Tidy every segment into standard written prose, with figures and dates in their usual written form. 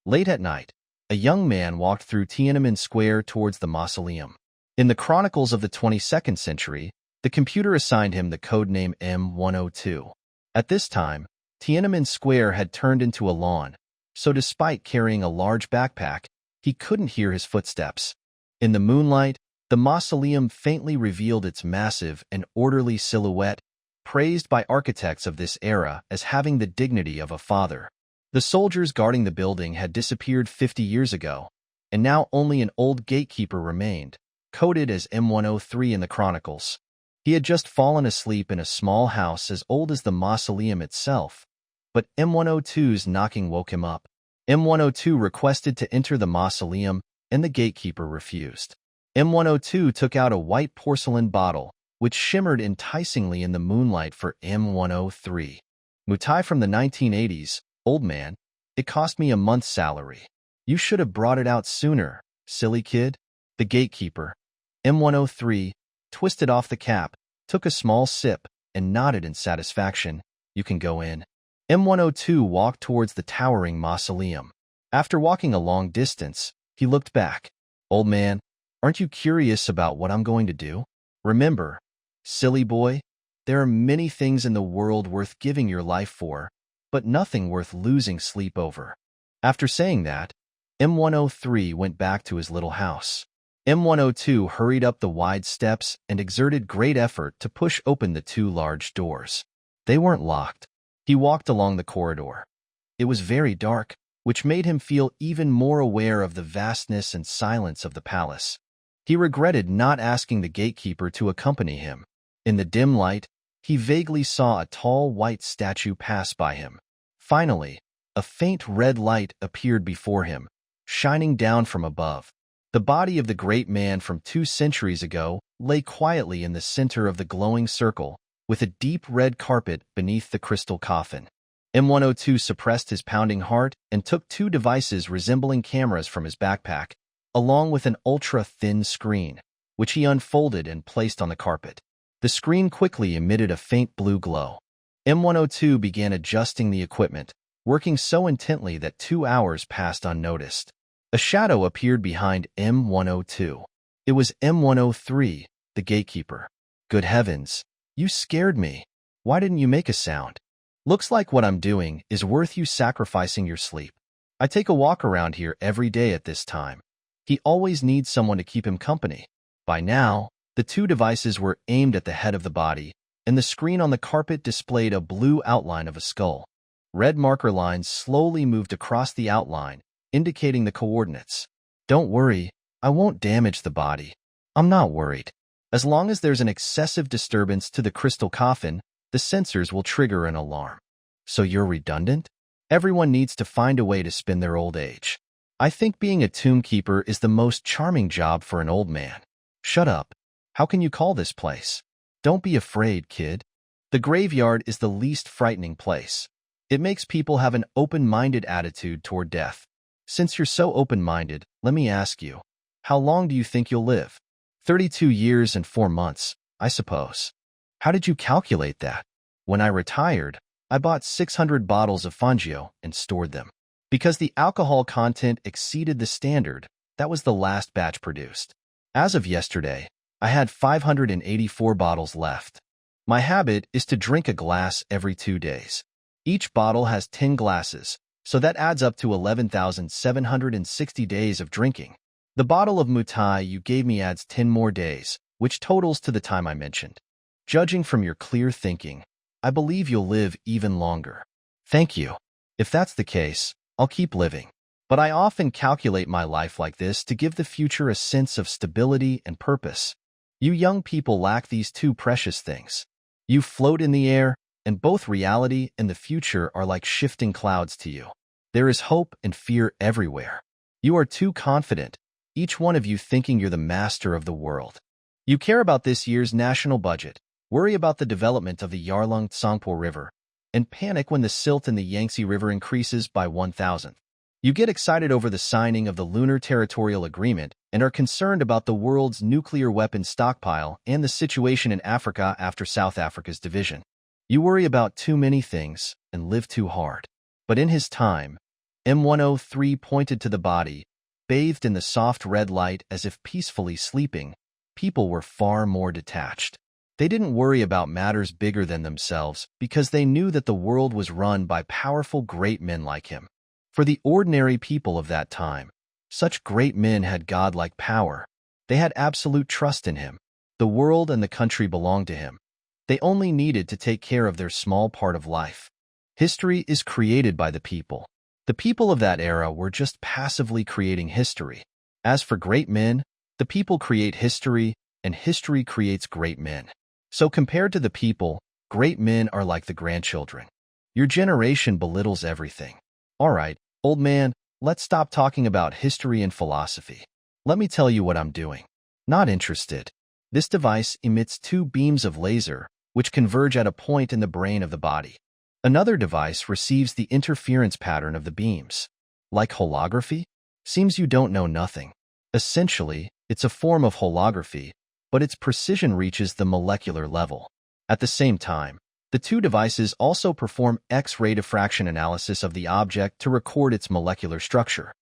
Late at night, a young man walked through Tiananmen Square towards the mausoleum. In the chronicles of the 22nd century, the computer assigned him the codename M102. At this time, Tiananmen Square had turned into a lawn, so despite carrying a large backpack, he couldn't hear his footsteps. In the moonlight, the mausoleum faintly revealed its massive and orderly silhouette, praised by architects of this era as having the dignity of a father. The soldiers guarding the building had disappeared 50 years ago, and now only an old gatekeeper remained, coded as M103 in the chronicles. He had just fallen asleep in a small house as old as the mausoleum itself, but M102's knocking woke him up. M102 requested to enter the mausoleum, and the gatekeeper refused. M102 took out a white porcelain bottle, which shimmered enticingly in the moonlight for M103. Mutai from the 1980s, old man, it cost me a month's salary. You should have brought it out sooner, silly kid. The gatekeeper, M103, twisted off the cap, took a small sip, and nodded in satisfaction. You can go in. M102 walked towards the towering mausoleum. After walking a long distance, he looked back. Old man, aren't you curious about what I'm going to do? Remember, silly boy, there are many things in the world worth giving your life for, but nothing worth losing sleep over. After saying that, M103 went back to his little house. M102 hurried up the wide steps and exerted great effort to push open the two large doors. They weren't locked. He walked along the corridor. It was very dark, which made him feel even more aware of the vastness and silence of the palace. He regretted not asking the gatekeeper to accompany him. In the dim light, he vaguely saw a tall white statue pass by him. Finally, a faint red light appeared before him, shining down from above. The body of the great man from 2 centuries ago lay quietly in the center of the glowing circle, with a deep red carpet beneath the crystal coffin. M102 suppressed his pounding heart and took 2 devices resembling cameras from his backpack, along with an ultra-thin screen, which he unfolded and placed on the carpet. The screen quickly emitted a faint blue glow. M102 began adjusting the equipment, working so intently that 2 hours passed unnoticed. A shadow appeared behind M102. It was M103, the gatekeeper. Good heavens, you scared me. Why didn't you make a sound? Looks like what I'm doing is worth you sacrificing your sleep. I take a walk around here every day at this time. He always needs someone to keep him company. By now, the 2 devices were aimed at the head of the body, and the screen on the carpet displayed a blue outline of a skull. Red marker lines slowly moved across the outline, indicating the coordinates. Don't worry, I won't damage the body. I'm not worried. As long as there's an excessive disturbance to the crystal coffin, the sensors will trigger an alarm. So you're redundant? Everyone needs to find a way to spend their old age. I think being a tomb keeper is the most charming job for an old man. Shut up. How can you call this place? Don't be afraid, kid. The graveyard is the least frightening place. It makes people have an open-minded attitude toward death. Since you're so open-minded, let me ask you, how long do you think you'll live? 32 years and 4 months, I suppose. How did you calculate that? When I retired, I bought 600 bottles of Fangio and stored them. Because the alcohol content exceeded the standard, that was the last batch produced. As of yesterday, I had 584 bottles left. My habit is to drink a glass every 2 days. Each bottle has 10 glasses, so that adds up to 11,760 days of drinking. The bottle of Mutai you gave me adds 10 more days, which totals to the time I mentioned. Judging from your clear thinking, I believe you'll live even longer. Thank you. If that's the case, I'll keep living. But I often calculate my life like this to give the future a sense of stability and purpose. You young people lack these 2 precious things. You float in the air, and both reality and the future are like shifting clouds to you. There is hope and fear everywhere. You are too confident, each one of you thinking you're the master of the world. You care about this year's national budget, worry about the development of the Yarlung-Tsangpo River, and panic when the silt in the Yangtze River increases by 1,000th. You get excited over the signing of the Lunar Territorial Agreement and are concerned about the world's nuclear weapons stockpile and the situation in Africa after South Africa's division. You worry about too many things and live too hard. But in his time, M103 pointed to the body, bathed in the soft red light as if peacefully sleeping. People were far more detached. They didn't worry about matters bigger than themselves because they knew that the world was run by powerful great men like him. For the ordinary people of that time, such great men had godlike power. They had absolute trust in him. The world and the country belonged to him. They only needed to take care of their small part of life. History is created by the people. The people of that era were just passively creating history. As for great men, the people create history, and history creates great men. So compared to the people, great men are like the grandchildren. Your generation belittles everything. All right, old man, let's stop talking about history and philosophy. Let me tell you what I'm doing. Not interested. This device emits two beams of laser, which converge at a point in the brain of the body. Another device receives the interference pattern of the beams. Like holography? Seems you don't know nothing. Essentially, it's a form of holography, but its precision reaches the molecular level. At the same time, the two devices also perform X-ray diffraction analysis of the object to record its molecular structure.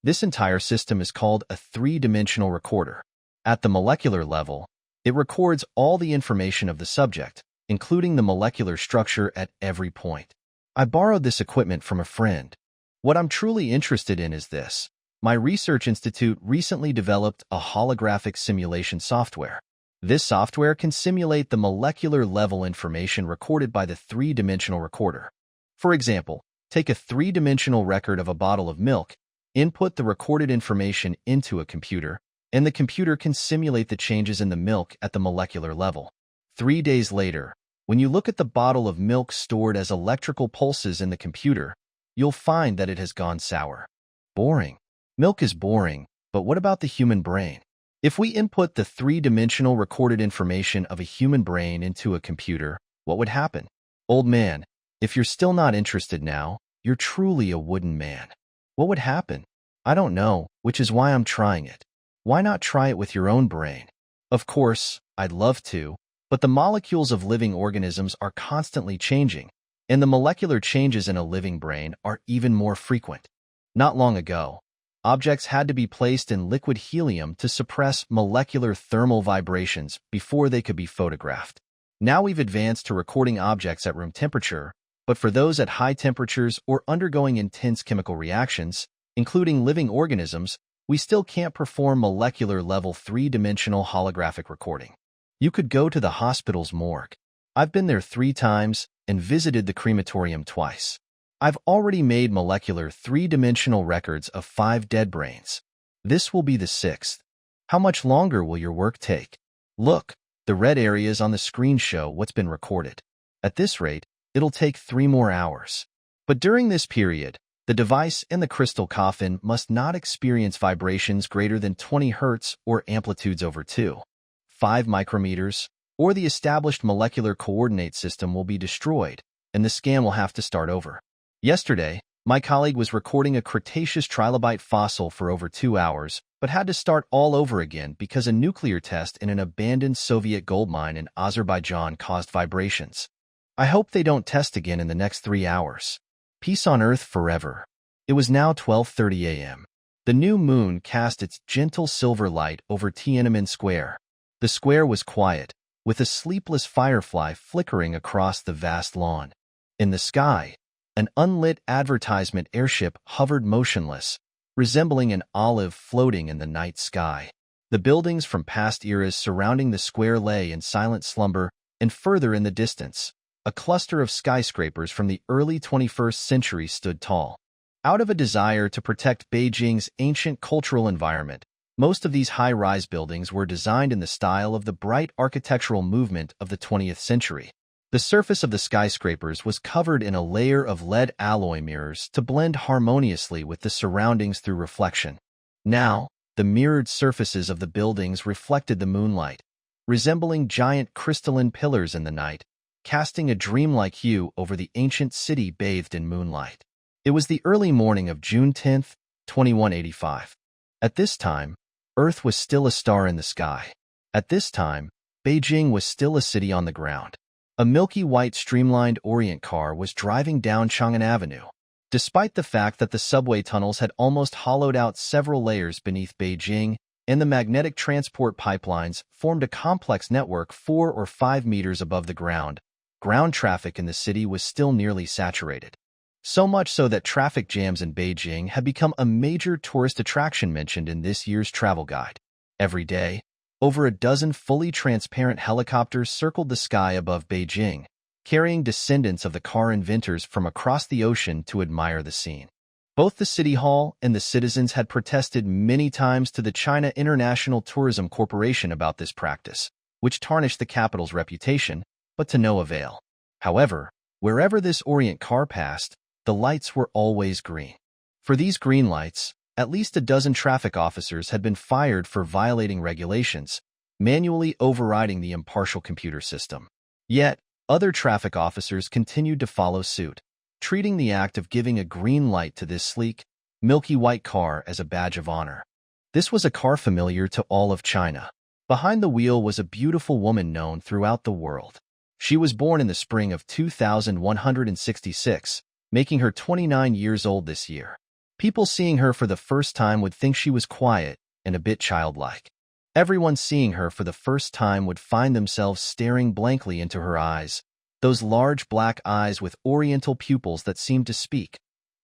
This entire system is called a three-dimensional recorder. At the molecular level, it records all the information of the subject, including the molecular structure at every point. I borrowed this equipment from a friend. What I'm truly interested in is this. My research institute recently developed a holographic simulation software. This software can simulate the molecular level information recorded by the three-dimensional recorder. For example, take a three-dimensional record of a bottle of milk, input the recorded information into a computer, and the computer can simulate the changes in the milk at the molecular level. 3 days later, when you look at the bottle of milk stored as electrical pulses in the computer, you'll find that it has gone sour. Boring. Milk is boring, but what about the human brain? If we input the three-dimensional recorded information of a human brain into a computer, what would happen? Old man, if you're still not interested now, you're truly a wooden man. What would happen? I don't know, which is why I'm trying it. Why not try it with your own brain? Of course, I'd love to, but the molecules of living organisms are constantly changing, and the molecular changes in a living brain are even more frequent. Not long ago, objects had to be placed in liquid helium to suppress molecular thermal vibrations before they could be photographed. Now we've advanced to recording objects at room temperature, but for those at high temperatures or undergoing intense chemical reactions, including living organisms, we still can't perform molecular-level three-dimensional holographic recording. You could go to the hospital's morgue. I've been there 3 times and visited the crematorium twice. I've already made molecular three-dimensional records of 5 dead brains. This will be the 6th. How much longer will your work take? Look, the red areas on the screen show what's been recorded. At this rate, it'll take 3 more hours. But during this period, the device and the crystal coffin must not experience vibrations greater than 20 Hz or amplitudes over 2.5 micrometers, or the established molecular coordinate system will be destroyed, and the scan will have to start over. Yesterday, my colleague was recording a Cretaceous trilobite fossil for over 2 hours, but had to start all over again because a nuclear test in an abandoned Soviet gold mine in Azerbaijan caused vibrations. I hope they don't test again in the next 3 hours. Peace on Earth forever. It was now 12:30 a.m. The new moon cast its gentle silver light over Tiananmen Square. The square was quiet, with a sleepless firefly flickering across the vast lawn. In the sky, an unlit advertisement airship hovered motionless, resembling an olive floating in the night sky. The buildings from past eras surrounding the square lay in silent slumber, and further in the distance, a cluster of skyscrapers from the early 21st century stood tall. Out of a desire to protect Beijing's ancient cultural environment, most of these high-rise buildings were designed in the style of the bright architectural movement of the 20th century. The surface of the skyscrapers was covered in a layer of lead alloy mirrors to blend harmoniously with the surroundings through reflection. Now, the mirrored surfaces of the buildings reflected the moonlight, resembling giant crystalline pillars in the night, casting a dreamlike hue over the ancient city bathed in moonlight. It was the early morning of June 10, 2185. At this time, Earth was still a star in the sky. At this time, Beijing was still a city on the ground. A milky white streamlined Orient car was driving down Chang'an Avenue. Despite the fact that the subway tunnels had almost hollowed out several layers beneath Beijing, and the magnetic transport pipelines formed a complex network 4 or 5 meters above the ground traffic in the city was still nearly saturated. So much so that traffic jams in Beijing had become a major tourist attraction mentioned in this year's travel guide. Every day, over a dozen fully transparent helicopters circled the sky above Beijing, carrying descendants of the car inventors from across the ocean to admire the scene. Both the City Hall and the citizens had protested many times to the China International Tourism Corporation about this practice, which tarnished the capital's reputation, but to no avail. However, wherever this Orient car passed, the lights were always green. For these green lights, at least a dozen traffic officers had been fired for violating regulations, manually overriding the impartial computer system. Yet, other traffic officers continued to follow suit, treating the act of giving a green light to this sleek, milky white car as a badge of honor. This was a car familiar to all of China. Behind the wheel was a beautiful woman known throughout the world. She was born in the spring of 2166, making her 29 years old this year. People seeing her for the first time would think she was quiet and a bit childlike. Everyone seeing her for the first time would find themselves staring blankly into her eyes, those large black eyes with oriental pupils that seemed to speak,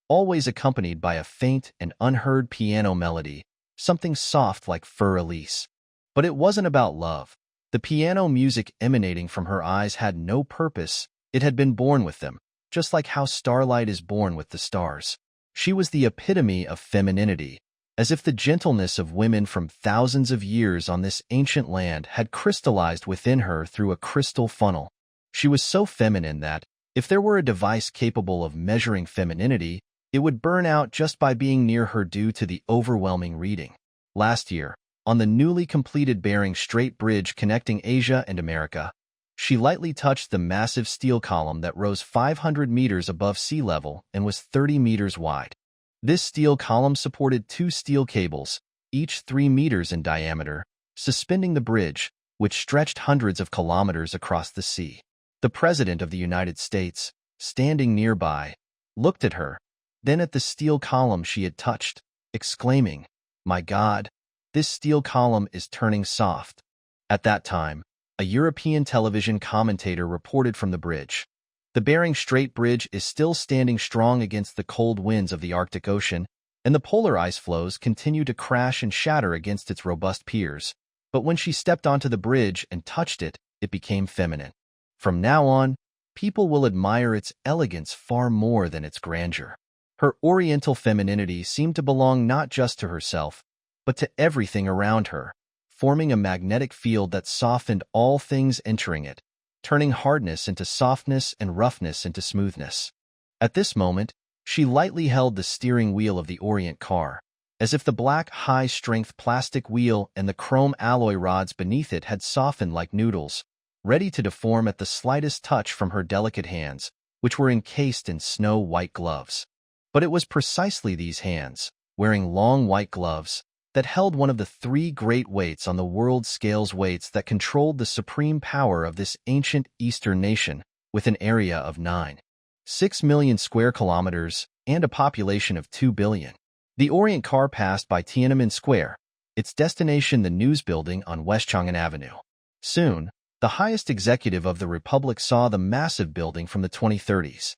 always accompanied by a faint and unheard piano melody, something soft like Fur Elise. But it wasn't about love. The piano music emanating from her eyes had no purpose, it had been born with them, just like how starlight is born with the stars. She was the epitome of femininity, as if the gentleness of women from thousands of years on this ancient land had crystallized within her through a crystal funnel. She was so feminine that, if there were a device capable of measuring femininity, it would burn out just by being near her due to the overwhelming reading. Last year, on the newly completed Bering Strait Bridge connecting Asia and America, she lightly touched the massive steel column that rose 500 meters above sea level and was 30 meters wide. This steel column supported 2 steel cables, each 3 meters in diameter, suspending the bridge, which stretched hundreds of kilometers across the sea. The President of the United States, standing nearby, looked at her, then at the steel column she had touched, exclaiming, "My God, this steel column is turning soft." At that time, a European television commentator reported from the bridge. The Bering Strait Bridge is still standing strong against the cold winds of the Arctic Ocean, and the polar ice floes continue to crash and shatter against its robust piers. But when she stepped onto the bridge and touched it, it became feminine. From now on, people will admire its elegance far more than its grandeur. Her oriental femininity seemed to belong not just to herself, but to everything around her, forming a magnetic field that softened all things entering it, turning hardness into softness and roughness into smoothness. At this moment, she lightly held the steering wheel of the Orient car, as if the black, high-strength plastic wheel and the chrome alloy rods beneath it had softened like noodles, ready to deform at the slightest touch from her delicate hands, which were encased in snow-white gloves. But it was precisely these hands, wearing long white gloves, that held one of the 3 great weights on the world scale's weights that controlled the supreme power of this ancient Eastern nation, with an area of 9.6 million square kilometers and a population of 2 billion. The Orient car passed by Tiananmen Square, its destination the News Building on West Chang'an Avenue. Soon, the highest executive of the Republic saw the massive building from the 2030s.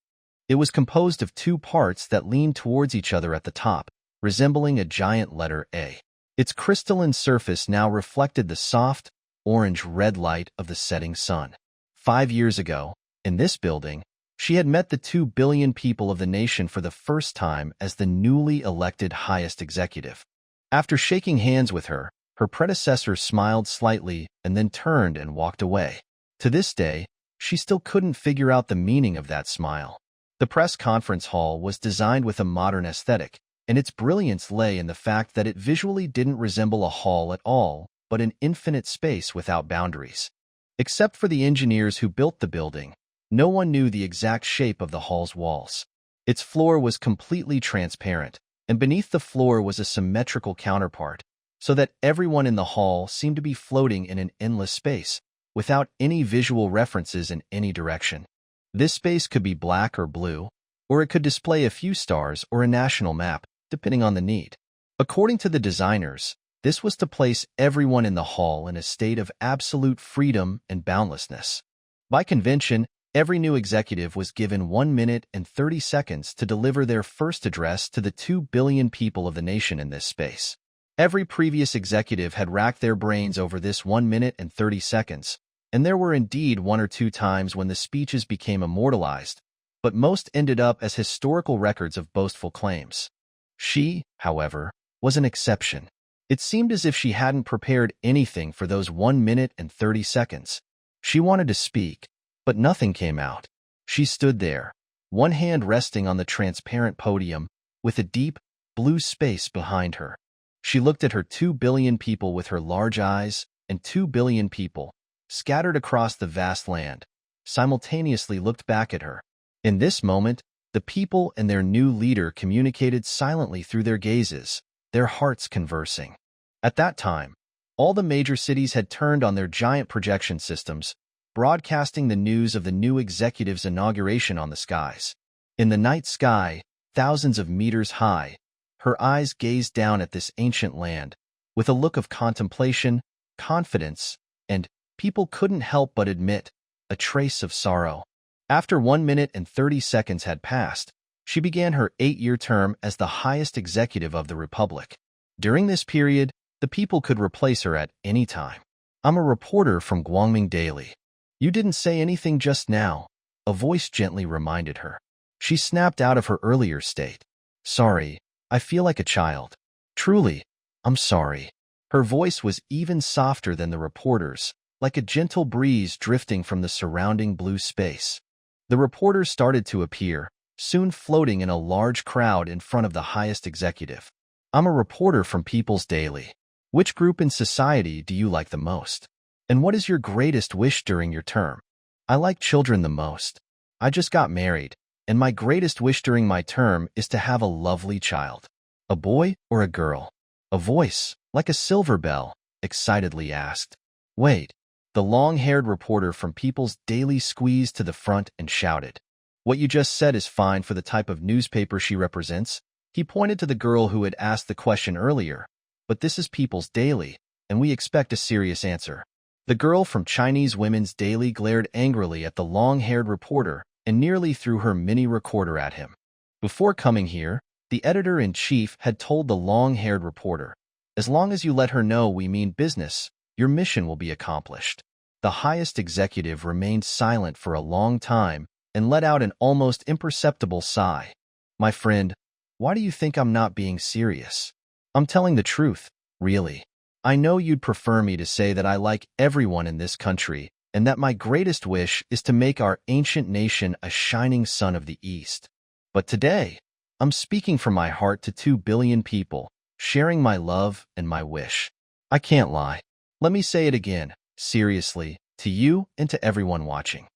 It was composed of 2 parts that leaned towards each other at the top, resembling a giant letter A. Its crystalline surface now reflected the soft, orange-red light of the setting sun. 5 years ago, in this building, she had met the 2 billion people of the nation for the first time as the newly elected highest executive. After shaking hands with her, her predecessor smiled slightly and then turned and walked away. To this day, she still couldn't figure out the meaning of that smile. The press conference hall was designed with a modern aesthetic, and its brilliance lay in the fact that it visually didn't resemble a hall at all, but an infinite space without boundaries. Except for the engineers who built the building, no one knew the exact shape of the hall's walls. Its floor was completely transparent, and beneath the floor was a symmetrical counterpart, so that everyone in the hall seemed to be floating in an endless space, without any visual references in any direction. This space could be black or blue, or it could display a few stars or a national map, depending on the need. According to the designers, this was to place everyone in the hall in a state of absolute freedom and boundlessness. By convention, every new executive was given 1 minute and 30 seconds to deliver their first address to the 2 billion people of the nation in this space. Every previous executive had racked their brains over this 1 minute and 30 seconds, and there were indeed 1 or 2 times when the speeches became immortalized, but most ended up as historical records of boastful claims. She, however, was an exception. It seemed as if she hadn't prepared anything for those 1 minute and 30 seconds. She wanted to speak, but nothing came out. She stood there, one hand resting on the transparent podium, with a deep, blue space behind her. She looked at her 2 billion people with her large eyes, and 2 billion people, scattered across the vast land, simultaneously looked back at her. In this moment, the people and their new leader communicated silently through their gazes, their hearts conversing. At that time, all the major cities had turned on their giant projection systems, broadcasting the news of the new executive's inauguration on the skies. In the night sky, thousands of meters high, her eyes gazed down at this ancient land, with a look of contemplation, confidence, and, people couldn't help but admit, a trace of sorrow. After 1 minute and 30 seconds had passed, she began her 8-year term as the highest executive of the Republic. During this period, the people could replace her at any time. I'm a reporter from Guangming Daily. You didn't say anything just now, a voice gently reminded her. She snapped out of her earlier state. Sorry, I feel like a child. Truly, I'm sorry. Her voice was even softer than the reporter's, like a gentle breeze drifting from the surrounding blue space. The reporters started to appear, soon floating in a large crowd in front of the highest executive. I'm a reporter from People's Daily. Which group in society do you like the most? And what is your greatest wish during your term? I like children the most. I just got married, and my greatest wish during my term is to have a lovely child. A boy or a girl? A voice, like a silver bell, excitedly asked. Wait. The long-haired reporter from People's Daily squeezed to the front and shouted. What you just said is fine for the type of newspaper she represents. He pointed to the girl who had asked the question earlier. But this is People's Daily, and we expect a serious answer. The girl from Chinese Women's Daily glared angrily at the long-haired reporter and nearly threw her mini recorder at him. Before coming here, the editor-in-chief had told the long-haired reporter, as long as you let her know we mean business, your mission will be accomplished. The highest executive remained silent for a long time and let out an almost imperceptible sigh. My friend, why do you think I'm not being serious? I'm telling the truth, really. I know you'd prefer me to say that I like everyone in this country and that my greatest wish is to make our ancient nation a shining sun of the East. But today, I'm speaking from my heart to 2 billion people, sharing my love and my wish. I can't lie. Let me say it again, seriously, to you and to everyone watching.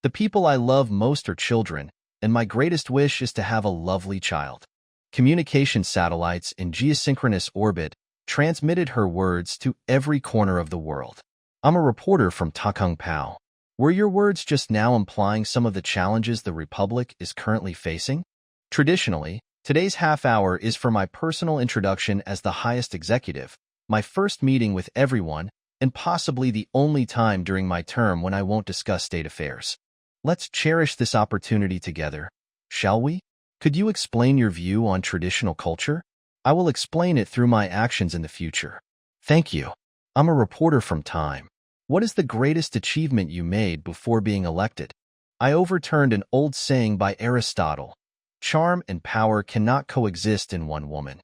The people I love most are children, and my greatest wish is to have a lovely child. Communication satellites in geosynchronous orbit transmitted her words to every corner of the world. I'm a reporter from Takung Pao. Were your words just now implying some of the challenges the Republic is currently facing? Traditionally, today's half hour is for my personal introduction as the highest executive, my first meeting with everyone, and possibly the only time during my term when I won't discuss state affairs. Let's cherish this opportunity together, shall we? Could you explain your view on traditional culture? I will explain it through my actions in the future. Thank you. I'm a reporter from Time. What is the greatest achievement you made before being elected? I overturned an old saying by Aristotle. Charm and power cannot coexist in one woman.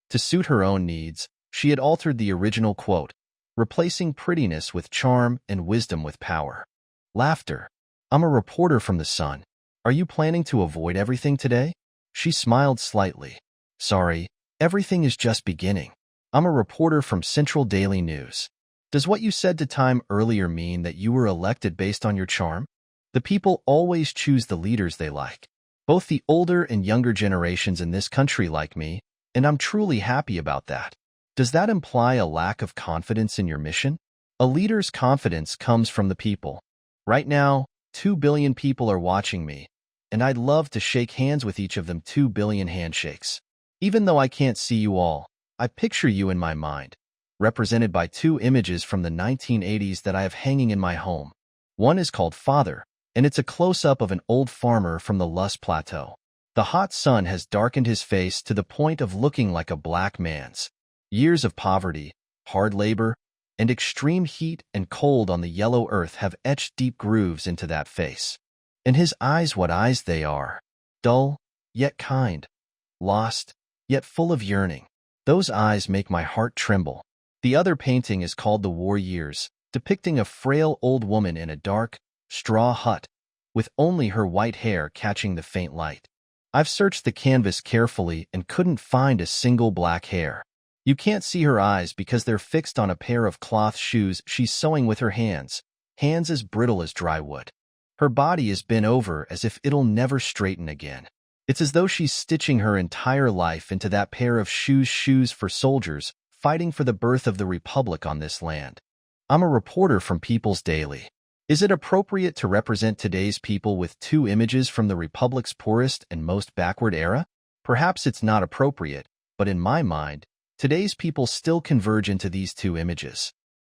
To suit her own needs, she had altered the original quote, replacing prettiness with charm and wisdom with power. Laughter. I'm a reporter from the Sun. Are you planning to avoid everything today? She smiled slightly. Sorry, everything is just beginning. I'm a reporter from Central Daily News. Does what you said to Time earlier mean that you were elected based on your charm? The people always choose the leaders they like. Both the older and younger generations in this country like me, and I'm truly happy about that. Does that imply a lack of confidence in your mission? A leader's confidence comes from the people. Right now, 2 billion people are watching me, and I'd love to shake hands with each of them 2 billion handshakes. Even though I can't see you all, I picture you in my mind, represented by 2 images from the 1980s that I have hanging in my home. One is called Father, and it's a close-up of an old farmer from the Loess Plateau. The hot sun has darkened his face to the point of looking like a black man's. Years of poverty, hard labor, and extreme heat and cold on the yellow earth have etched deep grooves into that face. And his eyes, what eyes they are! Dull, yet kind. Lost, yet full of yearning. Those eyes make my heart tremble. The other painting is called The War Years, depicting a frail old woman in a dark, straw hut, with only her white hair catching the faint light. I've searched the canvas carefully and couldn't find a single black hair. You can't see her eyes because they're fixed on a pair of cloth shoes she's sewing with her hands as brittle as dry wood. Her body is bent over as if it'll never straighten again. It's as though she's stitching her entire life into that pair of shoes for soldiers fighting for the birth of the Republic on this land. I'm a reporter from People's Daily. Is it appropriate to represent today's people with 2 images from the Republic's poorest and most backward era? Perhaps it's not appropriate, but in my mind, today's people still converge into these 2 images.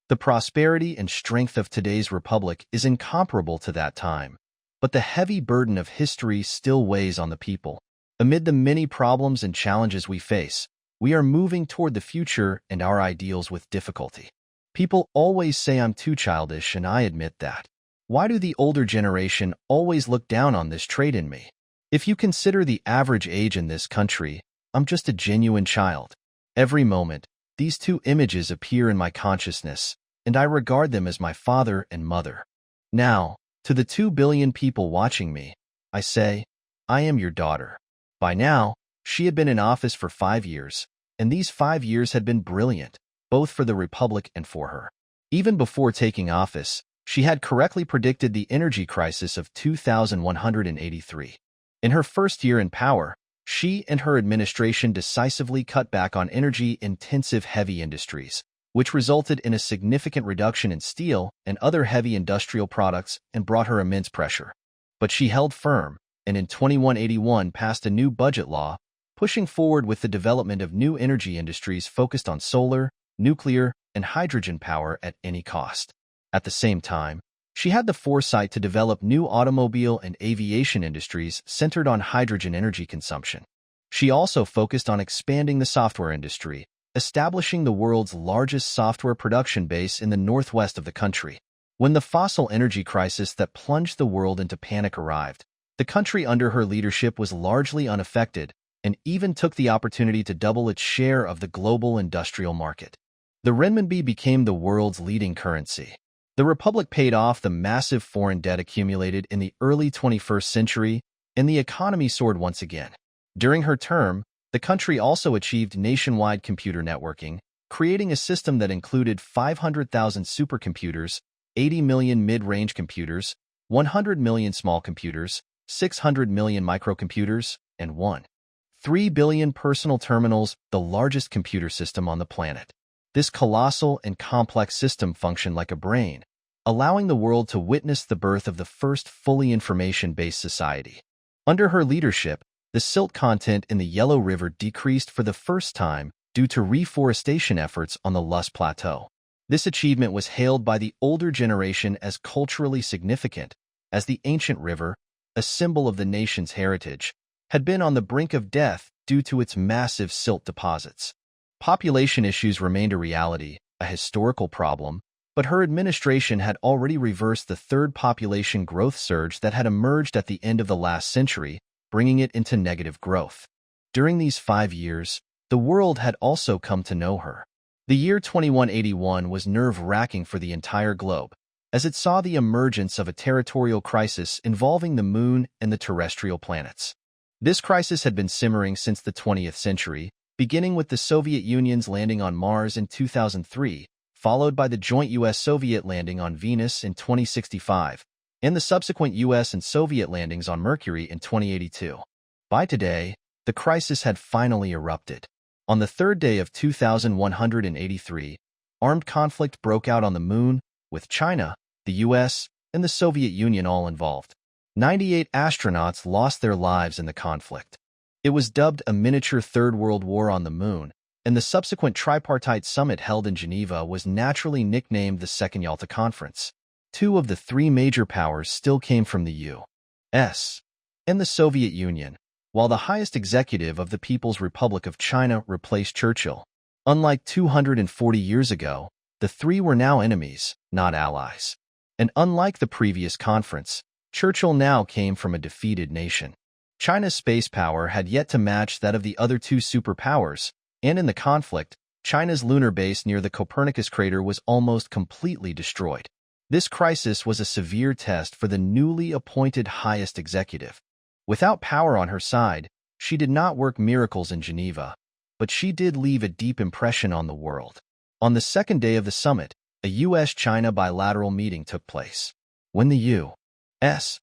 The prosperity and strength of today's Republic is incomparable to that time, but the heavy burden of history still weighs on the people. Amid the many problems and challenges we face, we are moving toward the future and our ideals with difficulty. People always say I'm too childish, and I admit that. Why do the older generation always look down on this trait in me? If you consider the average age in this country, I'm just a genuine child. Every moment, these 2 images appear in my consciousness, and I regard them as my father and mother. Now, to the 2 billion people watching me, I say, I am your daughter. By now, she had been in office for 5 years, and these 5 years had been brilliant, both for the Republic and for her. Even before taking office, she had correctly predicted the energy crisis of 2183. In her first year in power, she and her administration decisively cut back on energy-intensive heavy industries, which resulted in a significant reduction in steel and other heavy industrial products and brought her immense pressure. But she held firm, and in 2181 passed a new budget law, pushing forward with the development of new energy industries focused on solar, nuclear, and hydrogen power at any cost. At the same time, she had the foresight to develop new automobile and aviation industries centered on hydrogen energy consumption. She also focused on expanding the software industry, establishing the world's largest software production base in the northwest of the country. When the fossil energy crisis that plunged the world into panic arrived, the country under her leadership was largely unaffected and even took the opportunity to double its share of the global industrial market. The renminbi became the world's leading currency. The Republic paid off the massive foreign debt accumulated in the early 21st century, and the economy soared once again. During her term, the country also achieved nationwide computer networking, creating a system that included 500,000 supercomputers, 80 million mid-range computers, 100 million small computers, 600 million microcomputers, and 1.3 billion personal terminals, the largest computer system on the planet. This colossal and complex system functioned like a brain, allowing the world to witness the birth of the first fully information-based society. Under her leadership, the silt content in the Yellow River decreased for the first time due to reforestation efforts on the Loess Plateau. This achievement was hailed by the older generation as culturally significant, as the ancient river, a symbol of the nation's heritage, had been on the brink of death due to its massive silt deposits. Population issues remained a reality, a historical problem, but her administration had already reversed the third population growth surge that had emerged at the end of the last century, bringing it into negative growth. During these 5 years, the world had also come to know her. The year 2181 was nerve-wracking for the entire globe, as it saw the emergence of a territorial crisis involving the Moon and the terrestrial planets. This crisis had been simmering since the 20th century, beginning with the Soviet Union's landing on Mars in 2003, followed by the joint U.S.-Soviet landing on Venus in 2065, and the subsequent U.S. and Soviet landings on Mercury in 2082. By today, the crisis had finally erupted. On the third day of 2183, armed conflict broke out on the Moon, with China, the U.S., and the Soviet Union all involved. 98 astronauts lost their lives in the conflict. It was dubbed a miniature Third World War on the Moon, and the subsequent tripartite summit held in Geneva was naturally nicknamed the Second Yalta Conference. Two of the three major powers still came from the U.S. and the Soviet Union, while the highest executive of the People's Republic of China replaced Churchill. Unlike 240 years ago, the three were now enemies, not allies. And unlike the previous conference, Churchill now came from a defeated nation. China's space power had yet to match that of the other two superpowers, and in the conflict, China's lunar base near the Copernicus crater was almost completely destroyed. This crisis was a severe test for the newly appointed highest executive. Without power on her side, she did not work miracles in Geneva, but she did leave a deep impression on the world. On the second day of the summit, a U.S.-China bilateral meeting took place. When the U.S.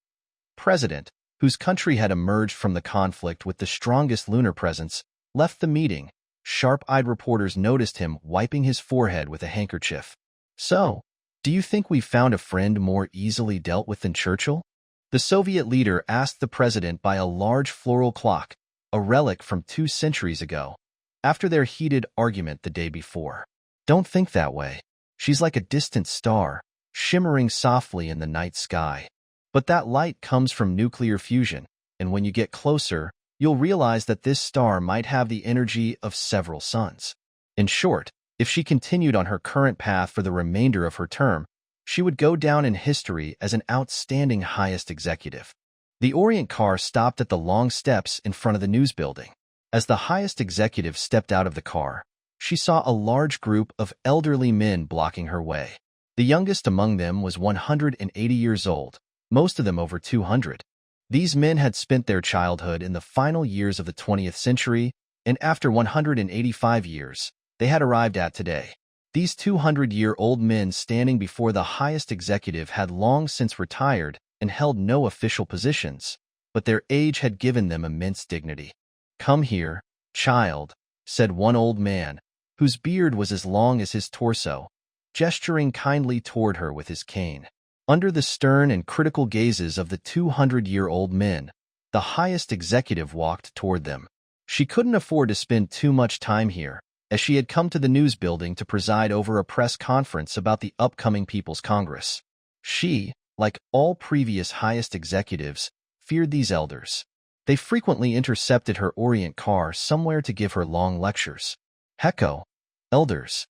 president, whose country had emerged from the conflict with the strongest lunar presence, left the meeting, sharp-eyed reporters noticed him wiping his forehead with a handkerchief. "So, do you think we've found a friend more easily dealt with than Churchill?" The Soviet leader asked the president by a large floral clock, a relic from 2 centuries ago, after their heated argument the day before. "Don't think that way. She's like a distant star, shimmering softly in the night sky. But that light comes from nuclear fusion, and when you get closer, you'll realize that this star might have the energy of several suns. In short, if she continued on her current path for the remainder of her term, she would go down in history as an outstanding highest executive." The Orient car stopped at the long steps in front of the news building. As the highest executive stepped out of the car, she saw a large group of elderly men blocking her way. The youngest among them was 180 years old, most of them over 200. These men had spent their childhood in the final years of the 20th century, and after 185 years, they had arrived at today. These 200-year-old men standing before the highest executive had long since retired and held no official positions, but their age had given them immense dignity. "Come here, child," said one old man, whose beard was as long as his torso, gesturing kindly toward her with his cane. Under the stern and critical gazes of the 200-year-old men, the highest executive walked toward them. She couldn't afford to spend too much time here, as she had come to the news building to preside over a press conference about the upcoming People's Congress. She, like all previous highest executives, feared these elders. They frequently intercepted her Orient car somewhere to give her long lectures. "Hecko, elders.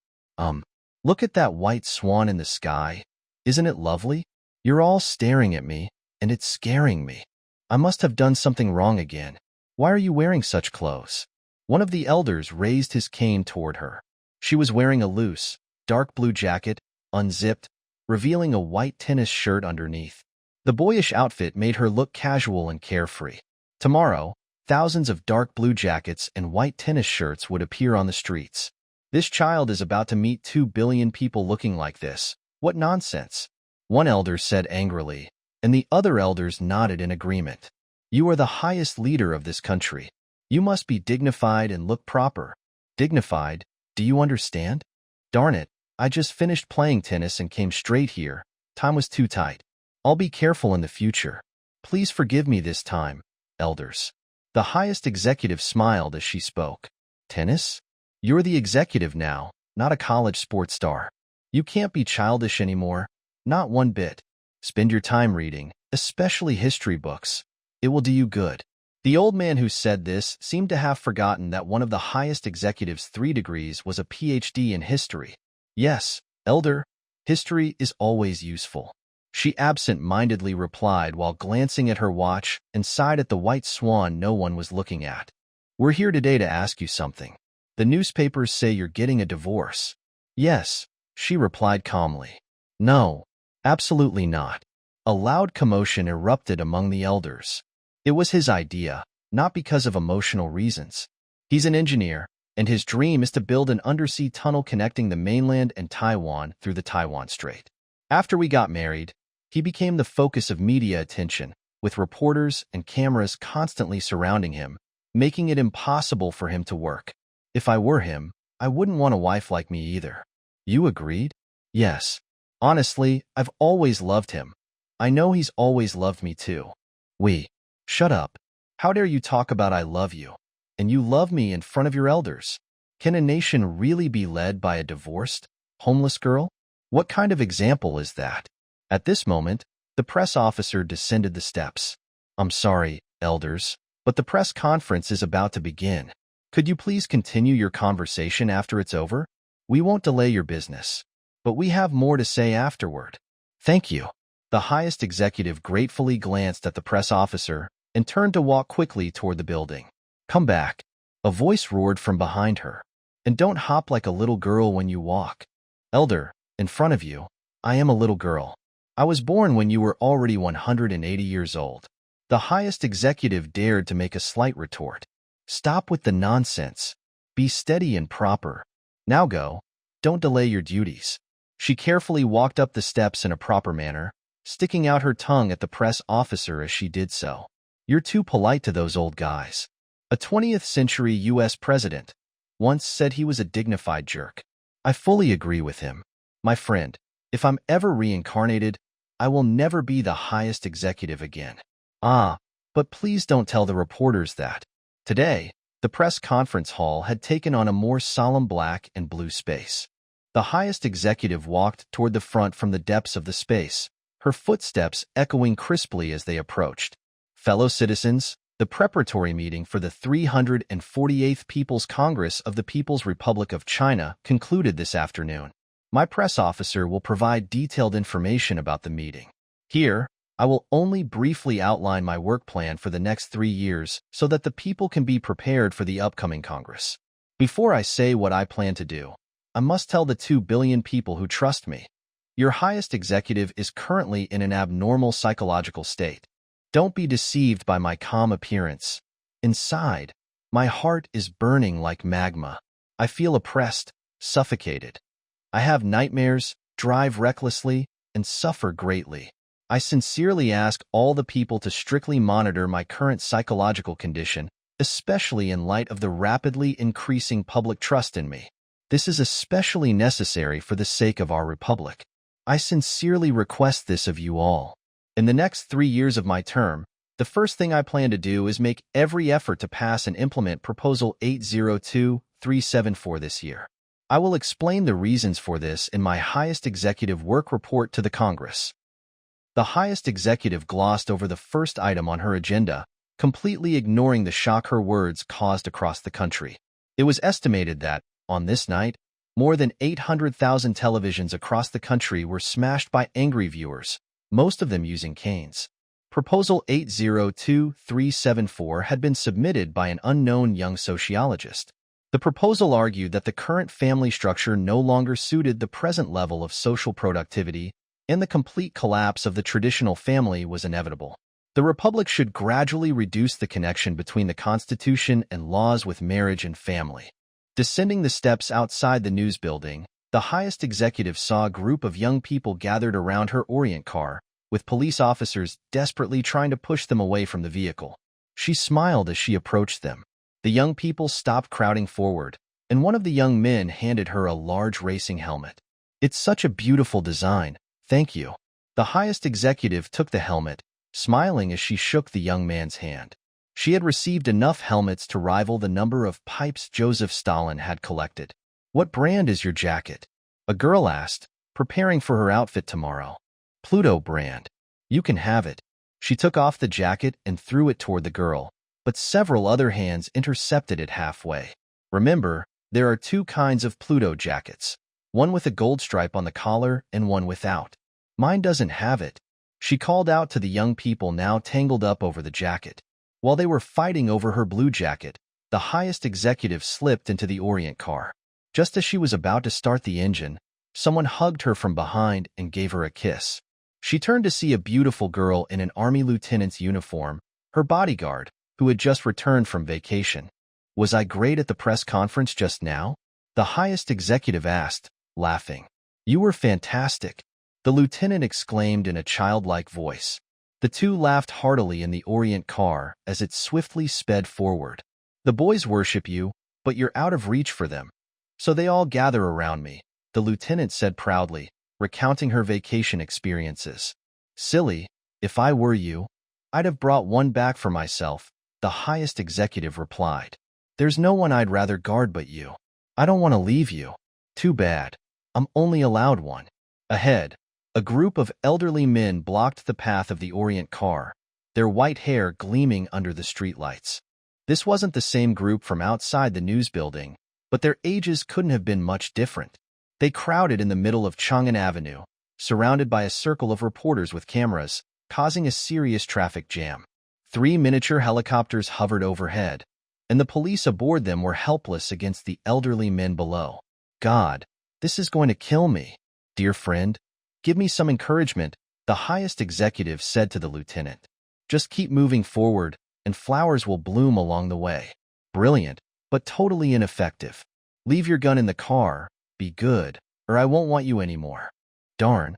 Look at that white swan in the sky. Isn't it lovely? You're all staring at me, and it's scaring me. I must have done something wrong again. Why are you wearing such clothes?" One of the elders raised his cane toward her. She was wearing a loose, dark blue jacket, unzipped, revealing a white tennis shirt underneath. The boyish outfit made her look casual and carefree. Tomorrow, thousands of dark blue jackets and white tennis shirts would appear on the streets. "This child is about to meet 2 billion people looking like this. What nonsense," one elder said angrily, and the other elders nodded in agreement. "You are the highest leader of this country. You must be dignified and look proper." "Dignified? Do you understand? Darn it, I just finished playing tennis and came straight here. Time was too tight. I'll be careful in the future. Please forgive me this time, elders." The highest executive smiled as she spoke. "Tennis? You're the executive now, not a college sports star. You can't be childish anymore, not one bit. Spend your time reading, especially history books. It will do you good." The old man who said this seemed to have forgotten that one of the highest executive's 3 degrees was a PhD in history. "Yes, elder, history is always useful," she absent-mindedly replied while glancing at her watch and sighed at the white swan no one was looking at. "We're here today to ask you something. The newspapers say you're getting a divorce." "Yes," she replied calmly. "No, absolutely not." A loud commotion erupted among the elders. It was his idea, not because of emotional reasons. He's an engineer, and his dream is to build an undersea tunnel connecting the mainland and Taiwan through the Taiwan Strait. After we got married, he became the focus of media attention, with reporters and cameras constantly surrounding him, making it impossible for him to work. If I were him, I wouldn't want a wife like me either. You agreed? Yes. Honestly, I've always loved him. I know he's always loved me too. We. Shut up. How dare you talk about I love you? And you love me in front of your elders? Can a nation really be led by a divorced, homeless girl? What kind of example is that? At this moment, the press officer descended the steps. I'm sorry, elders, but the press conference is about to begin. Could you please continue your conversation after it's over? We won't delay your business, but we have more to say afterward. Thank you. The highest executive gratefully glanced at the press officer and turned to walk quickly toward the building. Come back. A voice roared from behind her. And don't hop like a little girl when you walk. Elder, in front of you, I am a little girl. I was born when you were already 180 years old. The highest executive dared to make a slight retort. Stop with the nonsense. Be steady and proper. Now go. Don't delay your duties. She carefully walked up the steps in a proper manner, sticking out her tongue at the press officer as she did so. You're too polite to those old guys. A 20th century U.S. president once said he was a dignified jerk. I fully agree with him. My friend, if I'm ever reincarnated, I will never be the highest executive again. Ah, but please don't tell the reporters that. Today, the press conference hall had taken on a more solemn black and blue space. The highest executive walked toward the front from the depths of the space, her footsteps echoing crisply as they approached. Fellow citizens, the preparatory meeting for the 348th People's Congress of the People's Republic of China concluded this afternoon. My press officer will provide detailed information about the meeting. Here, I will only briefly outline my work plan for the next 3 years so that the people can be prepared for the upcoming Congress. Before I say what I plan to do, I must tell the 2 billion people who trust me. Your highest executive is currently in an abnormal psychological state. Don't be deceived by my calm appearance. Inside, my heart is burning like magma. I feel oppressed, suffocated. I have nightmares, drive recklessly, and suffer greatly. I sincerely ask all the people to strictly monitor my current psychological condition, especially in light of the rapidly increasing public trust in me. This is especially necessary for the sake of our republic. I sincerely request this of you all. In the next 3 years of my term, the first thing I plan to do is make every effort to pass and implement Proposal 802374 this year. I will explain the reasons for this in my highest executive work report to the Congress. The highest executive glossed over the first item on her agenda, completely ignoring the shock her words caused across the country. It was estimated that, on this night, more than 800,000 televisions across the country were smashed by angry viewers, most of them using canes. Proposal 802374 had been submitted by an unknown young sociologist. The proposal argued that the current family structure no longer suited the present level of social productivity, and the complete collapse of the traditional family was inevitable. The Republic should gradually reduce the connection between the Constitution and laws with marriage and family. Descending the steps outside the news building, the highest executive saw a group of young people gathered around her Orient car, with police officers desperately trying to push them away from the vehicle. She smiled as she approached them. The young people stopped crowding forward, and one of the young men handed her a large racing helmet. It's such a beautiful design, thank you. The highest executive took the helmet, smiling as she shook the young man's hand. She had received enough helmets to rival the number of pipes Joseph Stalin had collected. What brand is your jacket? A girl asked, preparing for her outfit tomorrow. Pluto brand. You can have it. She took off the jacket and threw it toward the girl, but several other hands intercepted it halfway. Remember, there are 2 kinds of Pluto jackets, one with a gold stripe on the collar and one without. Mine doesn't have it. She called out to the young people now tangled up over the jacket. While they were fighting over her blue jacket, the highest executive slipped into the Orient car. Just as she was about to start the engine, someone hugged her from behind and gave her a kiss. She turned to see a beautiful girl in an army lieutenant's uniform, her bodyguard, who had just returned from vacation. Was I great at the press conference just now? The highest executive asked, laughing. You were fantastic, the lieutenant exclaimed in a childlike voice. The two laughed heartily in the Orient car as it swiftly sped forward. The boys worship you, but you're out of reach for them. So they all gather around me, the lieutenant said proudly, recounting her vacation experiences. Silly, if I were you, I'd have brought one back for myself, the highest executive replied. There's no one I'd rather guard but you. I don't want to leave you. Too bad. I'm only allowed one. Ahead, a group of elderly men blocked the path of the Orient car, their white hair gleaming under the streetlights. This wasn't the same group from outside the news building, but their ages couldn't have been much different. They crowded in the middle of Chang'an Avenue, surrounded by a circle of reporters with cameras, causing a serious traffic jam. 3 miniature helicopters hovered overhead, and the police aboard them were helpless against the elderly men below. God, this is going to kill me. Dear friend, give me some encouragement, the highest executive said to the lieutenant. Just keep moving forward, and flowers will bloom along the way. Brilliant, but totally ineffective. Leave your gun in the car, be good, or I won't want you anymore. Darn.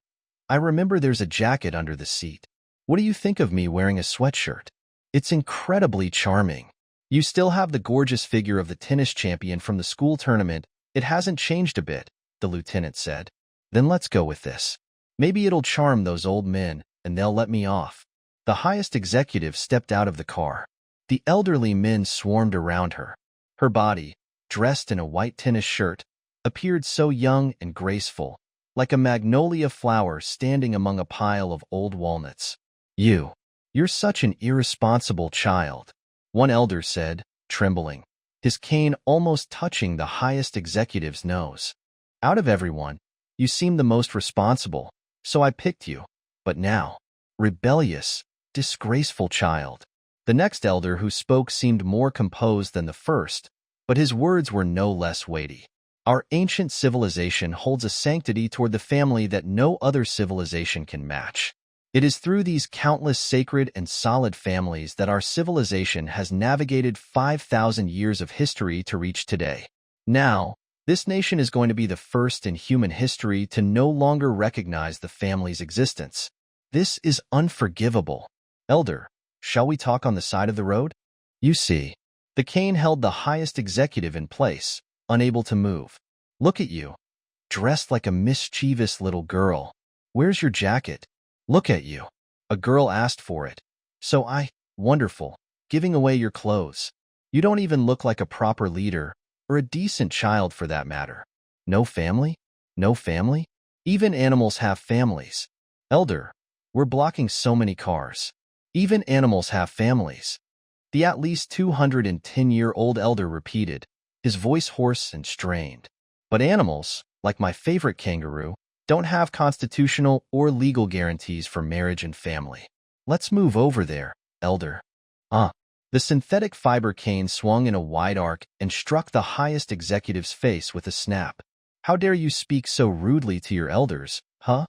I remember there's a jacket under the seat. What do you think of me wearing a sweatshirt? It's incredibly charming. You still have the gorgeous figure of the tennis champion from the school tournament. It hasn't changed a bit, the lieutenant said. Then let's go with this. Maybe it'll charm those old men, and they'll let me off. The highest executive stepped out of the car. The elderly men swarmed around her. Her body, dressed in a white tennis shirt, appeared so young and graceful, like a magnolia flower standing among a pile of old walnuts. You're such an irresponsible child, one elder said, trembling, his cane almost touching the highest executive's nose. Out of everyone, you seem the most responsible, so I picked you. But now, rebellious, disgraceful child. The next elder who spoke seemed more composed than the first, but his words were no less weighty. Our ancient civilization holds a sanctity toward the family that no other civilization can match. It is through these countless sacred and solid families that our civilization has navigated 5,000 years of history to reach today. Now, this nation is going to be the first in human history to no longer recognize the family's existence. This is unforgivable. Elder, shall we talk on the side of the road? You see, the cane held the highest executive in place, unable to move. Look at you, dressed like a mischievous little girl. Where's your jacket? Look at you. A girl asked for it. So wonderful, giving away your clothes. You don't even look like a proper leader, or a decent child for that matter. No family? No family? Even animals have families. Elder, we're blocking so many cars. Even animals have families. The at least 210-year-old elder repeated, his voice hoarse and strained. But animals, like my favorite kangaroo, don't have constitutional or legal guarantees for marriage and family. Let's move over there, elder. The synthetic fiber cane swung in a wide arc and struck the highest executive's face with a snap. How dare you speak so rudely to your elders, huh?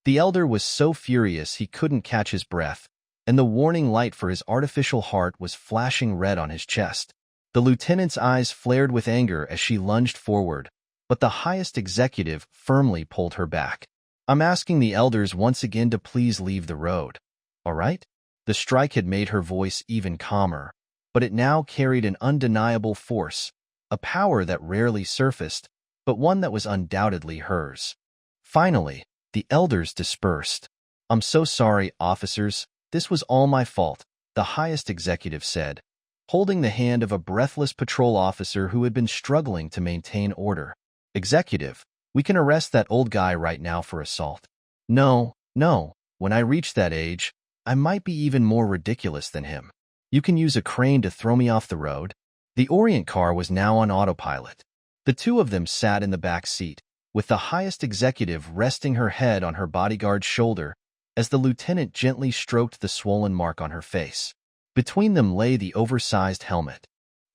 The elder was so furious he couldn't catch his breath, and the warning light for his artificial heart was flashing red on his chest. The lieutenant's eyes flared with anger as she lunged forward, but the highest executive firmly pulled her back. I'm asking the elders once again to please leave the road. All right? The strike had made her voice even calmer, but it now carried an undeniable force, a power that rarely surfaced, but one that was undoubtedly hers. Finally, the elders dispersed. I'm so sorry, officers. This was all my fault, the highest executive said, holding the hand of a breathless patrol officer who had been struggling to maintain order. Executive, we can arrest that old guy right now for assault. No, when I reach that age, I might be even more ridiculous than him. You can use a crane to throw me off the road. The Orient car was now on autopilot. The two of them sat in the back seat, with the highest executive resting her head on her bodyguard's shoulder as the lieutenant gently stroked the swollen mark on her face. Between them lay the oversized helmet.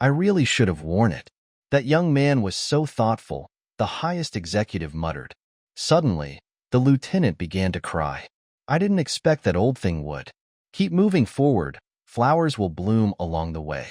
I really should have worn it. That young man was so thoughtful, the highest executive muttered. Suddenly, the lieutenant began to cry. I didn't expect that old thing would. Keep moving forward. Flowers will bloom along the way.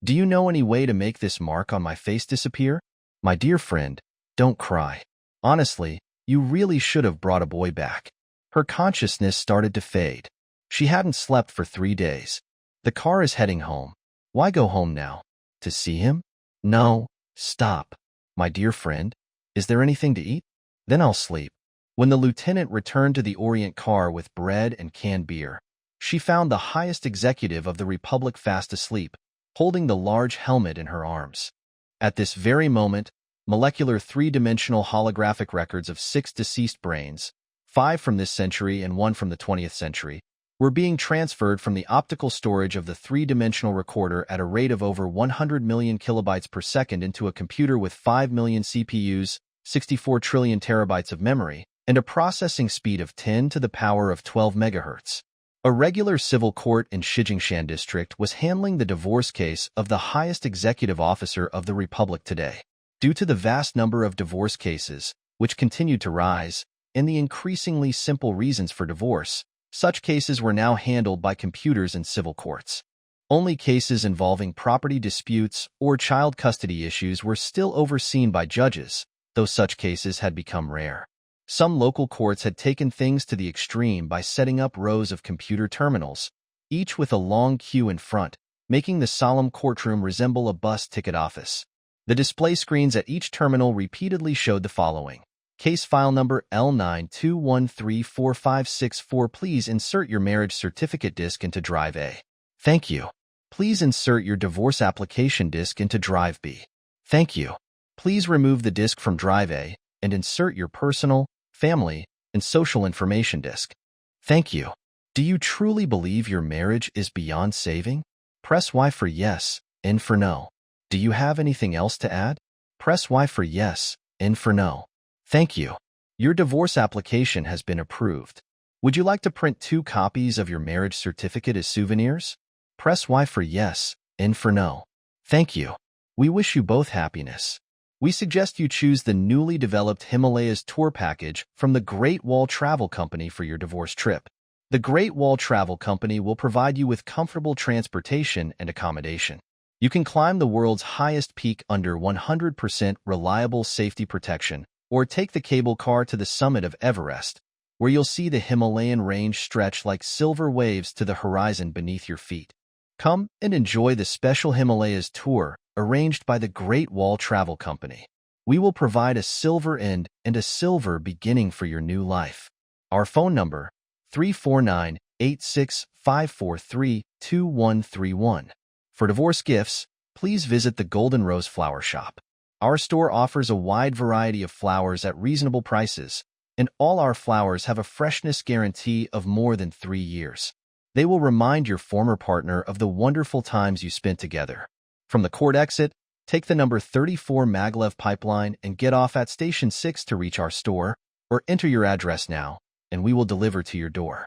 Do you know any way to make this mark on my face disappear? My dear friend, don't cry. Honestly, you really should have brought a boy back. Her consciousness started to fade. She hadn't slept for 3 days. The car is heading home. Why go home now? To see him? No, stop. My dear friend, is there anything to eat? Then I'll sleep. When the lieutenant returned to the Orient car with bread and canned beer, She found the highest executive of the Republic fast asleep, holding the large helmet in her arms. At this very moment, molecular three-dimensional holographic records of 6 deceased brains, 5 from this century and 1 from the 20th century, were being transferred from the optical storage of the three-dimensional recorder at a rate of over 100 million kilobytes per second into a computer with 5 million CPUs, 64 trillion terabytes of memory, and a processing speed of 10 to the power of 12 megahertz. A regular civil court in Shijingshan district was handling the divorce case of the highest executive officer of the Republic today. Due to the vast number of divorce cases, which continued to rise, and the increasingly simple reasons for divorce, such cases were now handled by computers in civil courts. Only cases involving property disputes or child custody issues were still overseen by judges, though such cases had become rare. Some local courts had taken things to the extreme by setting up rows of computer terminals, each with a long queue in front, making the solemn courtroom resemble a bus ticket office. The display screens at each terminal repeatedly showed the following. Case file number L921345664. Please insert your marriage certificate disk into drive A. Thank you. Please insert your divorce application disk into drive B. Thank you. Please remove the disk from drive A and insert your personal, family, and social information disk. Thank you. Do you truly believe your marriage is beyond saving? Press Y for yes, N for no. Do you have anything else to add? Press Y for yes, N for no. Thank you. Your divorce application has been approved. Would you like to print 2 copies of your marriage certificate as souvenirs? Press Y for yes, N for no. Thank you. We wish you both happiness. We suggest you choose the newly developed Himalayas tour package from the Great Wall Travel Company for your divorce trip. The Great Wall Travel Company will provide you with comfortable transportation and accommodation. You can climb the world's highest peak under 100% reliable safety protection, or take the cable car to the summit of Everest, where you'll see the Himalayan range stretch like silver waves to the horizon beneath your feet. Come and enjoy the special Himalayas tour arranged by the Great Wall Travel Company. We will provide a silver end and a silver beginning for your new life. Our phone number, 349-86543-2131. For divorce gifts, please visit the Golden Rose Flower Shop. Our store offers a wide variety of flowers at reasonable prices, and all our flowers have a freshness guarantee of more than 3 years. They will remind your former partner of the wonderful times you spent together. From the court exit, take the number 34 Maglev pipeline and get off at Station 6 to reach our store, or enter your address now, and we will deliver to your door.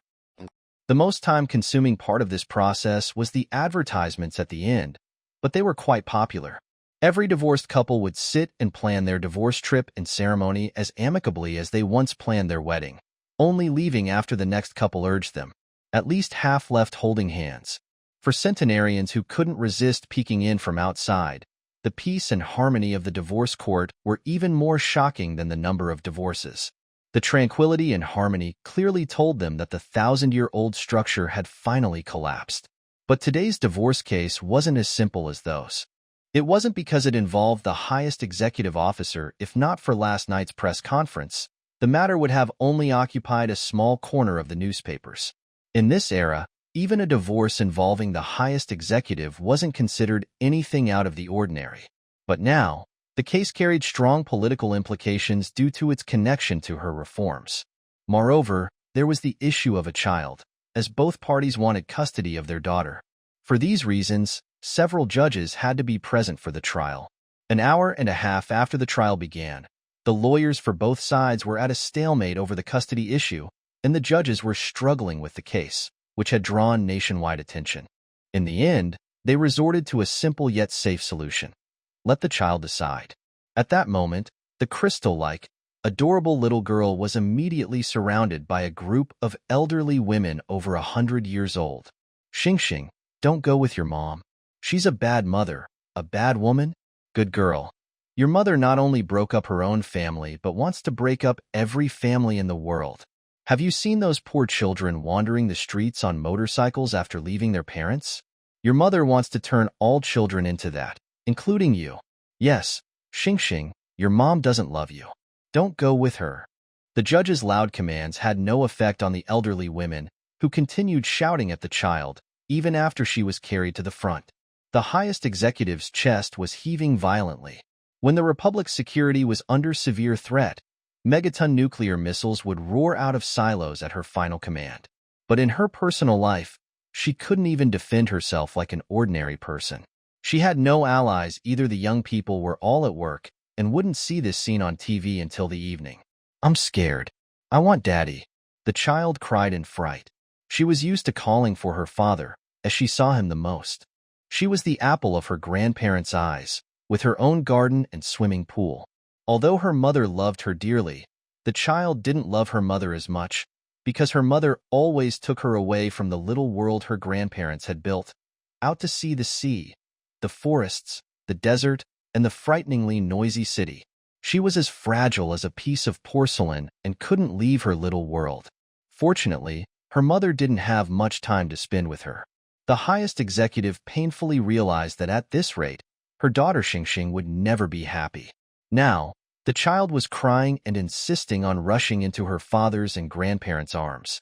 The most time-consuming part of this process was the advertisements at the end, but they were quite popular. Every divorced couple would sit and plan their divorce trip and ceremony as amicably as they once planned their wedding, only leaving after the next couple urged them. At least half left holding hands. For centenarians who couldn't resist peeking in from outside, the peace and harmony of the divorce court were even more shocking than the number of divorces. The tranquility and harmony clearly told them that the 1,000-year-old structure had finally collapsed. But today's divorce case wasn't as simple as those. It wasn't because it involved the highest executive officer. If not for last night's press conference, the matter would have only occupied a small corner of the newspapers. In this era, even a divorce involving the highest executive wasn't considered anything out of the ordinary. But now, the case carried strong political implications due to its connection to her reforms. Moreover, there was the issue of a child, as both parties wanted custody of their daughter. For these reasons, several judges had to be present for the trial. An hour and a half after the trial began, the lawyers for both sides were at a stalemate over the custody issue, and the judges were struggling with the case, which had drawn nationwide attention. In the end, they resorted to a simple yet safe solution. Let the child decide. At that moment, the crystal-like, adorable little girl was immediately surrounded by a group of elderly women over 100 years old. Xingxing, don't go with your mom. She's a bad mother, a bad woman. Good girl. Your mother not only broke up her own family but wants to break up every family in the world. Have you seen those poor children wandering the streets on motorcycles after leaving their parents? Your mother wants to turn all children into that, including you. Yes, Xingxing, your mom doesn't love you. Don't go with her. The judge's loud commands had no effect on the elderly women, who continued shouting at the child, even after she was carried to the front. The highest executive's chest was heaving violently. When the Republic's security was under severe threat, megaton nuclear missiles would roar out of silos at her final command. But in her personal life, she couldn't even defend herself like an ordinary person. She had no allies. Either the young people were all at work and wouldn't see this scene on TV until the evening. "I'm scared. I want Daddy," the child cried in fright. She was used to calling for her father, as she saw him the most. She was the apple of her grandparents' eyes, with her own garden and swimming pool. Although her mother loved her dearly, the child didn't love her mother as much, because her mother always took her away from the little world her grandparents had built, out to see the sea, the forests, the desert, and the frighteningly noisy city. She was as fragile as a piece of porcelain and couldn't leave her little world. Fortunately, her mother didn't have much time to spend with her. The highest executive painfully realized that at this rate, her daughter Xingxing would never be happy. Now, the child was crying and insisting on rushing into her father's and grandparents' arms.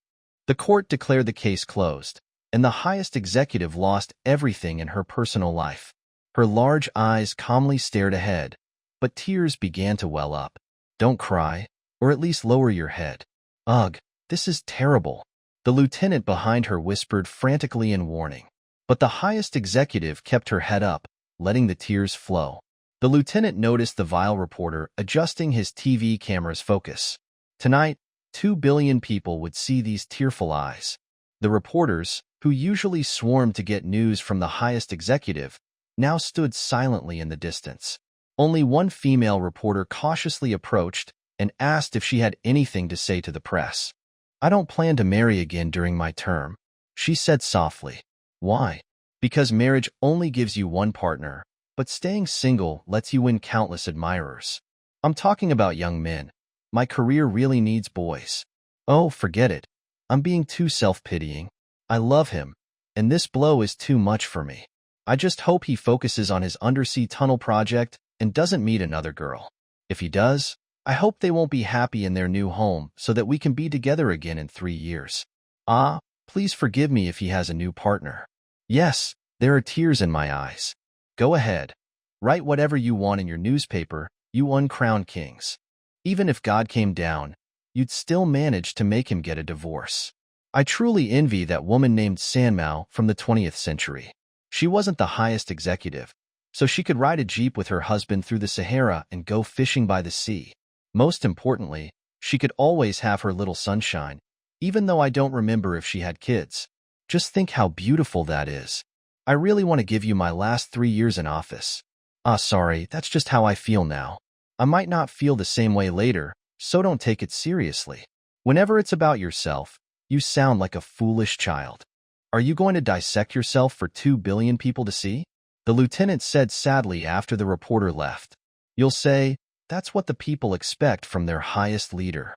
The court declared the case closed, and the highest executive lost everything in her personal life. Her large eyes calmly stared ahead, but tears began to well up. "Don't cry, or at least lower your head." "Ugh, this is terrible," the lieutenant behind her whispered frantically in warning. But the highest executive kept her head up, letting the tears flow. The lieutenant noticed the vile reporter adjusting his TV camera's focus. Tonight, 2 billion people would see these tearful eyes. The reporters, who usually swarmed to get news from the highest executive, now stood silently in the distance. Only one female reporter cautiously approached and asked if she had anything to say to the press. "I don't plan to marry again during my term," she said softly. "Why?" "Because marriage only gives you one partner, but staying single lets you win countless admirers. I'm talking about young men. My career really needs boys." "Oh, forget it. I'm being too self-pitying. I love him, and this blow is too much for me. I just hope he focuses on his undersea tunnel project and doesn't meet another girl. If he does, I hope they won't be happy in their new home so that we can be together again in 3 years. Please forgive me if he has a new partner." "Yes, there are tears in my eyes. Go ahead. Write whatever you want in your newspaper, you uncrowned kings. Even if God came down, you'd still manage to make him get a divorce. I truly envy that woman named Sanmao from the 20th century. She wasn't the highest executive, so she could ride a jeep with her husband through the Sahara and go fishing by the sea. Most importantly, she could always have her little sunshine, even though I don't remember if she had kids. Just think how beautiful that is. I really want to give you my last 3 years in office." Sorry, that's just how I feel now. I might not feel the same way later, so don't take it seriously. Whenever it's about yourself, you sound like a foolish child. Are you going to dissect yourself for 2 billion people to see?" The lieutenant said sadly after the reporter left. "You'll say, that's what the people expect from their highest leader.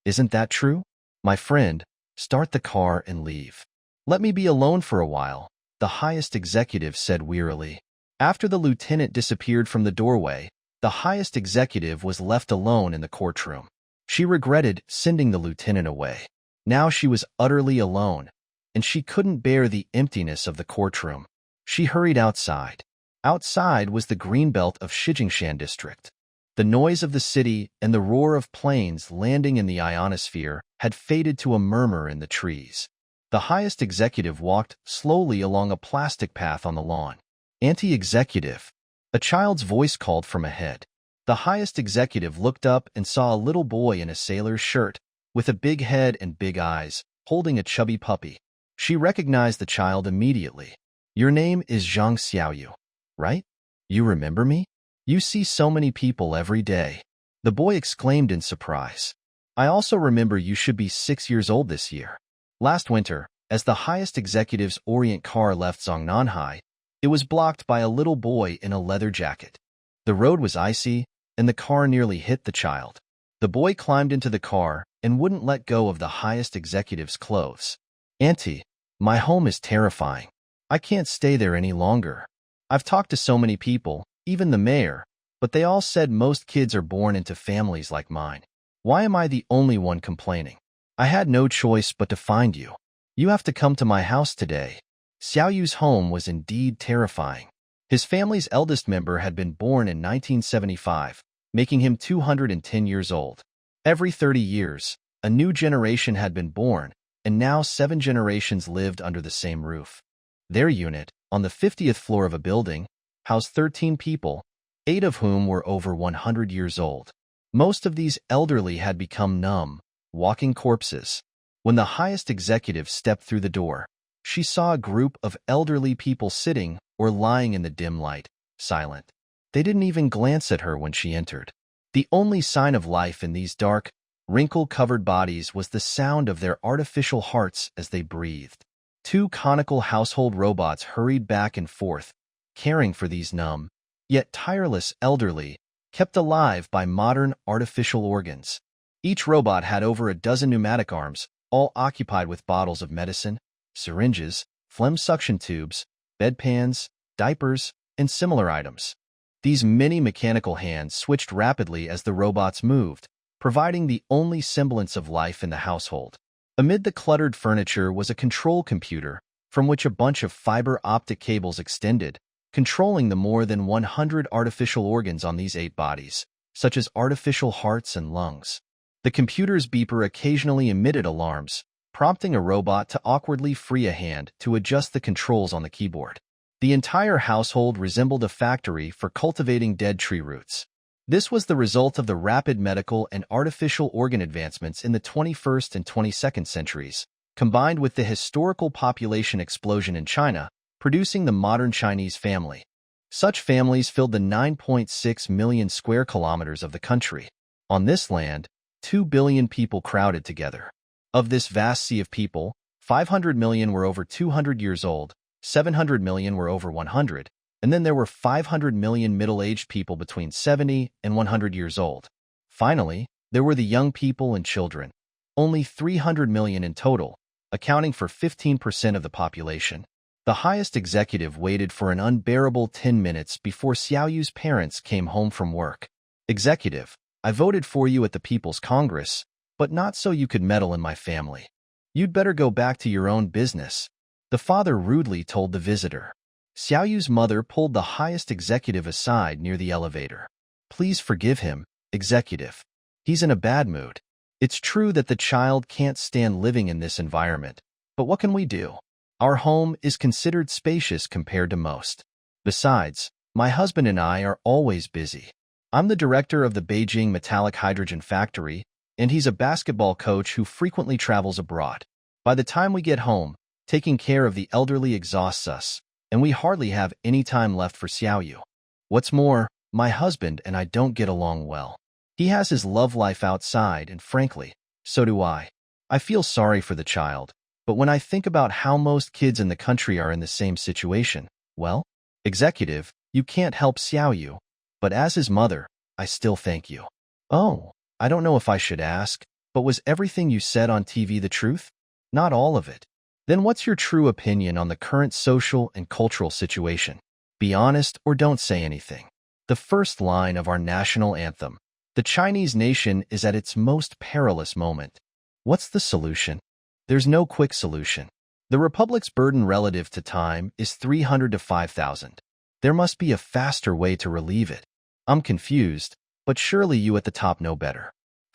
Isn't that true? My friend, start the car and leave." "Let me be alone for a while," the highest executive said wearily. After the lieutenant disappeared from the doorway, the highest executive was left alone in the courtroom. She regretted sending the lieutenant away. Now she was utterly alone, and she couldn't bear the emptiness of the courtroom. She hurried outside. Outside was the greenbelt of Shijingshan district. The noise of the city and the roar of planes landing in the ionosphere had faded to a murmur in the trees. The highest executive walked slowly along a plastic path on the lawn. "Anti-executive," a child's voice called from ahead. The highest executive looked up and saw a little boy in a sailor's shirt, with a big head and big eyes, holding a chubby puppy. She recognized the child immediately. "Your name is Zhang Xiaoyu, right? You remember me? You see so many people every day." The boy exclaimed in surprise. "I also remember you should be 6 years old this year." Last winter, as the highest executive's Orient car left Zongnanhai, it was blocked by a little boy in a leather jacket. The road was icy, and the car nearly hit the child. The boy climbed into the car and wouldn't let go of the highest executive's clothes. "Auntie, my home is terrifying. I can't stay there any longer. I've talked to so many people, even the mayor, but they all said most kids are born into families like mine. Why am I the only one complaining? I had no choice but to find you. You have to come to my house today. Xiaoyu's home was indeed terrifying. His family's eldest member had been born in 1975, making him 210 years old. Every 30 years, a new generation had been born, and now 7 generations lived under the same roof. Their unit, on the 50th floor of a building, housed 13 people, 8 of whom were over 100 years old. Most of these elderly had become numb, walking corpses. When the highest executive stepped through the door, she saw a group of elderly people sitting or lying in the dim light, silent. They didn't even glance at her when she entered. The only sign of life in these dark, wrinkle-covered bodies was the sound of their artificial hearts as they breathed. 2 conical household robots hurried back and forth, caring for these numb, yet tireless elderly, kept alive by modern artificial organs. Each robot had over a dozen pneumatic arms, all occupied with bottles of medicine, syringes, phlegm suction tubes, bedpans, diapers, and similar items. These many mechanical hands switched rapidly as the robots moved, providing the only semblance of life in the household. Amid the cluttered furniture was a control computer, from which a bunch of fiber optic cables extended, controlling the more than 100 artificial organs on these 8 bodies, such as artificial hearts and lungs. The computer's beeper occasionally emitted alarms, prompting a robot to awkwardly free a hand to adjust the controls on the keyboard. The entire household resembled a factory for cultivating dead tree roots. This was the result of the rapid medical and artificial organ advancements in the 21st and 22nd centuries, combined with the historical population explosion in China, producing the modern Chinese family. Such families filled the 9.6 million square kilometers of the country. On this land, 2 billion people crowded together. Of this vast sea of people, 500 million were over 200 years old, 700 million were over 100, and then there were 500 million middle-aged people between 70 and 100 years old. Finally, there were the young people and children, only 300 million in total, accounting for 15% of the population. The highest executive waited for an unbearable 10 minutes before Xiaoyu's parents came home from work. "Executive, I voted for you at the People's Congress, but not so you could meddle in my family. You'd better go back to your own business," the father rudely told the visitor. Xiaoyu's mother pulled the highest executive aside near the elevator. "Please forgive him, executive. He's in a bad mood. It's true that the child can't stand living in this environment, but what can we do? Our home is considered spacious compared to most. Besides, my husband and I are always busy. I'm the director of the Beijing Metallic Hydrogen Factory, and he's a basketball coach who frequently travels abroad. By the time we get home, taking care of the elderly exhausts us, and we hardly have any time left for Xiaoyu. What's more, my husband and I don't get along well. He has his love life outside, and frankly, so do I. I feel sorry for the child, but when I think about how most kids in the country are in the same situation, well, executive, you can't help Xiaoyu, but as his mother, I still thank you." "Oh, I don't know if I should ask, but was everything you said on TV the truth?" "Not all of it." "Then what's your true opinion on the current social and cultural situation? Be honest or don't say anything." The first line of our national anthem. The Chinese nation is at its most perilous moment. What's the solution? There's no quick solution. The republic's burden relative to time is 300 to 5,000. There must be a faster way to relieve it. I'm confused, but surely you at the top know better.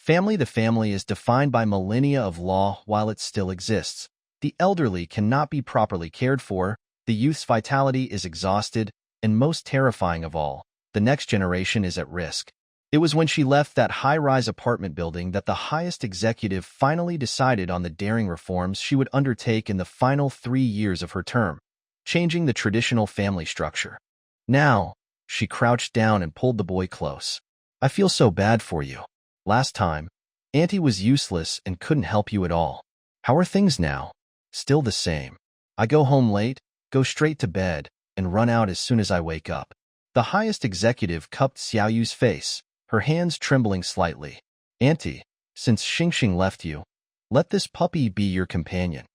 The family is defined by millennia of law while it still exists. The elderly cannot be properly cared for, the youth's vitality is exhausted, and most terrifying of all, the next generation is at risk. It was when she left that high-rise apartment building that the highest executive finally decided on the daring reforms she would undertake in the final 3 years of her term, changing the traditional family structure. "Now," she crouched down and pulled the boy close. "I feel so bad for you. Last time, Auntie was useless and couldn't help you at all. How are things now?" "Still the same. I go home late, go straight to bed, and run out as soon as I wake up." The highest executive cupped Xiaoyu's face, her hands trembling slightly. "Auntie, since Xingxing left you, let this puppy be your companion.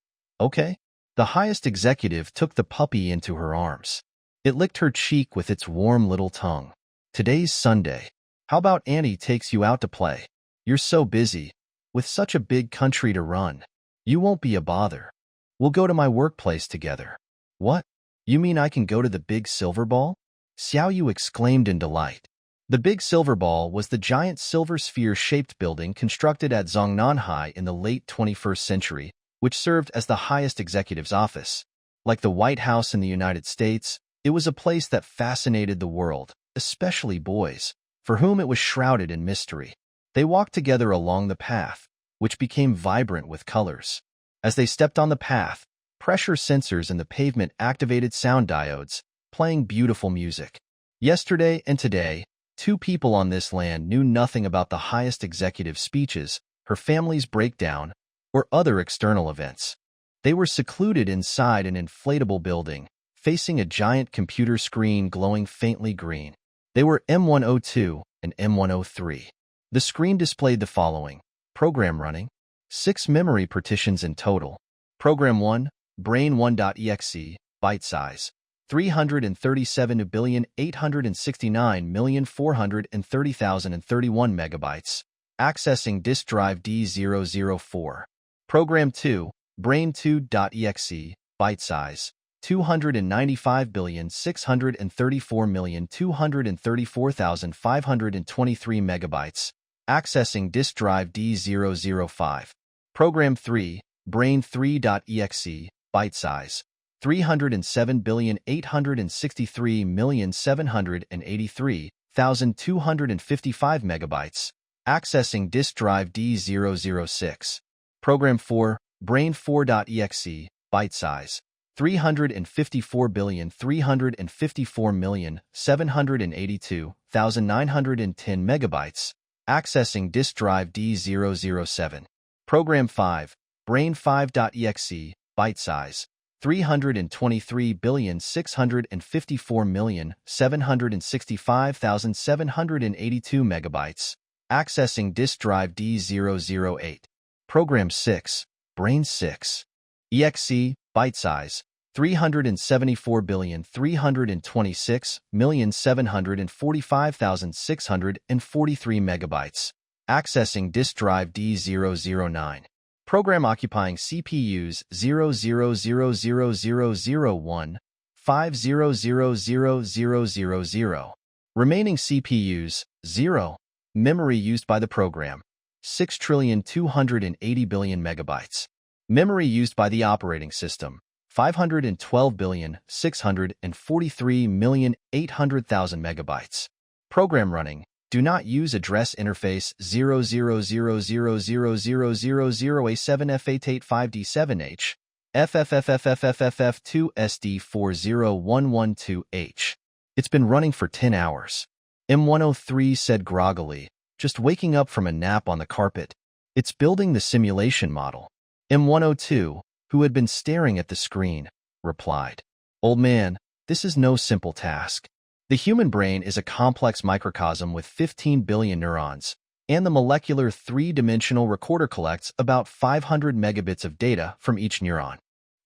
Okay?" The highest executive took the puppy into her arms. It licked her cheek with its warm little tongue. "Today's Sunday. How about Auntie takes you out to play? You're so busy, with such a big country to run. You won't be a bother." We'll go to my workplace together. What? You mean I can go to the big silver ball? Xiao Yu exclaimed in delight. The big silver ball was the giant silver sphere-shaped building constructed at Zongnanhai in the late 21st century, which served as the highest executive's office. Like the White House in the United States, it was a place that fascinated the world, especially boys, for whom it was shrouded in mystery. They walked together along the path, which became vibrant with colors. As they stepped on the path, pressure sensors in the pavement activated sound diodes, playing beautiful music. Yesterday and today, two people on this land knew nothing about the highest executive's speeches, her family's breakdown, or other external events. They were secluded inside an inflatable building, facing a giant computer screen glowing faintly green. They were M102 and M103. The screen displayed the following: program running, 6 memory partitions in total. Program 1, Brain1.exe, byte size, 337,869,430,031 megabytes, accessing disk drive D004. Program 2, Brain2.exe, byte size, 295,634,234,523 megabytes, accessing disk drive D005. Program 3, Brain3.exe, byte size, 307,863,783,255 megabytes, accessing disk drive D006. Program 4, Brain4.exe, byte size, 354,354,782,910 megabytes, accessing disk drive D007. Program 5, Brain5.exe, byte size, 323,654,765,782 megabytes, accessing disk drive D008. Program 6, Brain6, exe, byte size, 374,326,745,643 megabytes, accessing disk drive D009. Program occupying CPUs 00000001, 50000000. Remaining CPUs 0. Memory used by the program 6,280,000,000,000 megabytes. Memory used by the operating system 512,643,800,000 megabytes. Program running: do not use address interface 00000000A7F885D7H, FFFFFFF2SD40112H. It's been running for 10 hours. M103 said groggily, just waking up from a nap on the carpet. It's building the simulation model. M102, who had been staring at the screen, replied, "Old man, this is no simple task. The human brain is a complex microcosm with 15 billion neurons, and the molecular three-dimensional recorder collects about 500 megabits of data from each neuron.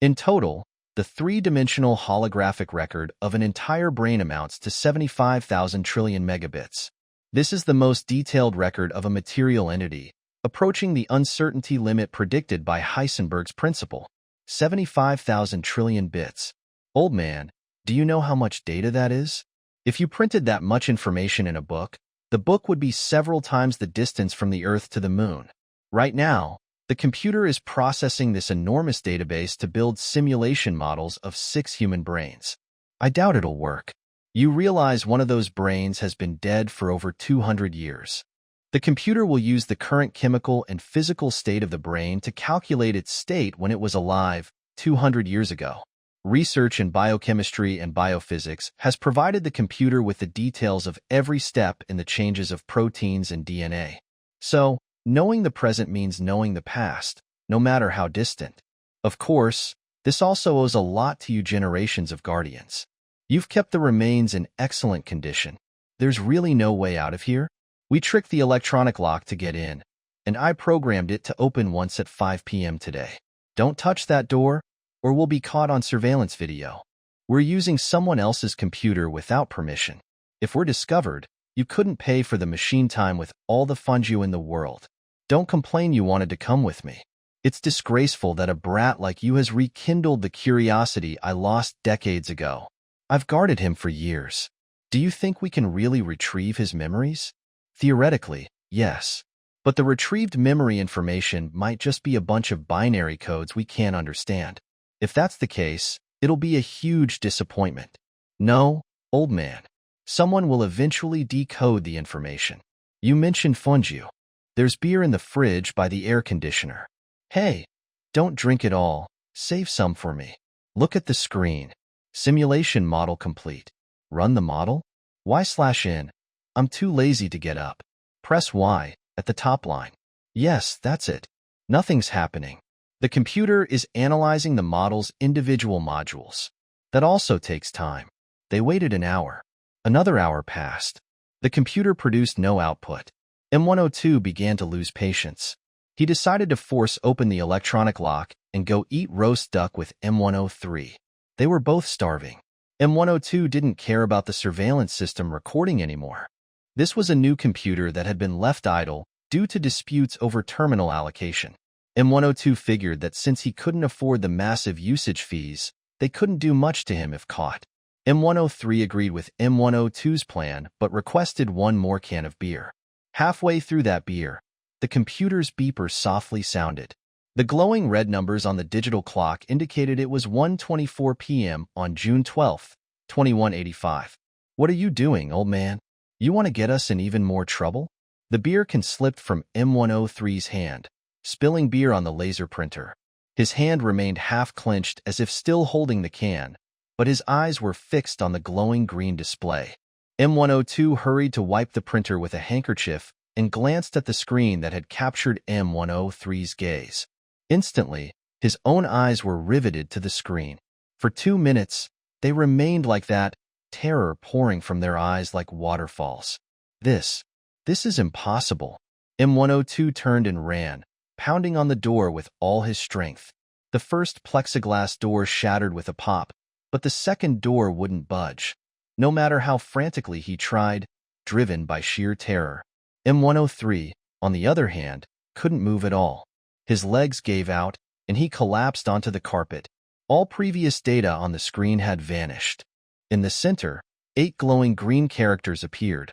In total, the three-dimensional holographic record of an entire brain amounts to 75,000 trillion megabits. This is the most detailed record of a material entity, approaching the uncertainty limit predicted by Heisenberg's principle, 75,000 trillion bits. Old man, do you know how much data that is? If you printed that much information in a book, the book would be several times the distance from the Earth to the Moon. Right now, the computer is processing this enormous database to build simulation models of 6 human brains. I doubt it'll work. You realize one of those brains has been dead for over 200 years. The computer will use the current chemical and physical state of the brain to calculate its state when it was alive 200 years ago. Research in biochemistry and biophysics has provided the computer with the details of every step in the changes of proteins and DNA. So, knowing the present means knowing the past, no matter how distant. Of course, this also owes a lot to you generations of guardians. You've kept the remains in excellent condition. There's really no way out of here. We tricked the electronic lock to get in, and I programmed it to open once at 5 p.m. today. Don't touch that door, or we'll be caught on surveillance video. We're using someone else's computer without permission. If we're discovered, you couldn't pay for the machine time with all the funds you in the world. Don't complain you wanted to come with me. It's disgraceful that a brat like you has rekindled the curiosity I lost decades ago. I've guarded him for years. Do you think we can really retrieve his memories? Theoretically, yes. But the retrieved memory information might just be a bunch of binary codes we can't understand. If that's the case, it'll be a huge disappointment. No, old man. Someone will eventually decode the information. You mentioned fondue. There's beer in the fridge by the air conditioner. Hey, don't drink it all. Save some for me. Look at the screen. Simulation model complete. Run the model? Y/N. I'm too lazy to get up. Press Y at the top line. Yes, that's it. Nothing's happening. The computer is analyzing the model's individual modules. That also takes time. They waited an hour. Another hour passed. The computer produced no output. M102 began to lose patience. He decided to force open the electronic lock and go eat roast duck with M103. They were both starving. M102 didn't care about the surveillance system recording anymore. This was a new computer that had been left idle due to disputes over terminal allocation. M102 figured that since he couldn't afford the massive usage fees, they couldn't do much to him if caught. M103 agreed with M102's plan but requested one more can of beer. Halfway through that beer, the computer's beeper softly sounded. The glowing red numbers on the digital clock indicated it was 1:24 p.m. on June 12, 2185. What are you doing, old man? You want to get us in even more trouble? The beer can slipped from M103's hand, spilling beer on the laser printer. His hand remained half-clenched as if still holding the can, but his eyes were fixed on the glowing green display. M102 hurried to wipe the printer with a handkerchief and glanced at the screen that had captured M103's gaze. Instantly, his own eyes were riveted to the screen. For 2 minutes, they remained like that, terror pouring from their eyes like waterfalls. This is impossible. M102 turned and ran, pounding on the door with all his strength. The first plexiglass door shattered with a pop, but the second door wouldn't budge. No matter how frantically he tried, driven by sheer terror. M103, on the other hand, couldn't move at all. His legs gave out, and he collapsed onto the carpet. All previous data on the screen had vanished. In the center, 8 glowing green characters appeared.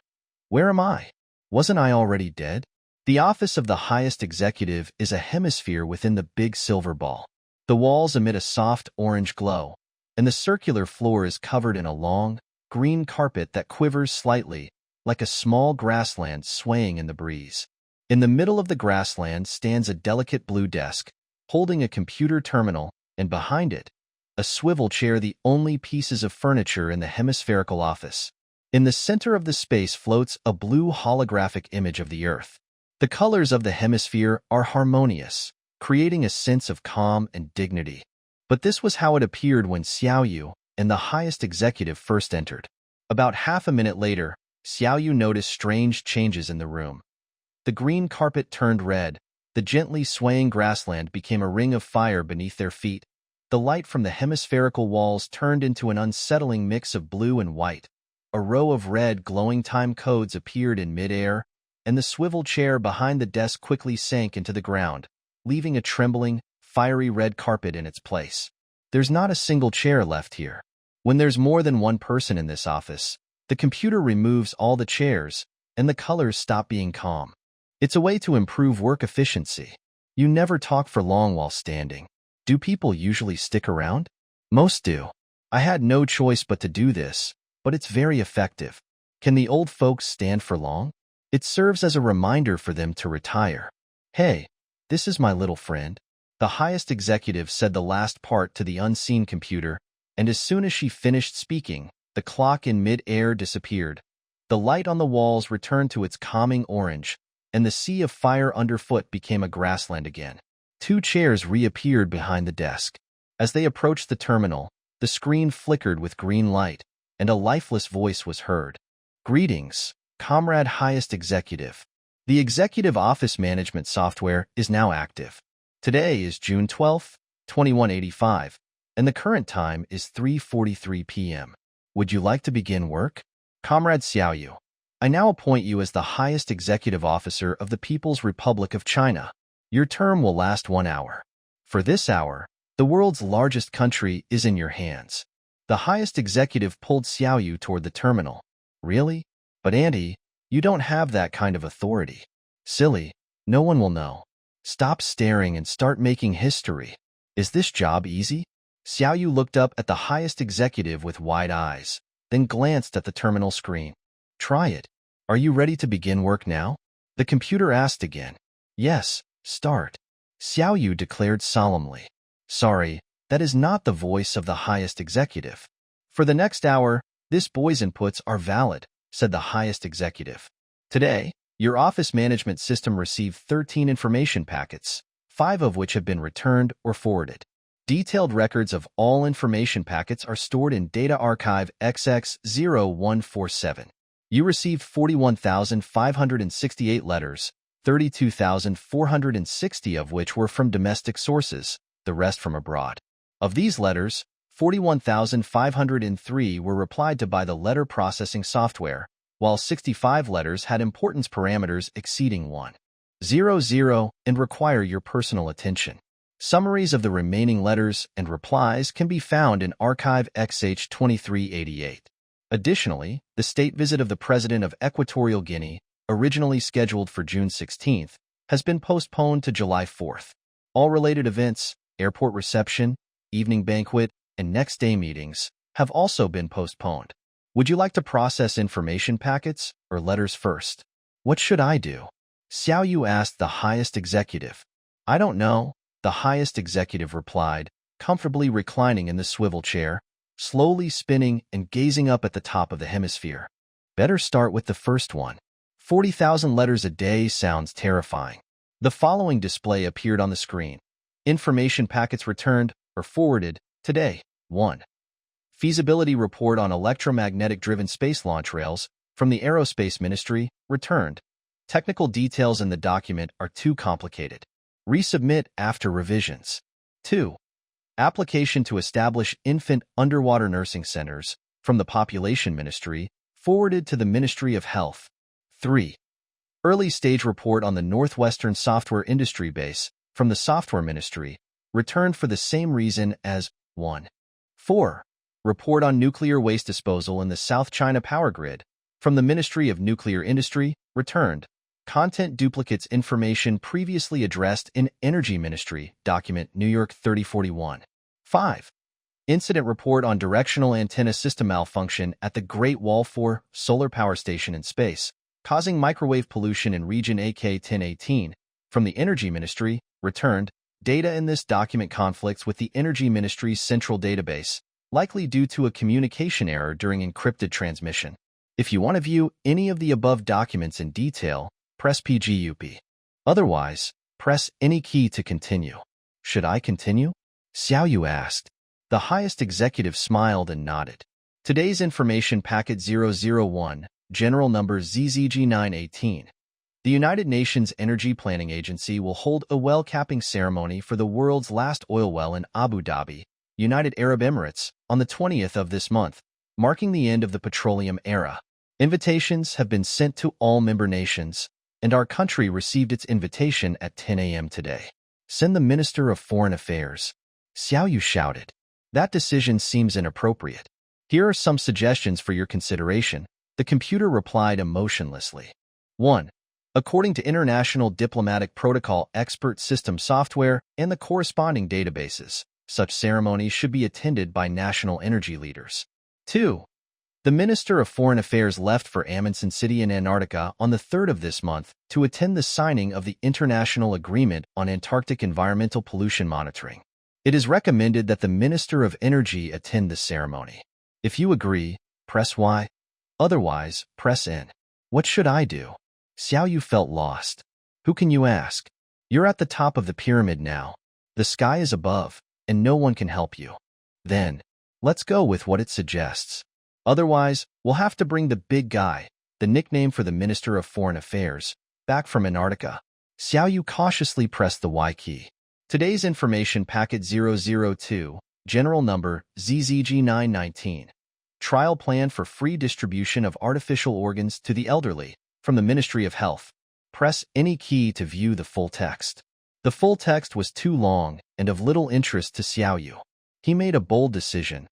Where am I? Wasn't I already dead? The office of the highest executive is a hemisphere within the big silver ball. The walls emit a soft orange glow, and the circular floor is covered in a long, green carpet that quivers slightly, like a small grassland swaying in the breeze. In the middle of the grassland stands a delicate blue desk, holding a computer terminal, and behind it, a swivel chair, the only pieces of furniture in the hemispherical office. In the center of the space floats a blue holographic image of the Earth. The colors of the hemisphere are harmonious, creating a sense of calm and dignity. But this was how it appeared when Xiaoyu and the highest executive first entered. About half a minute later, Xiaoyu noticed strange changes in the room. The green carpet turned red, the gently swaying grassland became a ring of fire beneath their feet, the light from the hemispherical walls turned into an unsettling mix of blue and white. A row of red glowing time codes appeared in midair, and the swivel chair behind the desk quickly sank into the ground, leaving a trembling, fiery red carpet in its place. There's not a single chair left here. When there's more than one person in this office, the computer removes all the chairs, and the colors stop being calm. It's a way to improve work efficiency. You never talk for long while standing. Do people usually stick around? Most do. I had no choice but to do this, but it's very effective. Can the old folks stand for long? It serves as a reminder for them to retire. Hey, this is my little friend. The highest executive said the last part to the unseen computer, and as soon as she finished speaking, the clock in mid-air disappeared. The light on the walls returned to its calming orange, and the sea of fire underfoot became a grassland again. 2 chairs reappeared behind the desk. As they approached the terminal, the screen flickered with green light, and a lifeless voice was heard. Greetings, Comrade Highest Executive. The Executive Office Management software is now active. Today is June 12, 2185, and the current time is 3:43 p.m. Would you like to begin work? Comrade Xiaoyu, I now appoint you as the highest executive officer of the People's Republic of China. Your term will last 1 hour. For this hour, the world's largest country is in your hands. The highest executive pulled Xiaoyu toward the terminal. Really? But Auntie, you don't have that kind of authority. Silly, no one will know. Stop staring and start making history. Is this job easy? Xiaoyu looked up at the highest executive with wide eyes, then glanced at the terminal screen. Try it. Are you ready to begin work now? The computer asked again. Yes, start. Xiaoyu declared solemnly. Sorry, that is not the voice of the highest executive. For the next hour, this boy's inputs are valid, said the highest executive. Today, your office management system received 13 information packets, 5 of which have been returned or forwarded. Detailed records of all information packets are stored in Data Archive XX0147. You received 41,568 letters, 32,460 of which were from domestic sources, the rest from abroad. Of these letters, 41,503 were replied to by the letter processing software, while 65 letters had importance parameters exceeding 100 and require your personal attention. Summaries of the remaining letters and replies can be found in Archive XH2388. Additionally, the state visit of the President of Equatorial Guinea, originally scheduled for June 16th, has been postponed to July 4th. All related events, airport reception, evening banquet, and next day meetings, have also been postponed. Would you like to process information packets or letters first? What should I do? Xiaoyu asked the highest executive. I don't know, the highest executive replied, comfortably reclining in the swivel chair, slowly spinning and gazing up at the top of the hemisphere. Better start with the first one. 40,000 letters a day sounds terrifying. The following display appeared on the screen. Information packets returned or forwarded today. 1. Feasibility report on electromagnetic-driven space launch rails from the Aerospace Ministry, returned. Technical details in the document are too complicated. Resubmit after revisions. 2. Application to establish infant underwater nursing centers from the Population Ministry, forwarded to the Ministry of Health. 3. Early stage report on the Northwestern Software Industry Base from the Software Ministry, returned for the same reason as 1. 4. Report on nuclear waste disposal in the South China Power Grid from the Ministry of Nuclear Industry, returned. Content duplicates information previously addressed in Energy Ministry, document New York 3041. 5. Incident report on directional antenna system malfunction at the Great Wall 4 solar power station in space, causing microwave pollution in region AK-1018, from the Energy Ministry, returned. Data in this document conflicts with the Energy Ministry's central database, likely due to a communication error during encrypted transmission. If you want to view any of the above documents in detail, press PGUP. Otherwise, press any key to continue. Should I continue? Xiaoyu asked. The highest executive smiled and nodded. Today's information packet 001, general number ZZG918. The United Nations Energy Planning Agency will hold a well capping ceremony for the world's last oil well in Abu Dhabi, United Arab Emirates, on the 20th of this month, marking the end of the petroleum era. Invitations have been sent to all member nations, and our country received its invitation at 10 a.m. today. Send the Minister of Foreign Affairs. Xiaoyu shouted. That decision seems inappropriate. Here are some suggestions for your consideration, the computer replied emotionlessly. 1. According to International Diplomatic Protocol expert system software and the corresponding databases, such ceremonies should be attended by national energy leaders. 2. The Minister of Foreign Affairs left for Amundsen City in Antarctica on the 3rd of this month to attend the signing of the International Agreement on Antarctic Environmental Pollution Monitoring. It is recommended that the Minister of Energy attend the ceremony. If you agree, press Y. Otherwise, press N. What should I do? Xiaoyu felt lost. Who can you ask? You're at the top of the pyramid now. The sky is above, and no one can help you. Then, let's go with what it suggests. Otherwise, we'll have to bring the big guy, the nickname for the Minister of Foreign Affairs, back from Antarctica. Xiaoyu cautiously pressed the Y key. Today's information packet 002, general number ZZG919. Trial plan for free distribution of artificial organs to the elderly, from the Ministry of Health. Press any key to view the full text. The full text was too long and of little interest to Xiaoyu. He made a bold decision.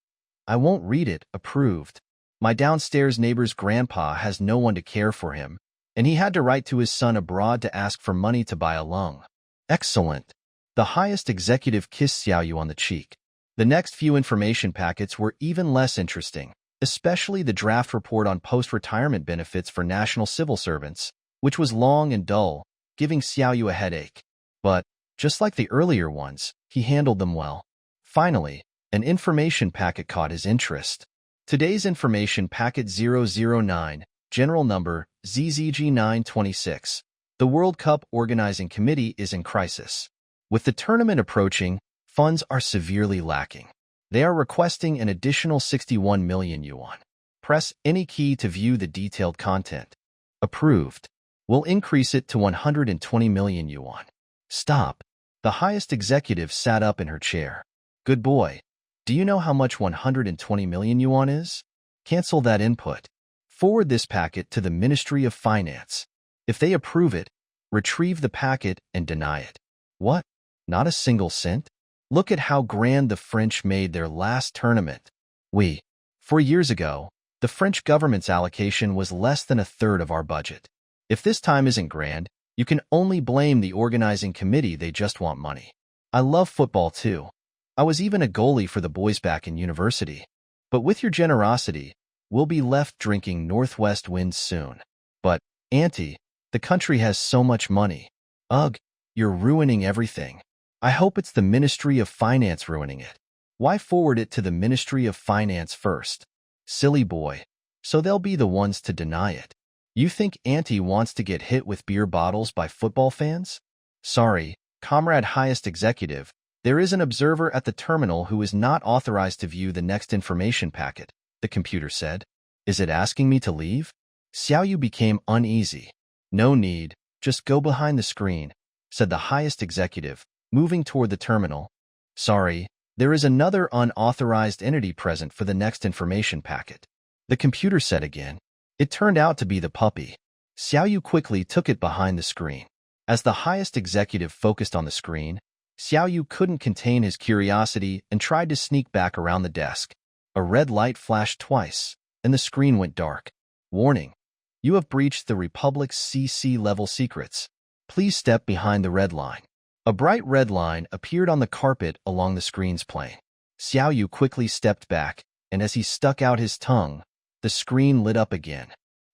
I won't read it, approved. My downstairs neighbor's grandpa has no one to care for him, and he had to write to his son abroad to ask for money to buy a lung. Excellent. The highest executive kissed Xiaoyu on the cheek. The next few information packets were even less interesting, especially the draft report on post-retirement benefits for national civil servants, which was long and dull, giving Xiaoyu a headache. But, just like the earlier ones, he handled them well. Finally, an information packet caught his interest. Today's information packet 009, general number ZZG926. The World Cup Organizing Committee is in crisis. With the tournament approaching, funds are severely lacking. They are requesting an additional 61 million yuan. Press any key to view the detailed content. Approved. We'll increase it to 120 million yuan. Stop. The highest executive sat up in her chair. Good boy. Do you know how much 120 million yuan is? Cancel that input. Forward this packet to the Ministry of Finance. If they approve it, retrieve the packet and deny it. What? Not a single cent? Look at how grand the French made their last tournament. 4 years ago, the French government's allocation was less than a third of our budget. If this time isn't grand, you can only blame the organizing committee. They just want money. I love football too. I was even a goalie for the boys back in university. But with your generosity, we'll be left drinking northwest winds soon. But, Auntie, the country has so much money. Ugh, you're ruining everything. I hope it's the Ministry of Finance ruining it. Why forward it to the Ministry of Finance first? Silly boy. So they'll be the ones to deny it. You think Auntie wants to get hit with beer bottles by football fans? Sorry, Comrade Highest Executive, there is an observer at the terminal who is not authorized to view the next information packet, the computer said. Is it asking me to leave? Xiaoyu became uneasy. No need, just go behind the screen, said the highest executive, moving toward the terminal. Sorry, there is another unauthorized entity present for the next information packet. The computer said again. It turned out to be the puppy. Xiaoyu quickly took it behind the screen. As the highest executive focused on the screen, Xiaoyu couldn't contain his curiosity and tried to sneak back around the desk. A red light flashed twice, and the screen went dark. Warning. You have breached the Republic's CC-level secrets. Please step behind the red line. A bright red line appeared on the carpet along the screen's plane. Xiaoyu quickly stepped back, and as he stuck out his tongue, the screen lit up again.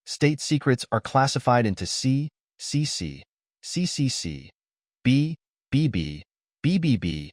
State secrets are classified into C, CC, CCC, B, BB, BBB,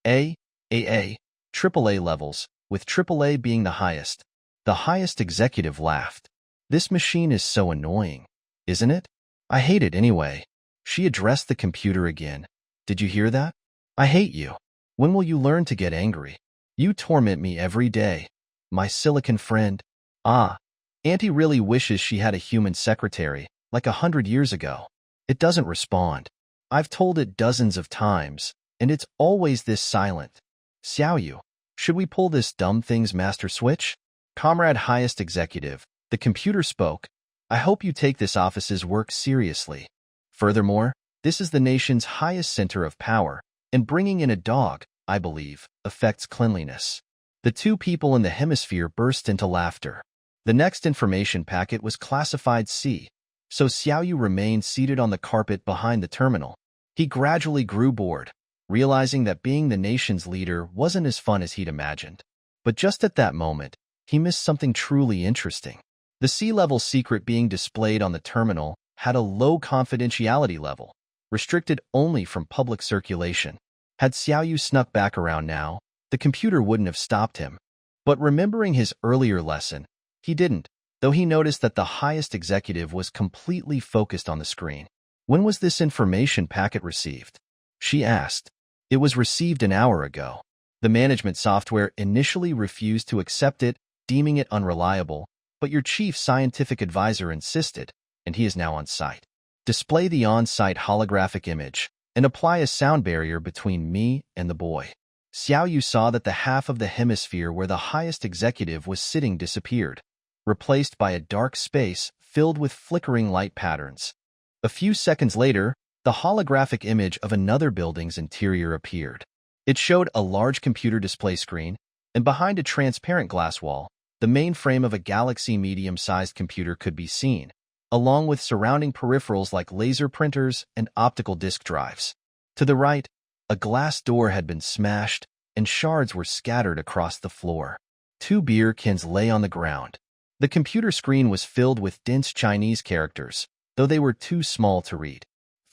A, AA, AAA levels, with AAA being the highest. The highest executive laughed. This machine is so annoying, isn't it? I hate it anyway. She addressed the computer again. Did you hear that? I hate you. When will you learn to get angry? You torment me every day. My silicon friend. Ah, Auntie really wishes she had a human secretary, like 100 years ago. It doesn't respond. I've told it dozens of times, and it's always this silent. Xiaoyu, should we pull this dumb thing's master switch? Comrade Highest Executive, the computer spoke. I hope you take this office's work seriously. Furthermore, this is the nation's highest center of power, and bringing in a dog, I believe, affects cleanliness. The two people in the hemisphere burst into laughter. The next information packet was classified C, so Xiaoyu remained seated on the carpet behind the terminal. He gradually grew bored, realizing that being the nation's leader wasn't as fun as he'd imagined. But just at that moment, he missed something truly interesting. The C-level secret being displayed on the terminal had a low confidentiality level, restricted only from public circulation. Had Xiaoyu snuck back around now, the computer wouldn't have stopped him. But remembering his earlier lesson, he didn't, though he noticed that the highest executive was completely focused on the screen. When was this information packet received? She asked. It was received an hour ago. The management software initially refused to accept it, deeming it unreliable, but your chief scientific advisor insisted, and he is now on site. Display the on-site holographic image and apply a sound barrier between me and the boy. Xiaoyu saw that the half of the hemisphere where the highest executive was sitting disappeared, replaced by a dark space filled with flickering light patterns. A few seconds later, the holographic image of another building's interior appeared. It showed a large computer display screen, and behind a transparent glass wall, the mainframe of a Galaxy medium-sized computer could be seen, along with surrounding peripherals like laser printers and optical disk drives. To the right, a glass door had been smashed, and shards were scattered across the floor. 2 beer cans lay on the ground. The computer screen was filled with dense Chinese characters, though they were too small to read.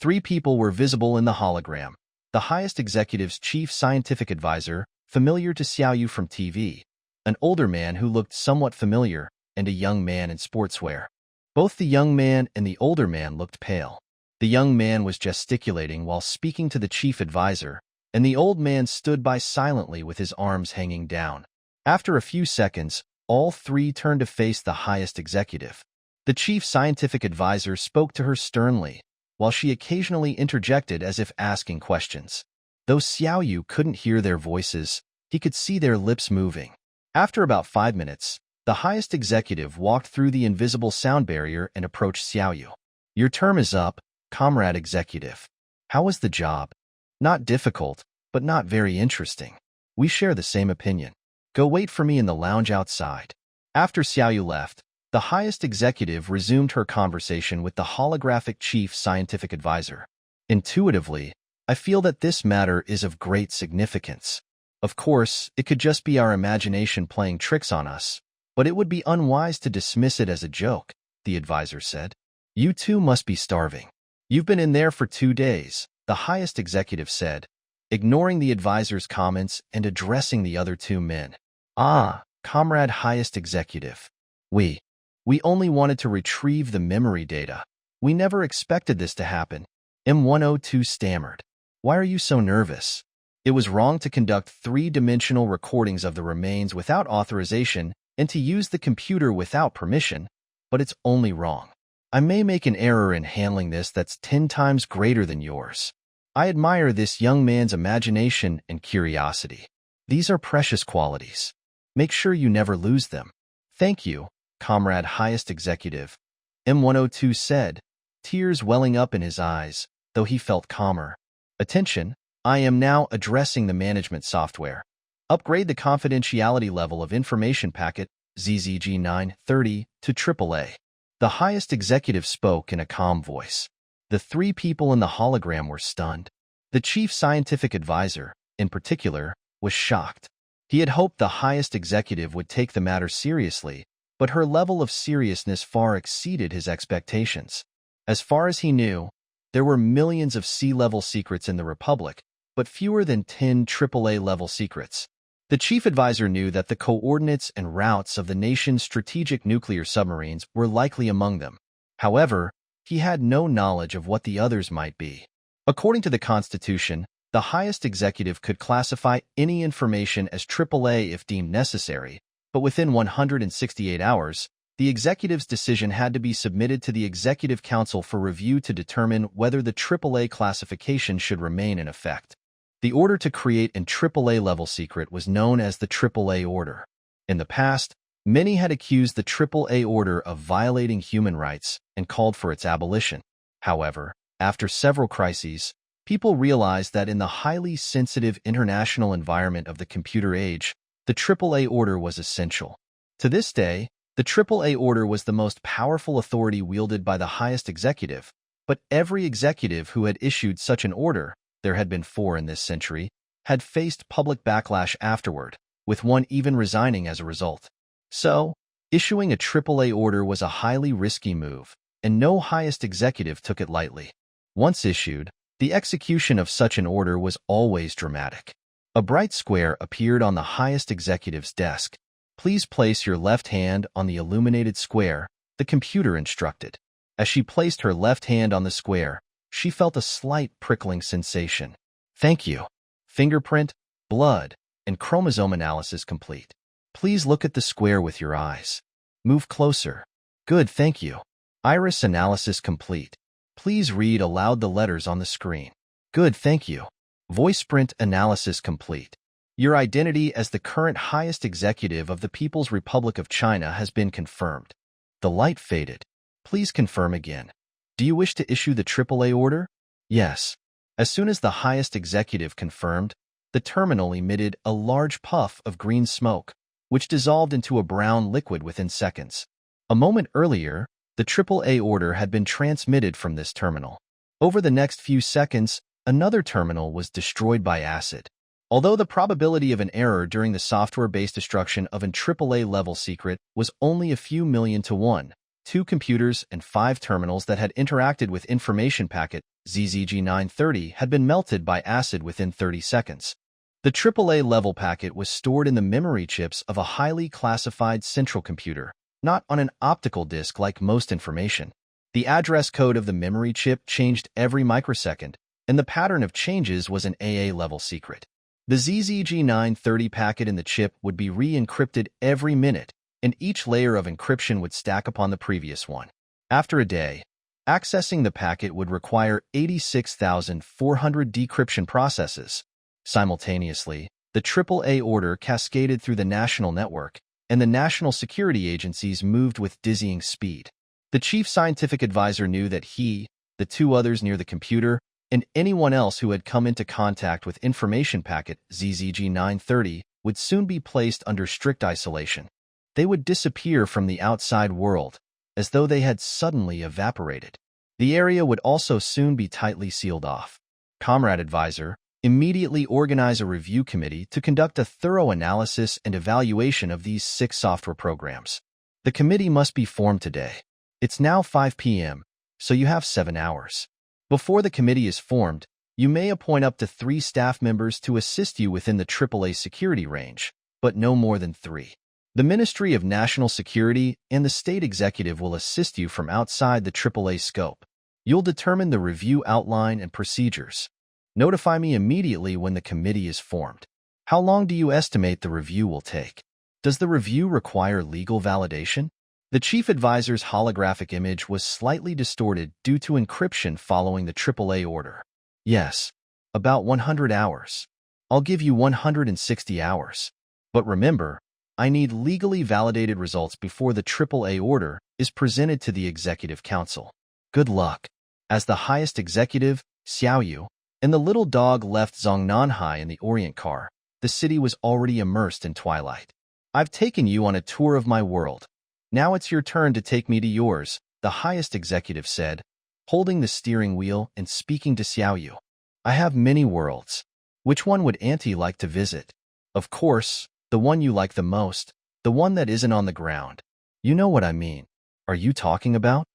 3 people were visible in the hologram: the highest executive's chief scientific advisor, familiar to Xiaoyu from TV, an older man who looked somewhat familiar, and a young man in sportswear. Both the young man and the older man looked pale. The young man was gesticulating while speaking to the chief advisor, and the old man stood by silently with his arms hanging down. After a few seconds, all 3 turned to face the highest executive. The chief scientific advisor spoke to her sternly, while she occasionally interjected as if asking questions. Though Xiaoyu couldn't hear their voices, he could see their lips moving. After about 5 minutes, the highest executive walked through the invisible sound barrier and approached Xiaoyu. "Your term is up, comrade executive. How was the job?" "Not difficult, but not very interesting. We share the same opinion. Go wait for me in the lounge outside." After Xiaoyu left, the highest executive resumed her conversation with the holographic chief scientific advisor. "Intuitively, I feel that this matter is of great significance. Of course, it could just be our imagination playing tricks on us, but it would be unwise to dismiss it as a joke," the advisor said. "You two must be starving. You've been in there for 2 days," the highest executive said, ignoring the advisor's comments and addressing the other 2 men. "Ah, comrade highest executive. We only wanted to retrieve the memory data. We never expected this to happen," M102 stammered. "Why are you so nervous? It was wrong to conduct 3-dimensional recordings of the remains without authorization and to use the computer without permission, but it's only wrong. I may make an error in handling this that's 10 times greater than yours. I admire this young man's imagination and curiosity. These are precious qualities. Make sure you never lose them." "Thank you, comrade highest executive," M102 said, tears welling up in his eyes, though he felt calmer. "Attention, I am now addressing the management software. Upgrade the confidentiality level of information packet ZZG 930 to AAA. The highest executive spoke in a calm voice. The 3 people in the hologram were stunned. The chief scientific advisor, in particular, was shocked. He had hoped the highest executive would take the matter seriously, but her level of seriousness far exceeded his expectations. As far as he knew, there were millions of sea-level secrets in the Republic, but fewer than 10 AAA-level secrets. The chief advisor knew that the coordinates and routes of the nation's strategic nuclear submarines were likely among them. However, he had no knowledge of what the others might be. According to the Constitution, the highest executive could classify any information as AAA if deemed necessary, but within 168 hours, the executive's decision had to be submitted to the Executive Council for review to determine whether the AAA classification should remain in effect. The order to create an AAA-level secret was known as the AAA Order. In the past, many had accused the AAA Order of violating human rights and called for its abolition. However, after several crises, people realized that in the highly sensitive international environment of the computer age, the AAA Order was essential. To this day, the AAA Order was the most powerful authority wielded by the highest executive, but every executive who had issued such an order, there had been 4 in this century, had faced public backlash afterward, with one even resigning as a result. So, issuing a AAA order was a highly risky move, and no highest executive took it lightly. Once issued, the execution of such an order was always dramatic. A bright square appeared on the highest executive's desk. "Please place your left hand on the illuminated square," the computer instructed. As she placed her left hand on the square, she felt a slight prickling sensation. "Thank you. Fingerprint, blood, and chromosome analysis complete. Please look at the square with your eyes. Move closer. Good, thank you. Iris analysis complete. Please read aloud the letters on the screen. Good, thank you. Voice print analysis complete. Your identity as the current highest executive of the People's Republic of China has been confirmed." The light faded. "Please confirm again. Do you wish to issue the AAA order?" Yes. As soon as the highest executive confirmed, the terminal emitted a large puff of green smoke, which dissolved into a brown liquid within seconds. A moment earlier, the AAA order had been transmitted from this terminal. Over the next few seconds, another terminal was destroyed by acid. Although the probability of an error during the software-based destruction of an AAA-level secret was only a few million to 1, 2 computers and 5 terminals that had interacted with information packet ZZG930 had been melted by acid within 30 seconds. The AAA-level packet was stored in the memory chips of a highly classified central computer, not on an optical disk like most information. The address code of the memory chip changed every microsecond, and the pattern of changes was an AA-level secret. The ZZG930 packet in the chip would be re-encrypted every minute, and each layer of encryption would stack upon the previous one. After a day, accessing the packet would require 86,400 decryption processes. Simultaneously, the AAA order cascaded through the national network, and the national security agencies moved with dizzying speed. The chief scientific advisor knew that he, the 2 others near the computer, and anyone else who had come into contact with information packet ZZG930 would soon be placed under strict isolation. They would disappear from the outside world, as though they had suddenly evaporated. The area would also soon be tightly sealed off. Comrade Advisor, immediately organize a review committee to conduct a thorough analysis and evaluation of these 6 software programs. The committee must be formed today. It's now 5 p.m., so you have 7 hours. Before the committee is formed, you may appoint up to 3 staff members to assist you within the AAA security range, but no more than 3. The Ministry of National Security and the state executive will assist you from outside the AAA scope. You'll determine the review outline and procedures. Notify me immediately when the committee is formed. How long do you estimate the review will take? Does the review require legal validation? The chief advisor's holographic image was slightly distorted due to encryption following the AAA order. Yes, about 100 hours. I'll give you 160 hours. But remember, I need legally validated results before the AAA order is presented to the Executive Council. Good luck. As the highest executive, Xiaoyu, and the little dog left Zongnanhai in the Orient car, the city was already immersed in twilight. I've taken you on a tour of my world. Now it's your turn to take me to yours, the highest executive said, holding the steering wheel and speaking to Xiaoyu. I have many worlds. Which one would Auntie like to visit? Of course, the one you like the most, the one that isn't on the ground. You know what I mean. Are you talking about?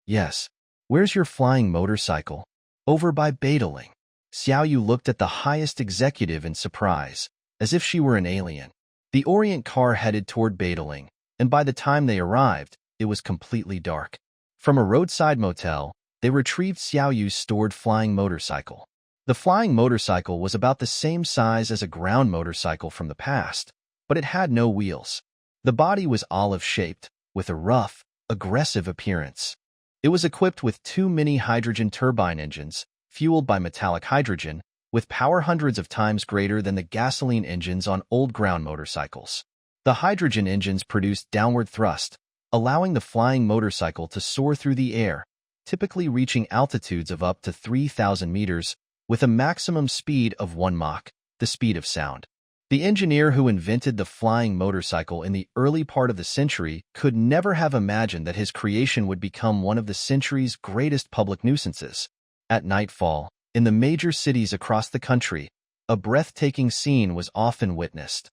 Yes. Where's your flying motorcycle? Over by Badaling. Xiaoyu looked at the highest executive in surprise, as if she were an alien. The Orient car headed toward Badaling, and by the time they arrived, it was completely dark. From a roadside motel, they retrieved Xiaoyu's stored flying motorcycle. The flying motorcycle was about the same size as a ground motorcycle from the past, but it had no wheels. The body was olive-shaped, with a rough, aggressive appearance. It was equipped with 2 mini hydrogen turbine engines, fueled by metallic hydrogen, with power hundreds of times greater than the gasoline engines on old ground motorcycles. The hydrogen engines produced downward thrust, allowing the flying motorcycle to soar through the air, typically reaching altitudes of up to 3,000 meters, with a maximum speed of 1 Mach, the speed of sound. The engineer who invented the flying motorcycle in the early part of the century could never have imagined that his creation would become one of the century's greatest public nuisances. At nightfall, in the major cities across the country, a breathtaking scene was often witnessed.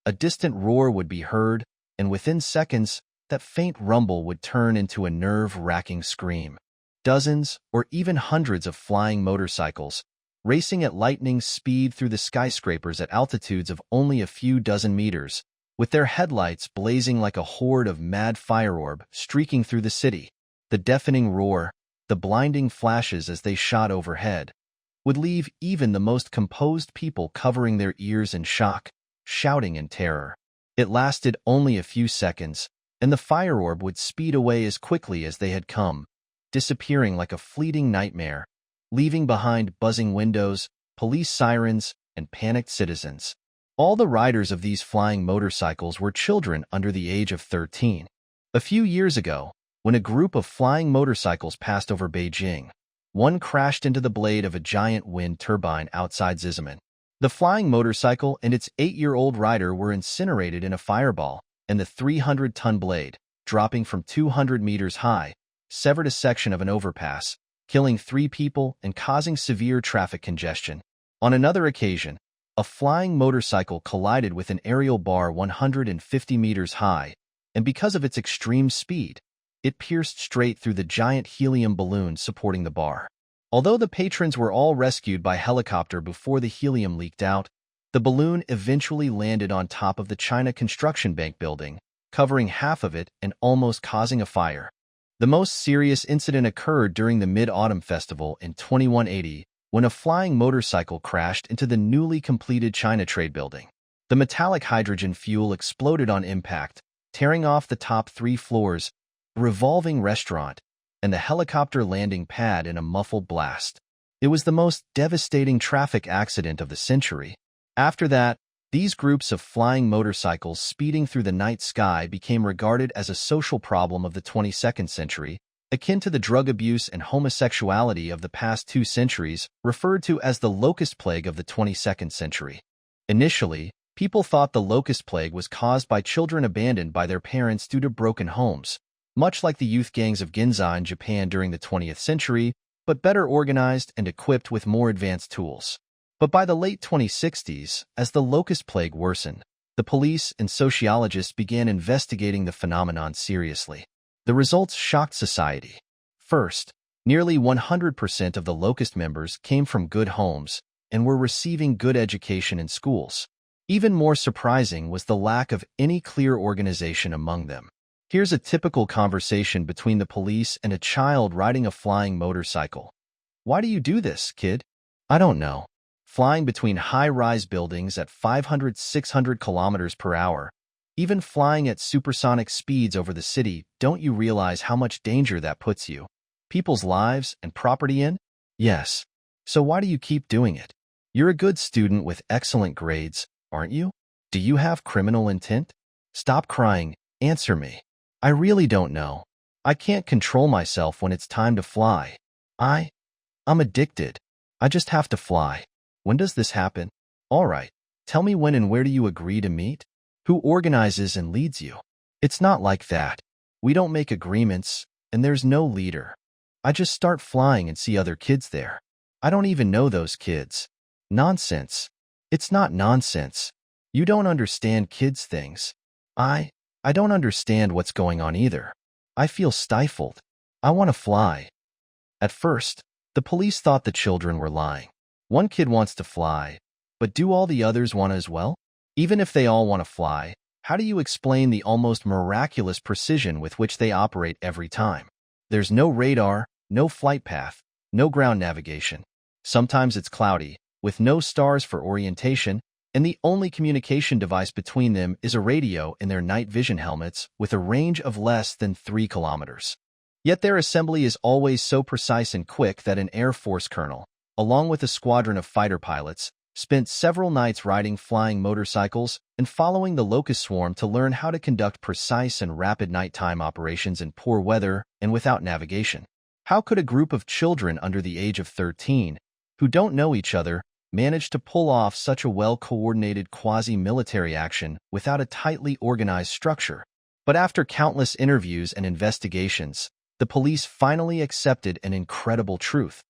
A distant roar would be heard, and within seconds, that faint rumble would turn into a nerve-wracking scream. Dozens, or even hundreds of flying motorcycles, racing at lightning speed through the skyscrapers at altitudes of only a few dozen meters, with their headlights blazing like a horde of mad fire orb streaking through the city. The deafening roar, the blinding flashes as they shot overhead, would leave even the most composed people covering their ears in shock, shouting in terror. It lasted only a few seconds, and the fire orb would speed away as quickly as they had come, disappearing like a fleeting nightmare, leaving behind buzzing windows, police sirens, and panicked citizens. All the riders of these flying motorcycles were children under the age of 13. A few years ago, when a group of flying motorcycles passed over Beijing, One crashed into the blade of a giant wind turbine outside Zizeman. The flying motorcycle and its 8-year-old rider were incinerated in a fireball, and the 300-ton blade, dropping from 200 meters high, severed a section of an overpass, killing 3 people and causing severe traffic congestion. On another occasion, a flying motorcycle collided with an aerial bar 150 meters high, and because of its extreme speed, it pierced straight through the giant helium balloon supporting the bar. Although the patrons were all rescued by helicopter before the helium leaked out, the balloon eventually landed on top of the China Construction Bank building, covering half of it and almost causing a fire. The most serious incident occurred during the Mid-Autumn Festival in 2180, when a flying motorcycle crashed into the newly completed China Trade Building. The metallic hydrogen fuel exploded on impact, tearing off the top 3 floors, a revolving restaurant, and the helicopter landing pad in a muffled blast. It was the most devastating traffic accident of the century. After that, these groups of flying motorcycles speeding through the night sky became regarded as a social problem of the 22nd century, akin to the drug abuse and homosexuality of the past 2 centuries, referred to as the locust plague of the 22nd century. Initially, people thought the locust plague was caused by children abandoned by their parents due to broken homes, much like the youth gangs of Ginza in Japan during the 20th century, but better organized and equipped with more advanced tools. But by the late 2060s, as the locust plague worsened, the police and sociologists began investigating the phenomenon seriously. The results shocked society. First, nearly 100% of the locust members came from good homes and were receiving good education in schools. Even more surprising was the lack of any clear organization among them. Here's a typical conversation between the police and a child riding a flying motorcycle. "Why do you do this, kid?" "I don't know. Flying between high-rise buildings at 500–600 kilometers per hour, even flying at supersonic speeds over the city, don't you realize how much danger that puts you, people's lives and property in?" "Yes. So why do you keep doing it? You're a good student with excellent grades, aren't you? Do you have criminal intent? Stop crying, answer me." "I really don't know. I can't control myself when it's time to fly. I'm addicted. I just have to fly." "When does this happen?" "All right. Tell me when and where do you agree to meet? Who organizes and leads you?" "It's not like that. We don't make agreements, and there's no leader. I just start flying and see other kids there. I don't even know those kids." "Nonsense." "It's not nonsense. You don't understand kids' things. I don't understand what's going on either. I feel stifled. I want to fly." At first, the police thought the children were lying. One kid wants to fly, but do all the others want to as well? Even if they all want to fly, how do you explain the almost miraculous precision with which they operate every time? There's no radar, no flight path, no ground navigation. Sometimes it's cloudy, with no stars for orientation, and the only communication device between them is a radio in their night vision helmets with a range of less than 3 kilometers. Yet their assembly is always so precise and quick that an Air Force colonel, along with a squadron of fighter pilots, spent several nights riding flying motorcycles and following the locust swarm to learn how to conduct precise and rapid nighttime operations in poor weather and without navigation. How could a group of children under the age of 13, who don't know each other, manage to pull off such a well-coordinated quasi-military action without a tightly organized structure? But after countless interviews and investigations, the police finally accepted an incredible truth.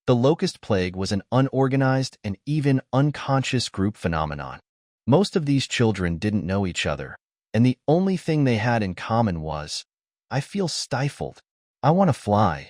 The locust plague was an unorganized and even unconscious group phenomenon. Most of these children didn't know each other, and the only thing they had in common was, "I feel stifled. I want to fly."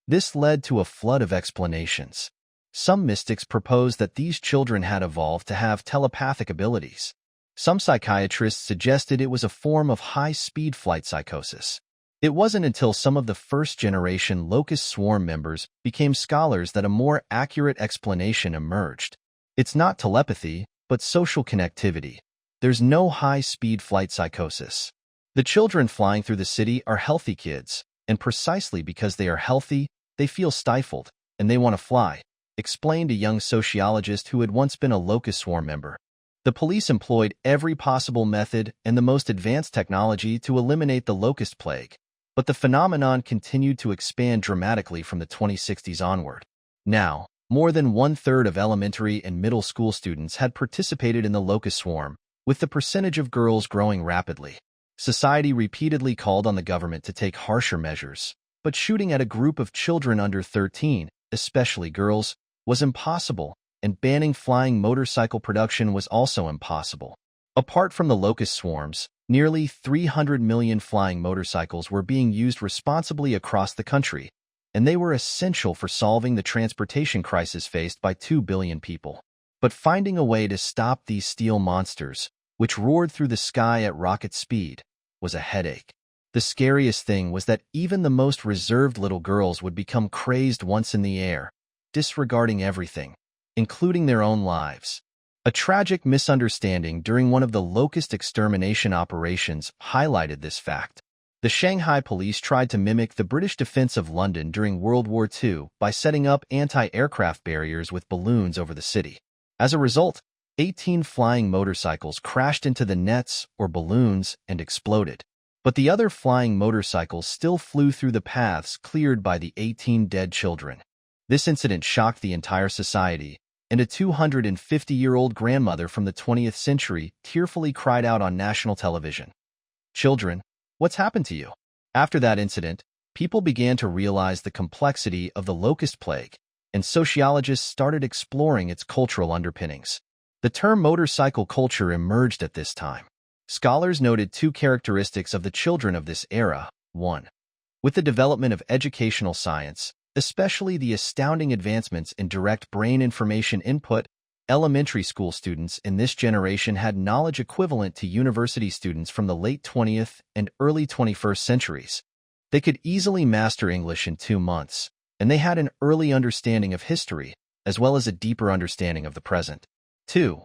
This led to a flood of explanations. Some mystics proposed that these children had evolved to have telepathic abilities. Some psychiatrists suggested it was a form of high-speed flight psychosis. It wasn't until some of the first-generation locust swarm members became scholars that a more accurate explanation emerged. It's not telepathy, but social connectivity. There's no high-speed flight psychosis. The children flying through the city are healthy kids, and precisely because they are healthy, they feel stifled, and they want to fly, explained a young sociologist who had once been a locust swarm member. The police employed every possible method and the most advanced technology to eliminate the locust plague. But the phenomenon continued to expand dramatically from the 2060s onward. Now, more than one-third of elementary and middle school students had participated in the locust swarm, with the percentage of girls growing rapidly. Society repeatedly called on the government to take harsher measures, but shooting at a group of children under 13, especially girls, was impossible, and banning flying motorcycle production was also impossible. Apart from the locust swarms, nearly 300 million flying motorcycles were being used responsibly across the country, and they were essential for solving the transportation crisis faced by 2 billion people. But finding a way to stop these steel monsters, which roared through the sky at rocket speed, was a headache. The scariest thing was that even the most reserved little girls would become crazed once in the air, disregarding everything, including their own lives. A tragic misunderstanding during one of the locust extermination operations highlighted this fact. The Shanghai police tried to mimic the British defense of London during World War II by setting up anti-aircraft barriers with balloons over the city. As a result, 18 flying motorcycles crashed into the nets or balloons and exploded. But the other flying motorcycles still flew through the paths cleared by the 18 dead children. This incident shocked the entire society, and a 250-year-old grandmother from the 20th century tearfully cried out on national television, "Children, what's happened to you?" After that incident, people began to realize the complexity of the locust plague, and sociologists started exploring its cultural underpinnings. The term motorcycle culture emerged at this time. Scholars noted two characteristics of the children of this era. 1. With the development of educational science, especially the astounding advancements in direct brain information input, elementary school students in this generation had knowledge equivalent to university students from the late 20th and early 21st centuries. They could easily master English in 2 months, and they had an early understanding of history, as well as a deeper understanding of the present. 2.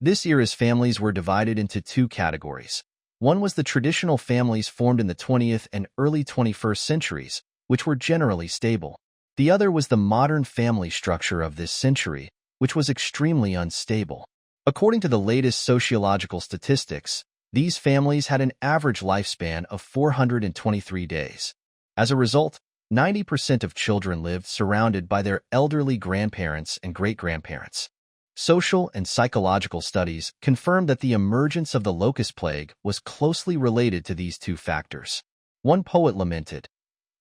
This era's families were divided into 2 categories. One was the traditional families formed in the 20th and early 21st centuries, which were generally stable. The other was the modern family structure of this century, which was extremely unstable. According to the latest sociological statistics, these families had an average lifespan of 423 days. As a result, 90% of children lived surrounded by their elderly grandparents and great-grandparents. Social and psychological studies confirmed that the emergence of the locust plague was closely related to these 2 factors. One poet lamented,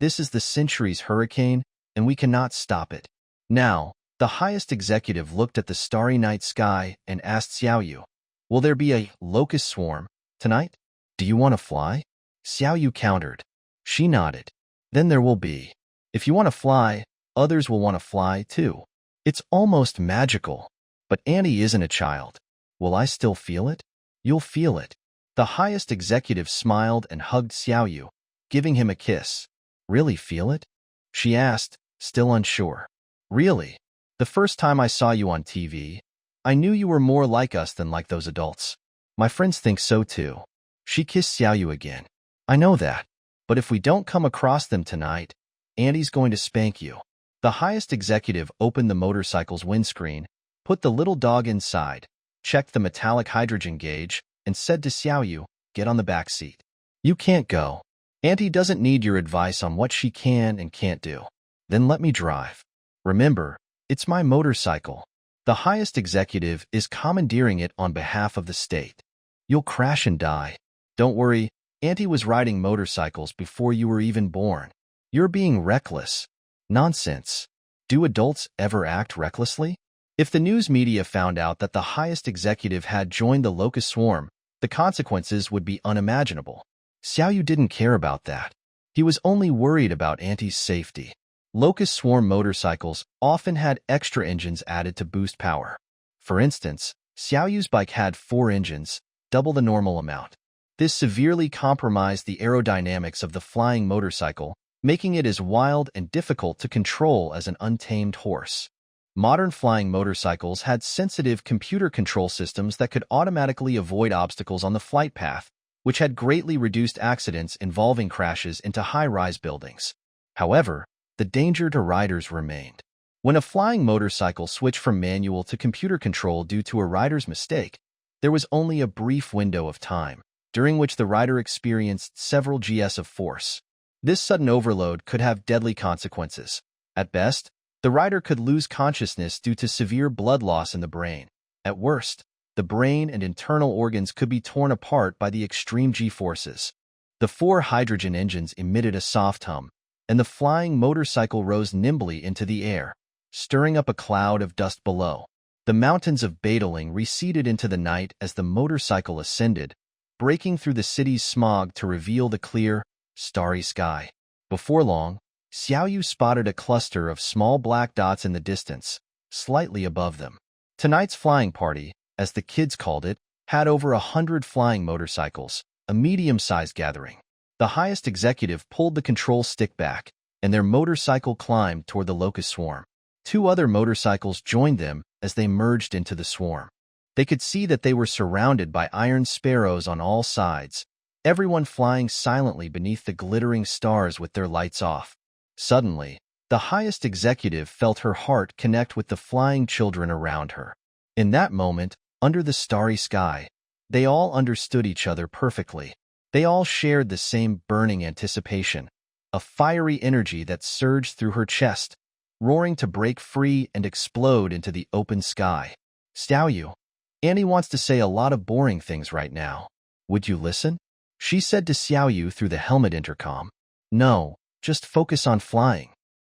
"This is the century's hurricane, and we cannot stop it." Now, the highest executive looked at the starry night sky and asked Xiaoyu, "Will there be a locust swarm tonight? Do you want to fly?" Xiaoyu countered. She nodded. "Then there will be. If you want to fly, others will want to fly too. It's almost magical. But Annie isn't a child. Will I still feel it?" "You'll feel it." The highest executive smiled and hugged Xiaoyu, giving him a kiss. "Really feel it?" she asked, still unsure. "Really. The first time I saw you on TV, I knew you were more like us than like those adults. My friends think so too." She kissed Xiaoyu again. "I know that. But if we don't come across them tonight, Andy's going to spank you." The highest executive opened the motorcycle's windscreen, put the little dog inside, checked the metallic hydrogen gauge, and said to Xiaoyu, "Get on the back seat. You can't go. Auntie doesn't need your advice on what she can and can't do. Then let me drive. Remember, it's my motorcycle. The highest executive is commandeering it on behalf of the state. You'll crash and die. Don't worry, Auntie was riding motorcycles before you were even born. You're being reckless." Nonsense. Do adults ever act recklessly? If the news media found out that the highest executive had joined the locust swarm, the consequences would be unimaginable. Xiaoyu didn't care about that. He was only worried about Auntie's safety. Locust swarm motorcycles often had extra engines added to boost power. For instance, Xiaoyu's bike had 4 engines, double the normal amount. This severely compromised the aerodynamics of the flying motorcycle, making it as wild and difficult to control as an untamed horse. Modern flying motorcycles had sensitive computer control systems that could automatically avoid obstacles on the flight path, which had greatly reduced accidents involving crashes into high-rise buildings. However, the danger to riders remained. When a flying motorcycle switched from manual to computer control due to a rider's mistake, there was only a brief window of time, during which the rider experienced several gs of force. This sudden overload could have deadly consequences. At best, the rider could lose consciousness due to severe blood loss in the brain. At worst, the brain and internal organs could be torn apart by the extreme G-forces. The 4 hydrogen engines emitted a soft hum, and the flying motorcycle rose nimbly into the air, stirring up a cloud of dust below. The mountains of Badaling receded into the night as the motorcycle ascended, breaking through the city's smog to reveal the clear, starry sky. Before long, Xiaoyu spotted a cluster of small black dots in the distance, slightly above them. Tonight's flying party, as the kids called it, had over 100 flying motorcycles, a medium-sized gathering. The highest executive pulled the control stick back, and their motorcycle climbed toward the locust swarm. 2 other motorcycles joined them as they merged into the swarm. They could see that they were surrounded by iron sparrows on all sides, everyone flying silently beneath the glittering stars with their lights off. Suddenly, the highest executive felt her heart connect with the flying children around her. In that moment, under the starry sky, they all understood each other perfectly. They all shared the same burning anticipation, a fiery energy that surged through her chest, roaring to break free and explode into the open sky. Xiaoyu, Annie wants to say a lot of boring things right now. Would you listen? She said to Xiaoyu through the helmet intercom. No, just focus on flying.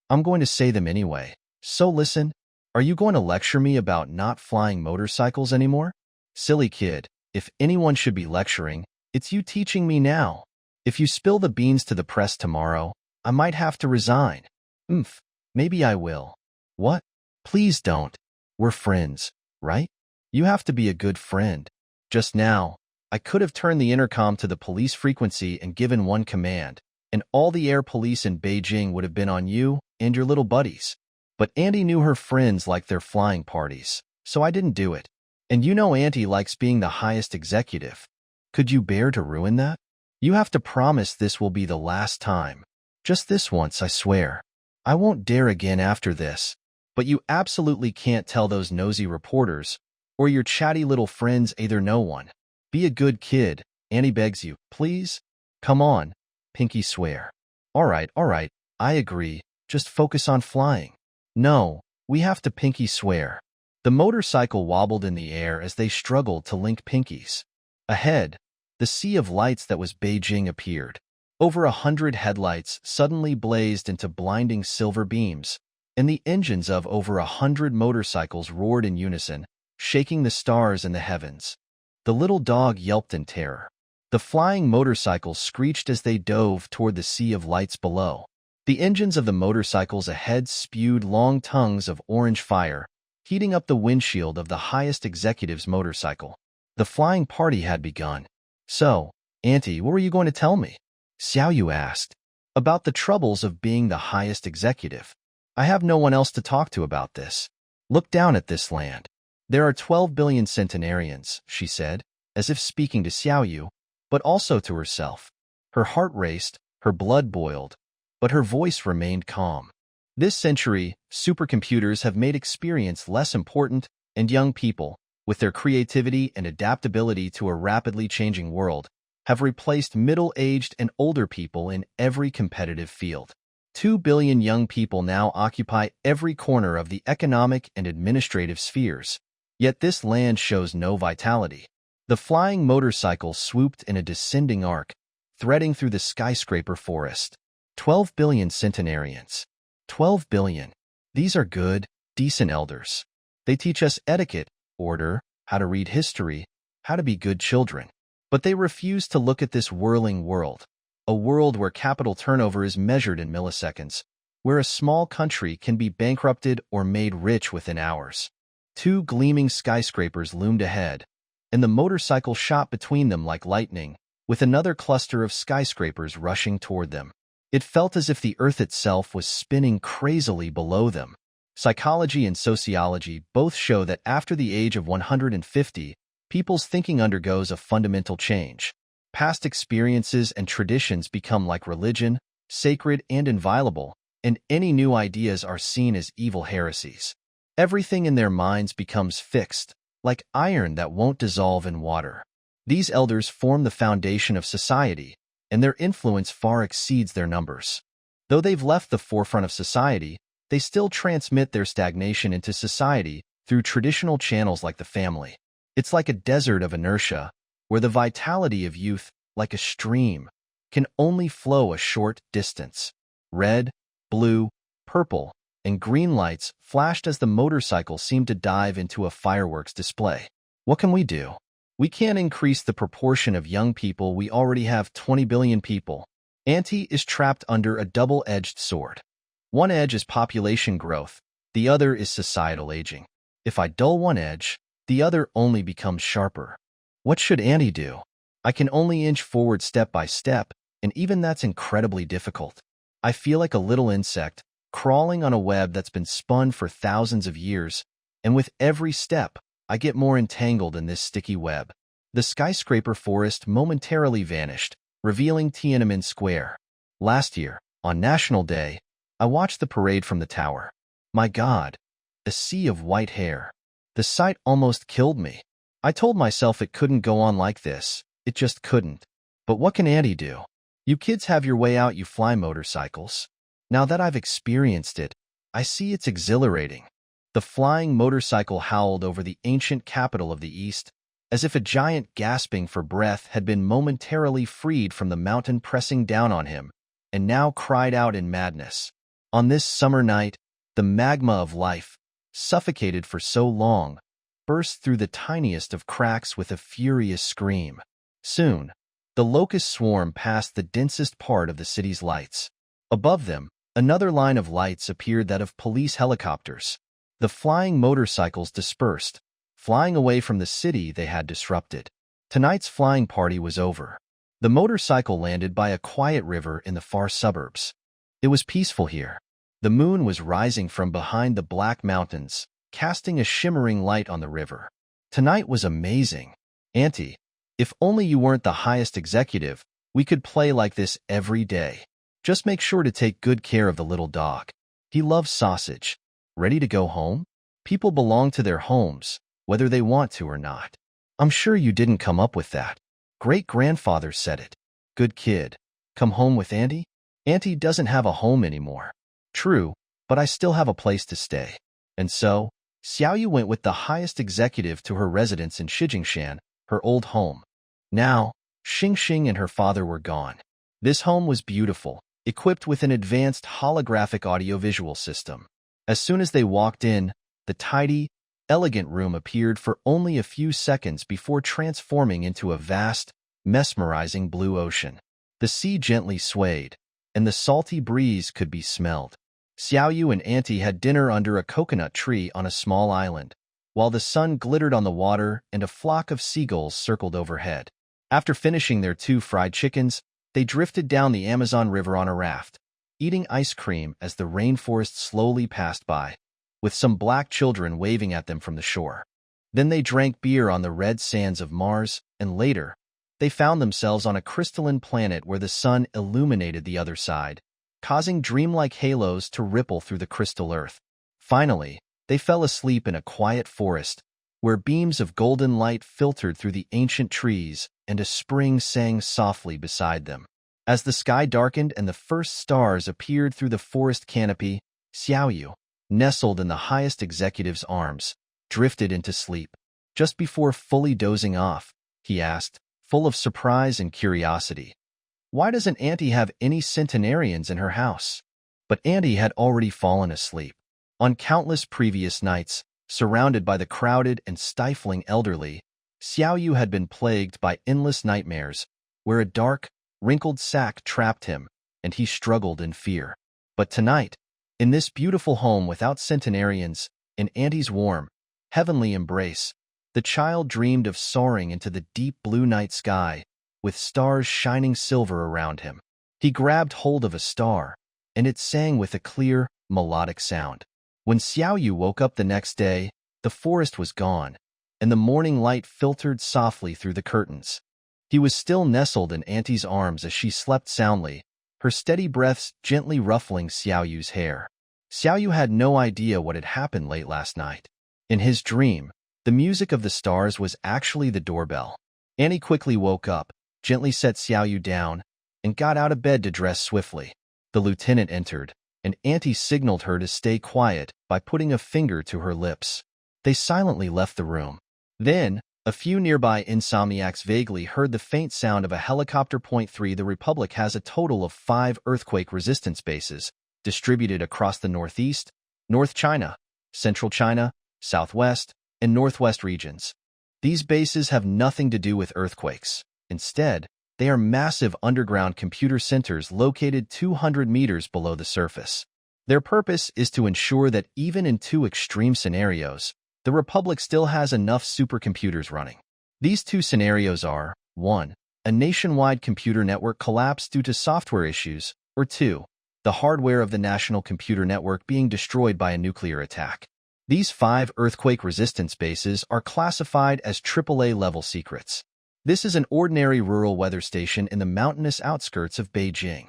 I'm going to say them anyway. So listen, are you going to lecture me about not flying motorcycles anymore? Silly kid, if anyone should be lecturing, it's you teaching me now. If you spill the beans to the press tomorrow, I might have to resign. Maybe I will. What? Please don't. We're friends, right? You have to be a good friend. Just now, I could have turned the intercom to the police frequency and given one command, and all the air police in Beijing would have been on you and your little buddies. But Auntie knew her friends liked their flying parties, so I didn't do it. And you know Auntie likes being the highest executive. Could you bear to ruin that? You have to promise this will be the last time. Just this once, I swear. I won't dare again after this. But you absolutely can't tell those nosy reporters, or your chatty little friends either. No one. Be a good kid, Annie begs you, please? Come on, Pinky swear. All right, I agree, just focus on flying. No, we have to Pinky swear. The motorcycle wobbled in the air as they struggled to link pinkies. Ahead, the sea of lights that was Beijing appeared. Over 100 headlights suddenly blazed into blinding silver beams, and the engines of over 100 motorcycles roared in unison, shaking the stars in the heavens. The little dog yelped in terror. The flying motorcycles screeched as they dove toward the sea of lights below. The engines of the motorcycles ahead spewed long tongues of orange fire, heating up the windshield of the highest executive's motorcycle. The flying party had begun. So, Auntie, what were you going to tell me? Xiaoyu asked. About the troubles of being the highest executive. I have no one else to talk to about this. Look down at this land. There are 12 billion centenarians, she said, as if speaking to Xiaoyu, but also to herself. Her heart raced, her blood boiled, but her voice remained calm. This century, supercomputers have made experience less important, and young people, with their creativity and adaptability to a rapidly changing world, have replaced middle-aged and older people in every competitive field. 2 billion young people now occupy every corner of the economic and administrative spheres. Yet this land shows no vitality. The flying motorcycle swooped in a descending arc, threading through the skyscraper forest. 12 billion centenarians. 12 billion. These are good, decent elders. They teach us etiquette, order, how to read history, how to be good children. But they refuse to look at this whirling world, a world where capital turnover is measured in milliseconds, where a small country can be bankrupted or made rich within hours. 2 gleaming skyscrapers loomed ahead, and the motorcycle shot between them like lightning, with another cluster of skyscrapers rushing toward them. It felt as if the earth itself was spinning crazily below them. Psychology and sociology both show that after the age of 150, people's thinking undergoes a fundamental change. Past experiences and traditions become like religion, sacred and inviolable, and any new ideas are seen as evil heresies. Everything in their minds becomes fixed, like iron that won't dissolve in water. These elders form the foundation of society, and their influence far exceeds their numbers. Though they've left the forefront of society, they still transmit their stagnation into society through traditional channels like the family. It's like a desert of inertia, where the vitality of youth, like a stream, can only flow a short distance. Red, blue, purple, and green lights flashed as the motorcycle seemed to dive into a fireworks display. What can we do? We can't increase the proportion of young people. We already have 20 billion people. Auntie is trapped under a double-edged sword. One edge is population growth, the other is societal aging. If I dull one edge, the other only becomes sharper. What should Auntie do? I can only inch forward step by step, and even that's incredibly difficult. I feel like a little insect, crawling on a web that's been spun for thousands of years, and with every step, I get more entangled in this sticky web. The skyscraper forest momentarily vanished, revealing Tiananmen Square. Last year, on National Day, I watched the parade from the tower. My God, a sea of white hair. The sight almost killed me. I told myself it couldn't go on like this. It just couldn't. But what can Auntie do? You kids have your way out, you fly motorcycles. Now that I've experienced it, I see it's exhilarating. The flying motorcycle howled over the ancient capital of the East, as if a giant gasping for breath had been momentarily freed from the mountain pressing down on him, and now cried out in madness. On this summer night, the magma of life, suffocated for so long, burst through the tiniest of cracks with a furious scream. Soon, the locust swarm passed the densest part of the city's lights. Above them, another line of lights appeared, that of police helicopters. The flying motorcycles dispersed, flying away from the city they had disrupted. Tonight's flying party was over. The motorcycle landed by a quiet river in the far suburbs. It was peaceful here. The moon was rising from behind the black mountains, casting a shimmering light on the river. Tonight was amazing. Auntie, if only you weren't the highest executive, we could play like this every day. Just make sure to take good care of the little dog. He loves sausage. Ready to go home? People belong to their homes, whether they want to or not. I'm sure you didn't come up with that. Great-grandfather said it. Good kid. Come home with Auntie? Auntie doesn't have a home anymore. True, but I still have a place to stay. And so, Xiaoyu went with the highest executive to her residence in Shijingshan, her old home. Now, Xingxing and her father were gone. This home was beautiful, equipped with an advanced holographic audiovisual system. As soon as they walked in, the tidy, elegant room appeared for only a few seconds before transforming into a vast, mesmerizing blue ocean. The sea gently swayed, and the salty breeze could be smelled. Xiaoyu and Auntie had dinner under a coconut tree on a small island, while the sun glittered on the water and a flock of seagulls circled overhead. After finishing their 2 fried chickens, they drifted down the Amazon River on a raft, eating ice cream as the rainforest slowly passed by, with some black children waving at them from the shore. Then they drank beer on the red sands of Mars, and later, they found themselves on a crystalline planet where the sun illuminated the other side, causing dreamlike halos to ripple through the crystal earth. Finally, they fell asleep in a quiet forest, where beams of golden light filtered through the ancient trees and a spring sang softly beside them. As the sky darkened and the first stars appeared through the forest canopy, Xiaoyu, nestled in the highest executive's arms, drifted into sleep. Just before fully dozing off, he asked, full of surprise and curiosity, "Why doesn't Auntie have any centenarians in her house?" But Auntie had already fallen asleep. On countless previous nights, surrounded by the crowded and stifling elderly, Xiaoyu had been plagued by endless nightmares, where a dark, wrinkled sack trapped him, and he struggled in fear. But tonight, in this beautiful home without centenarians, in Auntie's warm, heavenly embrace, the child dreamed of soaring into the deep blue night sky, with stars shining silver around him. He grabbed hold of a star, and it sang with a clear, melodic sound. When Xiaoyu woke up the next day, the forest was gone, and the morning light filtered softly through the curtains. He was still nestled in Auntie's arms as she slept soundly, her steady breaths gently ruffling Xiaoyu's hair. Xiaoyu had no idea what had happened late last night. In his dream, the music of the stars was actually the doorbell. Auntie quickly woke up, gently set Xiaoyu down, and got out of bed to dress swiftly. The lieutenant entered, and Auntie signaled her to stay quiet by putting a finger to her lips. They silently left the room. Then, a few nearby insomniacs vaguely heard the faint sound of a helicopter. Point 3 The Republic has a total of 5 earthquake resistance bases, distributed across the Northeast, North China, Central China, Southwest, and Northwest regions. These bases have nothing to do with earthquakes. Instead, they are massive underground computer centers located 200 meters below the surface. Their purpose is to ensure that even in 2 extreme scenarios, the Republic still has enough supercomputers running. These 2 scenarios are, 1. A nationwide computer network collapse due to software issues, or 2. The hardware of the national computer network being destroyed by a nuclear attack. These 5 earthquake resistance bases are classified as AAA-level secrets. This is an ordinary rural weather station in the mountainous outskirts of Beijing.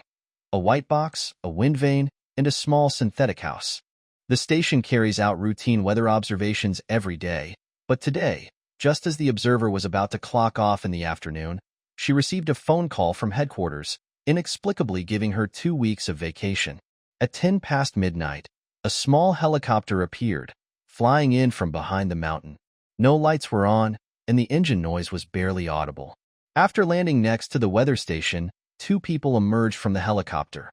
A white box, a wind vane, and a small synthetic house. The station carries out routine weather observations every day, but today, just as the observer was about to clock off in the afternoon, she received a phone call from headquarters, inexplicably giving her 2 weeks of vacation. At 10 past midnight, a small helicopter appeared, flying in from behind the mountain. No lights were on, and the engine noise was barely audible. After landing next to the weather station, 2 people emerged from the helicopter,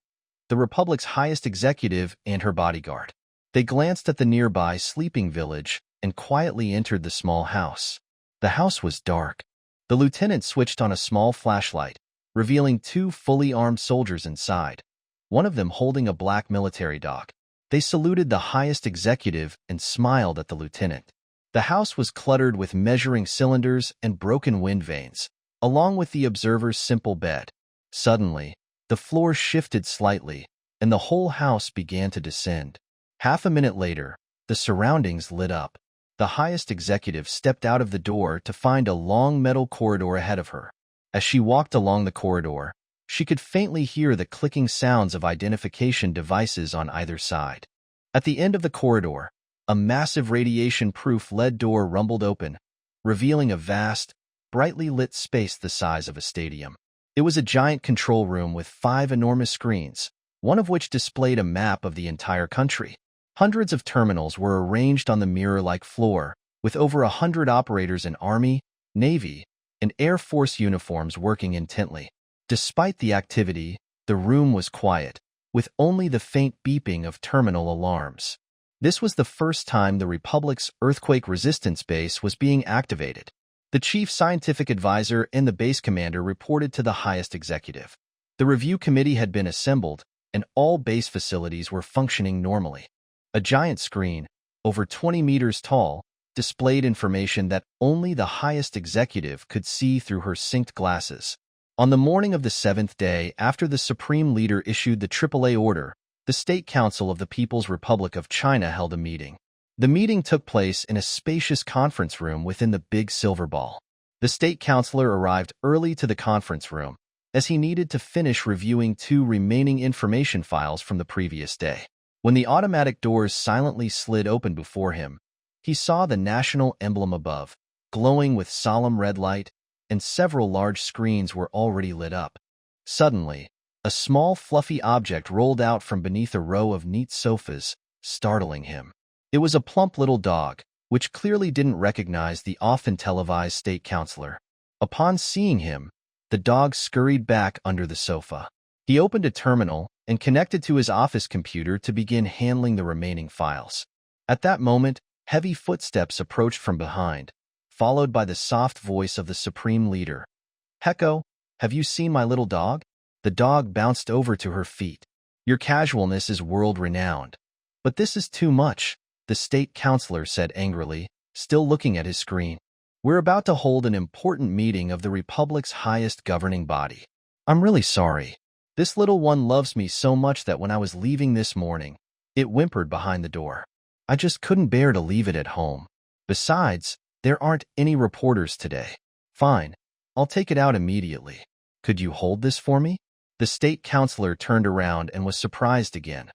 the Republic's highest executive and her bodyguard. They glanced at the nearby sleeping village and quietly entered the small house. The house was dark. The lieutenant switched on a small flashlight, revealing 2 fully armed soldiers inside, one of them holding a black military dog. They saluted the highest executive and smiled at the lieutenant. The house was cluttered with measuring cylinders and broken wind vanes, along with the observer's simple bed. Suddenly, the floor shifted slightly, and the whole house began to descend. Half a minute later, the surroundings lit up. The highest executive stepped out of the door to find a long metal corridor ahead of her. As she walked along the corridor, she could faintly hear the clicking sounds of identification devices on either side. At the end of the corridor, a massive radiation-proof lead door rumbled open, revealing a vast, brightly lit space the size of a stadium. It was a giant control room with 5 enormous screens, one of which displayed a map of the entire country. Hundreds of terminals were arranged on the mirror-like floor, with over 100 operators in Army, Navy, and Air Force uniforms working intently. Despite the activity, the room was quiet, with only the faint beeping of terminal alarms. This was the first time the Republic's earthquake resistance base was being activated. The chief scientific advisor and the base commander reported to the highest executive. The review committee had been assembled, and all base facilities were functioning normally. A giant screen, over 20 meters tall, displayed information that only the highest executive could see through her synced glasses. On the morning of the 7th day after the Supreme Leader issued the AAA order, the State Council of the People's Republic of China held a meeting. The meeting took place in a spacious conference room within the Big Silver Ball. The state councilor arrived early to the conference room, as he needed to finish reviewing 2 remaining information files from the previous day. When the automatic doors silently slid open before him, he saw the national emblem above, glowing with solemn red light, and several large screens were already lit up. Suddenly, a small fluffy object rolled out from beneath a row of neat sofas, startling him. It was a plump little dog, which clearly didn't recognize the often televised state councilor. Upon seeing him, the dog scurried back under the sofa. He opened a terminal and connected to his office computer to begin handling the remaining files. At that moment, heavy footsteps approached from behind, followed by the soft voice of the Supreme Leader. "Heko, have you seen my little dog?" The dog bounced over to her feet. "Your casualness is world-renowned. But this is too much," the state councilor said angrily, still looking at his screen. "We're about to hold an important meeting of the Republic's highest governing body. I'm really sorry. This little one loves me so much that when I was leaving this morning, it whimpered behind the door. I just couldn't bear to leave it at home. Besides, there aren't any reporters today." "Fine. I'll take it out immediately. Could you hold this for me?" The state councilor turned around and was surprised again.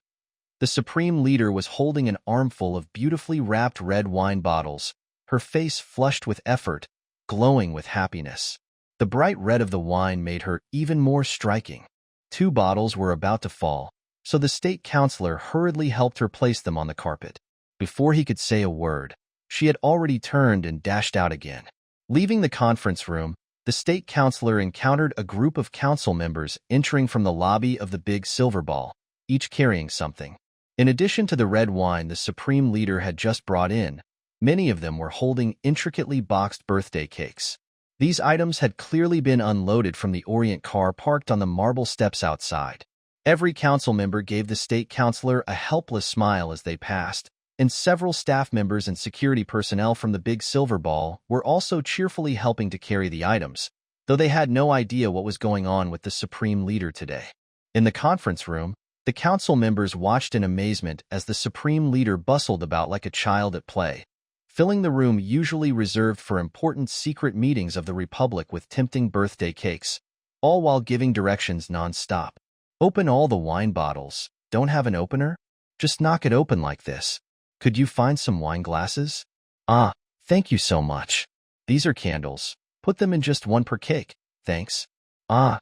The Supreme Leader was holding an armful of beautifully wrapped red wine bottles, her face flushed with effort, glowing with happiness. The bright red of the wine made her even more striking. Two bottles were about to fall, so the state councilor hurriedly helped her place them on the carpet. Before he could say a word, she had already turned and dashed out again. Leaving the conference room, the state councilor encountered a group of council members entering from the lobby of the Big Silver Ball, each carrying something. In addition to the red wine the Supreme Leader had just brought in, many of them were holding intricately boxed birthday cakes. These items had clearly been unloaded from the Orient car parked on the marble steps outside. Every council member gave the state councilor a helpless smile as they passed, and several staff members and security personnel from the Big Silver Ball were also cheerfully helping to carry the items, though they had no idea what was going on with the Supreme Leader today. In the conference room, the council members watched in amazement as the Supreme Leader bustled about like a child at play, filling the room usually reserved for important secret meetings of the Republic with tempting birthday cakes, all while giving directions non-stop. Open all the wine bottles. Don't have an opener? Just knock it open like this. Could you find some wine glasses? Ah, thank you so much. These are candles. Put them in just one per cake. Thanks. Ah,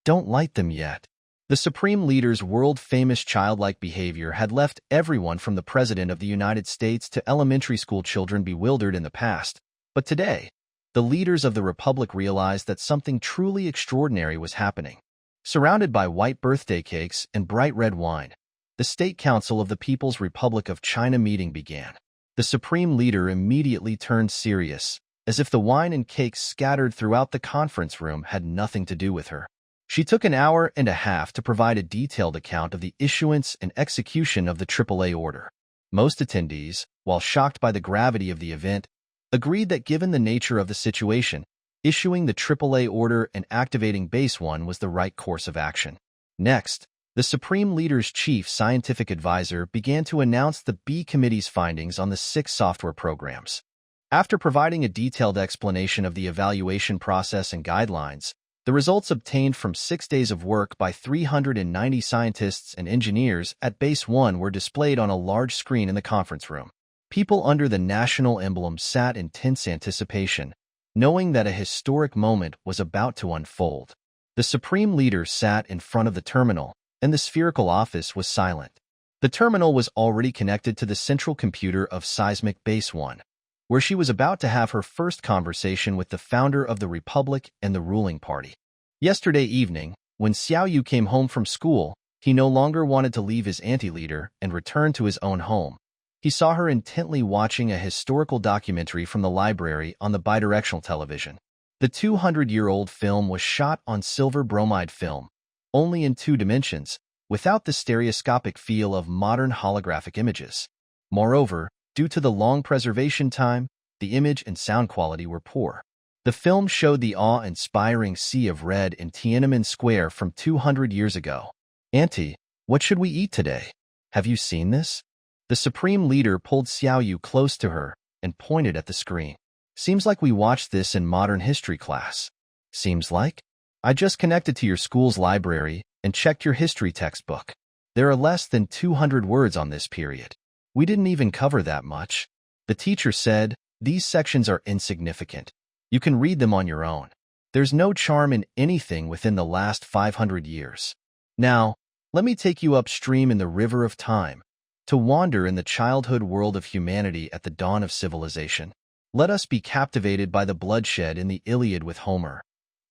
don't light them yet. The Supreme Leader's world-famous childlike behavior had left everyone from the President of the United States to elementary school children bewildered in the past. But today, the leaders of the Republic realized that something truly extraordinary was happening. Surrounded by white birthday cakes and bright red wine, the State Council of the People's Republic of China meeting began. The Supreme Leader immediately turned serious, as if the wine and cakes scattered throughout the conference room had nothing to do with her. She took an hour and a half to provide a detailed account of the issuance and execution of the AAA order. Most attendees, while shocked by the gravity of the event, agreed that given the nature of the situation, issuing the AAA order and activating Base 1 was the right course of action. Next, the Supreme Leader's chief scientific advisor began to announce the B Committee's findings on the 6 software programs. After providing a detailed explanation of the evaluation process and guidelines, the results obtained from 6 days of work by 390 scientists and engineers at Base 1 were displayed on a large screen in the conference room. People under the national emblem sat in tense anticipation, knowing that a historic moment was about to unfold. The Supreme Leader sat in front of the terminal, and the spherical office was silent. The terminal was already connected to the central computer of Seismic Base 1, where she was about to have her first conversation with the founder of the Republic and the ruling party. Yesterday evening, when Xiao Yu came home from school, he no longer wanted to leave his anti-leader and return to his own home. He saw her intently watching a historical documentary from the library on the bidirectional television. The 200-year-old film was shot on silver bromide film, only in 2 dimensions, without the stereoscopic feel of modern holographic images. Moreover, due to the long preservation time, the image and sound quality were poor. The film showed the awe-inspiring sea of red in Tiananmen Square from 200 years ago. Auntie, what should we eat today? Have you seen this? The Supreme Leader pulled Xiao Yu close to her and pointed at the screen. Seems like we watched this in modern history class. Seems like? I just connected to your school's library and checked your history textbook. There are less than 200 words on this period. We didn't even cover that much. The teacher said, these sections are insignificant. You can read them on your own. There's no charm in anything within the last 500 years. Now, let me take you upstream in the river of time, to wander in the childhood world of humanity at the dawn of civilization. Let us be captivated by the bloodshed in the Iliad with Homer.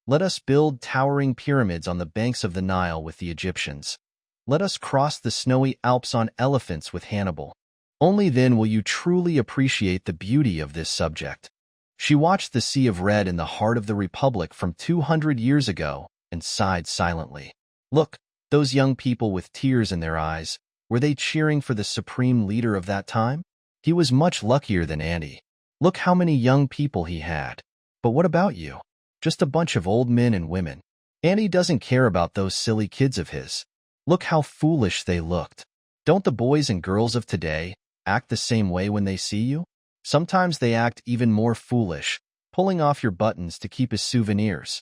Let us build towering pyramids on the banks of the Nile with the Egyptians. Let us cross the snowy Alps on elephants with Hannibal. Only then will you truly appreciate the beauty of this subject. She watched the sea of red in the heart of the Republic from 200 years ago and sighed silently. Look, those young people with tears in their eyes, were they cheering for the Supreme Leader of that time? He was much luckier than Andy. Look how many young people he had. But what about you? Just a bunch of old men and women. Andy doesn't care about those silly kids of his. Look how foolish they looked. Don't the boys and girls of today act the same way when they see you? Sometimes they act even more foolish, pulling off your buttons to keep as souvenirs.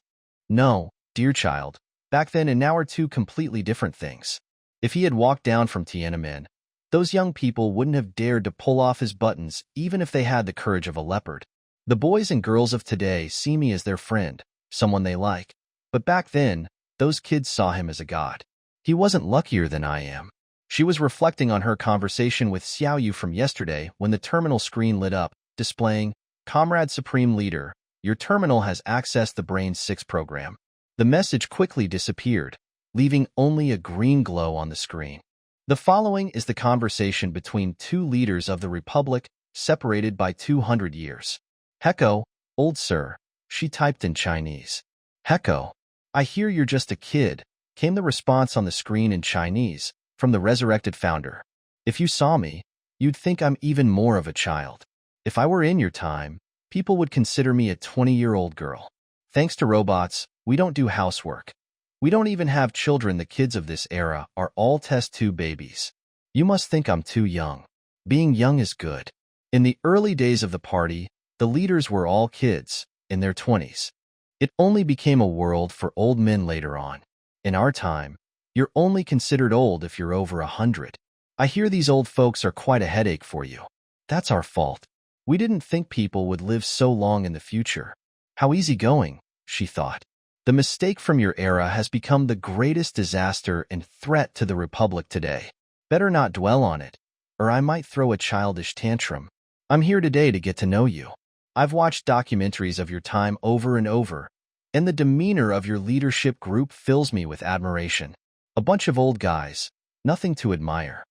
No, dear child, back then and now are 2 completely different things. If he had walked down from Tiananmen, those young people wouldn't have dared to pull off his buttons even if they had the courage of a leopard. The boys and girls of today see me as their friend, someone they like. But back then, those kids saw him as a god. He wasn't luckier than I am. She was reflecting on her conversation with Xiaoyu from yesterday when the terminal screen lit up, displaying, "Comrade Supreme Leader, your terminal has accessed the Brain 6 program." The message quickly disappeared, leaving only a green glow on the screen. The following is the conversation between two leaders of the Republic, separated by 200 years. "Heko, old sir," she typed in Chinese. "Heko, I hear you're just a kid," came the response on the screen in Chinese, from the resurrected founder. "If you saw me, you'd think I'm even more of a child. If I were in your time, people would consider me a 20-year-old girl. Thanks to robots, we don't do housework. We don't even have children. The kids of this era are all test tube babies. You must think I'm too young. Being young is good." In the early days of the party, the leaders were all kids, in their 20s. It only became a world for old men later on. In our time, you're only considered old if you're over 100. "I hear these old folks are quite a headache for you." "That's our fault. We didn't think people would live so long in the future." "How easygoing," she thought. "The mistake from your era has become the greatest disaster and threat to the Republic today. Better not dwell on it, or I might throw a childish tantrum. I'm here today to get to know you. I've watched documentaries of your time over and over, and the demeanor of your leadership group fills me with admiration. A bunch of old guys, nothing to admire.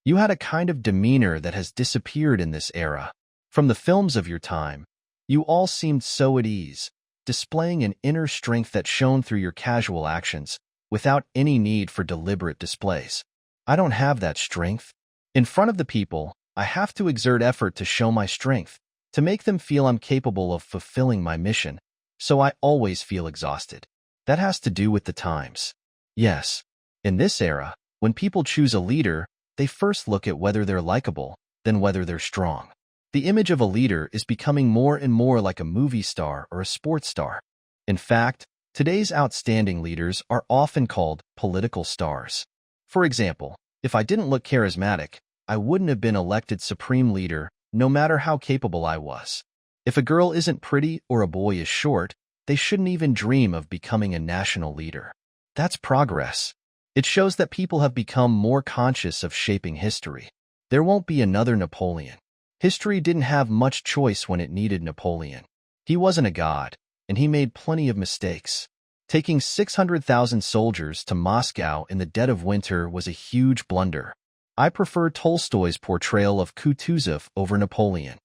You had a kind of demeanor that has disappeared in this era. From the films of your time, you all seemed so at ease, displaying an inner strength that shone through your casual actions, without any need for deliberate displays. I don't have that strength. In front of the people, I have to exert effort to show my strength, to make them feel I'm capable of fulfilling my mission, so I always feel exhausted. That has to do with the times. Yes, in this era, when people choose a leader, they first look at whether they're likable, then whether they're strong. The image of a leader is becoming more and more like a movie star or a sports star. In fact, today's outstanding leaders are often called political stars. For example, if I didn't look charismatic, I wouldn't have been elected supreme leader, no matter how capable I was. If a girl isn't pretty or a boy is short, they shouldn't even dream of becoming a national leader. That's progress. It shows that people have become more conscious of shaping history. There won't be another Napoleon. History didn't have much choice when it needed Napoleon. He wasn't a god, and he made plenty of mistakes. Taking 600,000 soldiers to Moscow in the dead of winter was a huge blunder. I prefer Tolstoy's portrayal of Kutuzov over Napoleon.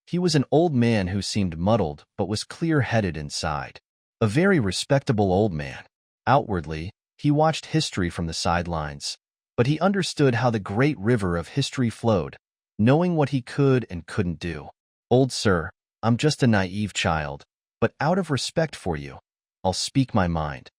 He was an old man who seemed muddled but was clear-headed inside. A very respectable old man. Outwardly, he watched history from the sidelines, but he understood how the great river of history flowed, knowing what he could and couldn't do. "Old sir, I'm just a naive child, but out of respect for you, I'll speak my mind.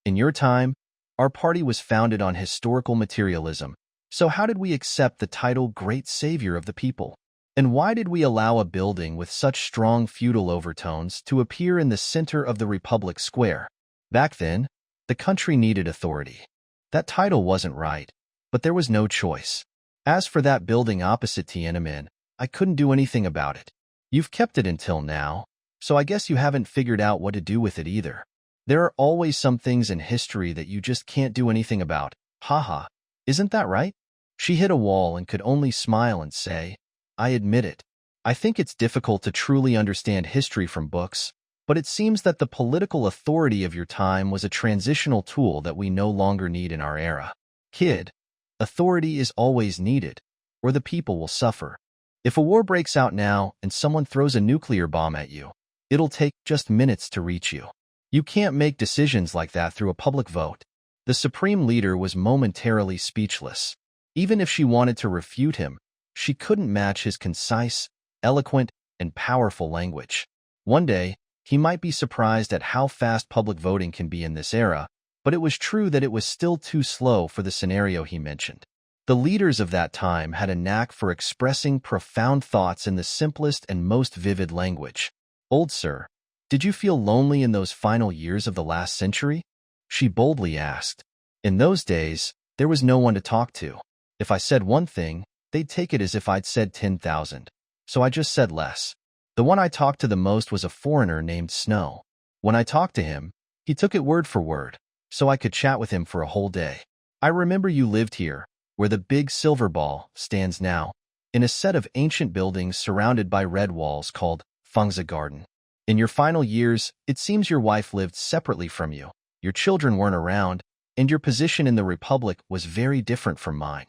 In your time, our party was founded on historical materialism, so how did we accept the title Great Savior of the People? And why did we allow a building with such strong feudal overtones to appear in the center of the Republic Square? Back then, the country needed authority. That title wasn't right, but there was no choice. As for that building opposite Tiananmen, I couldn't do anything about it. You've kept it until now, so I guess you haven't figured out what to do with it either. There are always some things in history that you just can't do anything about. Haha, isn't that right?" She hit a wall and could only smile and say, "I admit it. I think it's difficult to truly understand history from books, but it seems that the political authority of your time was a transitional tool that we no longer need in our era. Kid, authority is always needed, or the people will suffer. If a war breaks out now and someone throws a nuclear bomb at you, it'll take just minutes to reach you. You can't make decisions like that through a public vote." The supreme leader was momentarily speechless. Even if she wanted to refute him, she couldn't match his concise, eloquent, and powerful language. One day, he might be surprised at how fast public voting can be in this era, but it was true that it was still too slow for the scenario he mentioned. The leaders of that time had a knack for expressing profound thoughts in the simplest and most vivid language. "Old sir, did you feel lonely in those final years of the last century?" she boldly asked. "In those days, there was no one to talk to. If I said one thing, they'd take it as if I'd said 10,000. So I just said less. The one I talked to the most was a foreigner named Snow. When I talked to him, he took it word for word. so I could chat with him for a whole day. I remember you lived here, where the big silver ball stands now, in a set of ancient buildings surrounded by red walls called Fengzi Garden. In your final years, it seems your wife lived separately from you. Your children weren't around, and your position in the Republic was very different from mine.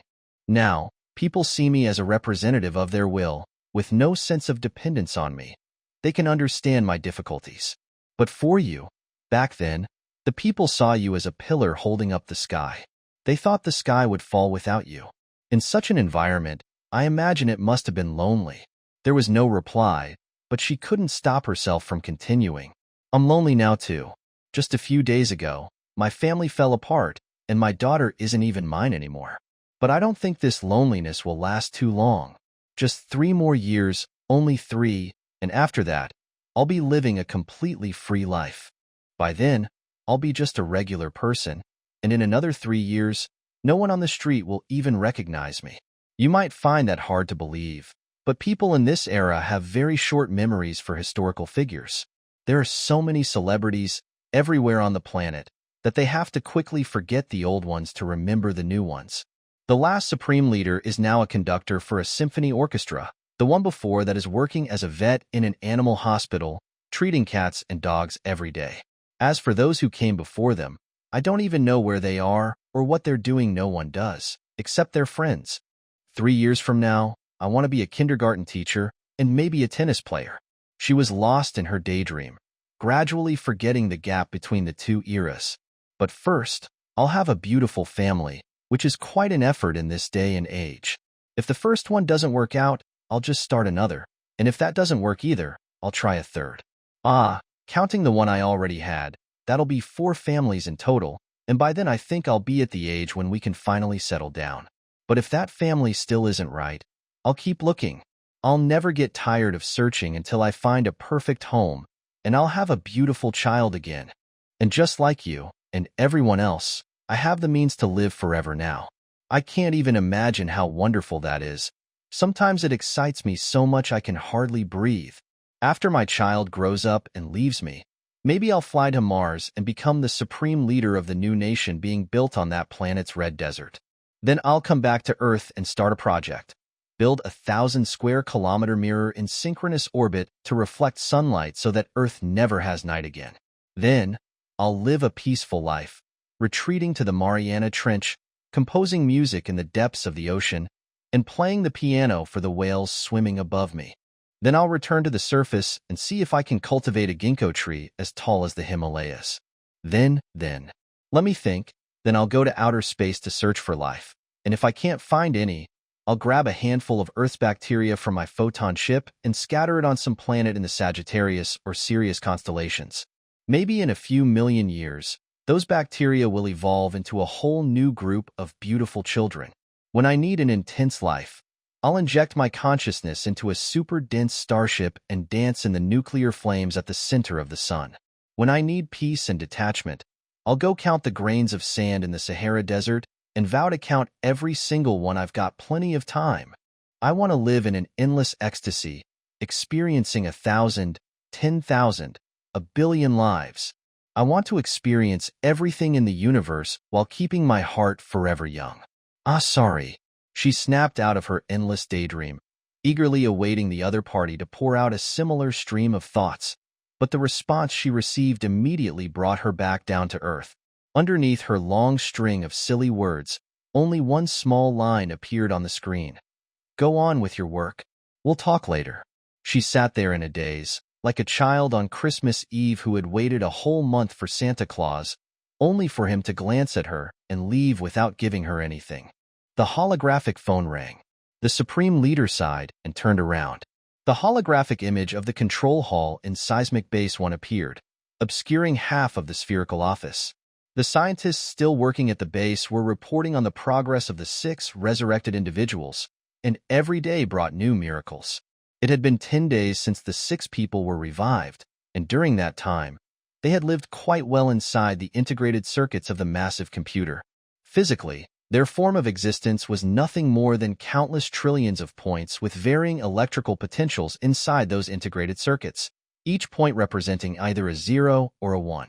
Now, people see me as a representative of their will, with no sense of dependence on me. They can understand my difficulties. But for you, back then, the people saw you as a pillar holding up the sky. They thought the sky would fall without you. In such an environment, I imagine it must have been lonely. There was no reply, but she couldn't stop herself from continuing. I'm lonely now too. Just a few days ago, my family fell apart, and my daughter isn't even mine anymore. But I don't think this loneliness will last too long. Just 3 more years, only 3, and after that, I'll be living a completely free life. By then, I'll be just a regular person, and in another 3 years, no one on the street will even recognize me. You might find that hard to believe, but people in this era have very short memories for historical figures. There are so many celebrities everywhere on the planet that they have to quickly forget the old ones to remember the new ones. The last Supreme Leader is now a conductor for a symphony orchestra. The one before that is working as a vet in an animal hospital, treating cats and dogs every day. As for those who came before them, I don't even know where they are or what they're doing. No one does, except their friends. 3 years from now, I want to be a kindergarten teacher and maybe a tennis player. She was lost in her daydream, gradually forgetting the gap between the two eras. But first, I'll have a beautiful family, which is quite an effort in this day and age. If the first one doesn't work out, I'll just start another, and if that doesn't work either, I'll try a third. Counting the one I already had, that'll be 4 families in total, and by then I think I'll be at the age when we can finally settle down. But if that family still isn't right, I'll keep looking. I'll never get tired of searching until I find a perfect home, and I'll have a beautiful child again. And just like you, and everyone else, I have the means to live forever now. I can't even imagine how wonderful that is. Sometimes it excites me so much I can hardly breathe. After my child grows up and leaves me, maybe I'll fly to Mars and become the supreme leader of the new nation being built on that planet's red desert. Then I'll come back to Earth and start a project. Build a 1,000-square-kilometer mirror in synchronous orbit to reflect sunlight so that Earth never has night again. Then, I'll live a peaceful life, retreating to the Mariana Trench, composing music in the depths of the ocean, and playing the piano for the whales swimming above me. Then I'll return to the surface and see if I can cultivate a ginkgo tree as tall as the Himalayas. Then, let me think, then I'll go to outer space to search for life. And if I can't find any, I'll grab a handful of Earth's bacteria from my photon ship and scatter it on some planet in the Sagittarius or Sirius constellations. Maybe in a few million years, those bacteria will evolve into a whole new group of beautiful children. When I need an intense life, I'll inject my consciousness into a super-dense starship and dance in the nuclear flames at the center of the sun. When I need peace and detachment, I'll go count the grains of sand in the Sahara Desert and vow to count every single one. I've got plenty of time. I want to live in an endless ecstasy, experiencing 1,000, 10,000, a billion lives. I want to experience everything in the universe while keeping my heart forever young. Sorry. She snapped out of her endless daydream, eagerly awaiting the other party to pour out a similar stream of thoughts. But the response she received immediately brought her back down to earth. Underneath her long string of silly words, only one small line appeared on the screen. Go on with your work. We'll talk later. She sat there in a daze, like a child on Christmas Eve who had waited a whole month for Santa Claus, only for him to glance at her and leave without giving her anything. The holographic phone rang. The Supreme Leader sighed and turned around. The holographic image of the control hall in Seismic Base 1 appeared, obscuring half of the spherical office. The scientists still working at the base were reporting on the progress of the 6 resurrected individuals, and every day brought new miracles. It had been 10 days since the 6 people were revived, and during that time, they had lived quite well inside the integrated circuits of the massive computer. Physically, their form of existence was nothing more than countless trillions of points with varying electrical potentials inside those integrated circuits, each point representing either a 0 or a 1.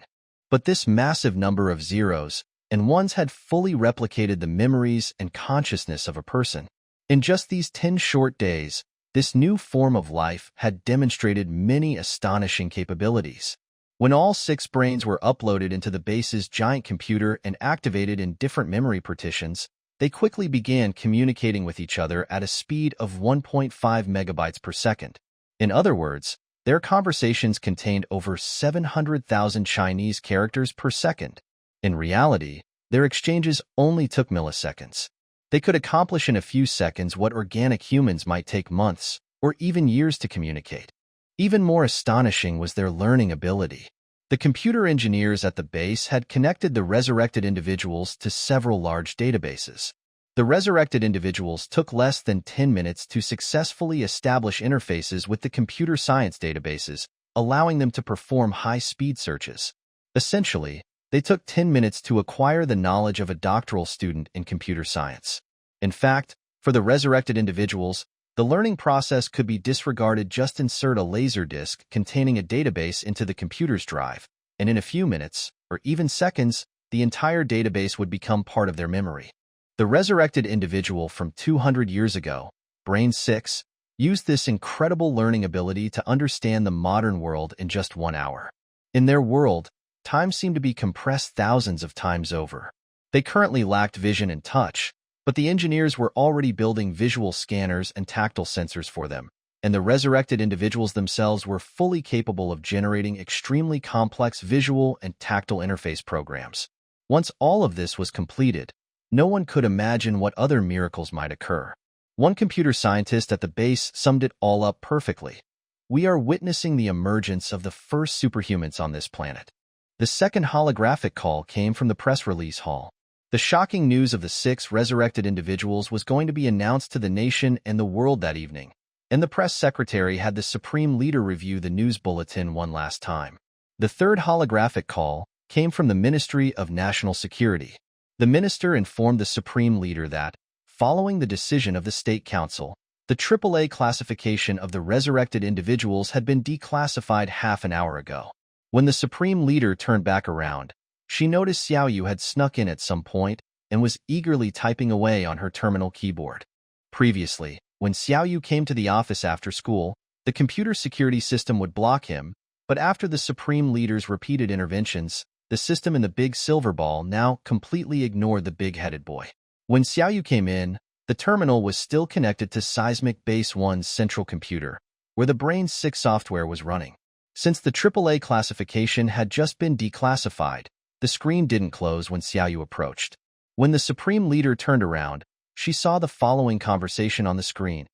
But this massive number of zeros and ones had fully replicated the memories and consciousness of a person. In just these 10 short days, this new form of life had demonstrated many astonishing capabilities. When all 6 brains were uploaded into the base's giant computer and activated in different memory partitions, they quickly began communicating with each other at a speed of 1.5 megabytes per second. In other words, their conversations contained over 700,000 Chinese characters per second. In reality, their exchanges only took milliseconds. They could accomplish in a few seconds what organic humans might take months or even years to communicate. Even more astonishing was their learning ability. The computer engineers at the base had connected the resurrected individuals to several large databases. The resurrected individuals took less than 10 minutes to successfully establish interfaces with the computer science databases, allowing them to perform high-speed searches. Essentially, they took 10 minutes to acquire the knowledge of a doctoral student in computer science. In fact, for the resurrected individuals, the learning process could be disregarded. Just insert a laser disc containing a database into the computer's drive, and in a few minutes, or even seconds, the entire database would become part of their memory. The resurrected individual from 200 years ago, Brain 6, used this incredible learning ability to understand the modern world in just 1 hour. In their world, time seemed to be compressed thousands of times over. They currently lacked vision and touch, but the engineers were already building visual scanners and tactile sensors for them, and the resurrected individuals themselves were fully capable of generating extremely complex visual and tactile interface programs. Once all of this was completed, no one could imagine what other miracles might occur. One computer scientist at the base summed it all up perfectly. We are witnessing the emergence of the first superhumans on this planet. The second holographic call came from the press release hall. The shocking news of the 6 resurrected individuals was going to be announced to the nation and the world that evening, and the press secretary had the supreme leader review the news bulletin one last time. The third holographic call came from the Ministry of National Security. The minister informed the supreme leader that, following the decision of the State Council, the AAA classification of the resurrected individuals had been declassified half an hour ago. When the supreme leader turned back around, she noticed Xiao Yu had snuck in at some point and was eagerly typing away on her terminal keyboard. Previously, when Xiao Yu came to the office after school, the computer security system would block him, but after the supreme leader's repeated interventions, the system in the big silver ball now completely ignored the big-headed boy. When Xiao Yu came in, the terminal was still connected to Seismic Base 1's central computer, where the Brain 6 software was running. Since the AAA classification had just been declassified, the screen didn't close when Xiao Yu approached. When the supreme leader turned around, she saw the following conversation on the screen.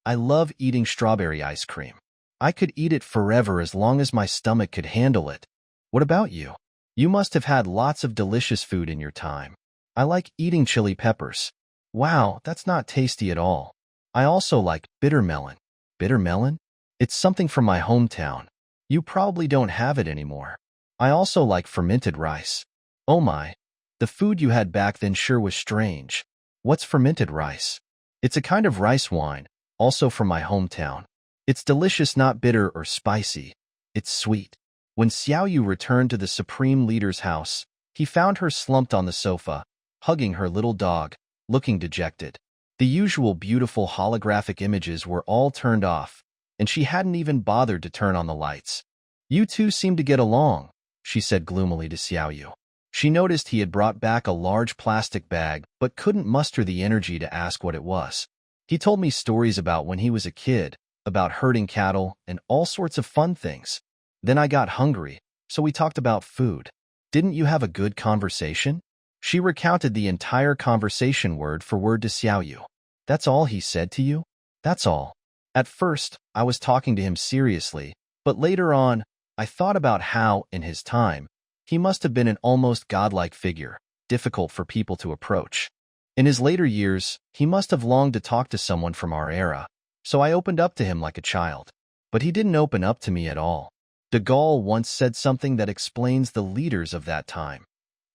I love eating strawberry ice cream. I could eat it forever as long as my stomach could handle it. What about you? You must have had lots of delicious food in your time. I like eating chili peppers. Wow, that's not tasty at all. I also like bitter melon. Bitter melon? It's something from my hometown. You probably don't have it anymore. I also like fermented rice. Oh my, the food you had back then sure was strange. What's fermented rice? It's a kind of rice wine, also from my hometown. It's delicious, not bitter or spicy. It's sweet. When Xiao Yu returned to the supreme leader's house, he found her slumped on the sofa, hugging her little dog, looking dejected. The usual beautiful holographic images were all turned off, and she hadn't even bothered to turn on the lights. You two seem to get along, she said gloomily to Xiao Yu. She noticed he had brought back a large plastic bag but couldn't muster the energy to ask what it was. He told me stories about when he was a kid, about herding cattle and all sorts of fun things. Then I got hungry, so we talked about food. Didn't you have a good conversation? She recounted the entire conversation word for word to Xiao Yu. That's all he said to you? That's all. At first, I was talking to him seriously, but later on, I thought about how, in his time, he must have been an almost godlike figure, difficult for people to approach. In his later years, he must have longed to talk to someone from our era, so I opened up to him like a child. But he didn't open up to me at all. De Gaulle once said something that explains the leaders of that time.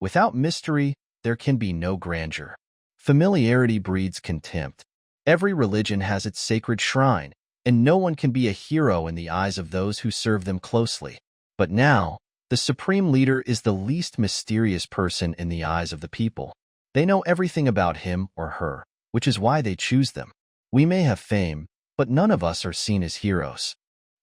Without mystery, there can be no grandeur. Familiarity breeds contempt. Every religion has its sacred shrine, and no one can be a hero in the eyes of those who serve them closely. But now, the The supreme leader is the least mysterious person in the eyes of the people. They know everything about him or her, which is why they choose them. We may have fame, but none of us are seen as heroes.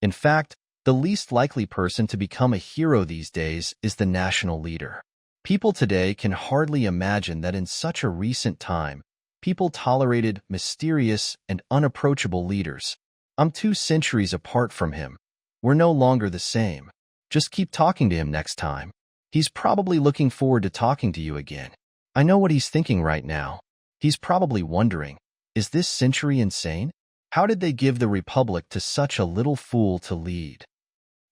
In fact, the least likely person to become a hero these days is the national leader. People today can hardly imagine that in such a recent time, people tolerated mysterious and unapproachable leaders. I'm 2 centuries apart from him. We're no longer the same. Just keep talking to him next time. He's probably looking forward to talking to you again. I know what he's thinking right now. He's probably wondering, is this century insane? How did they give the Republic to such a little fool to lead?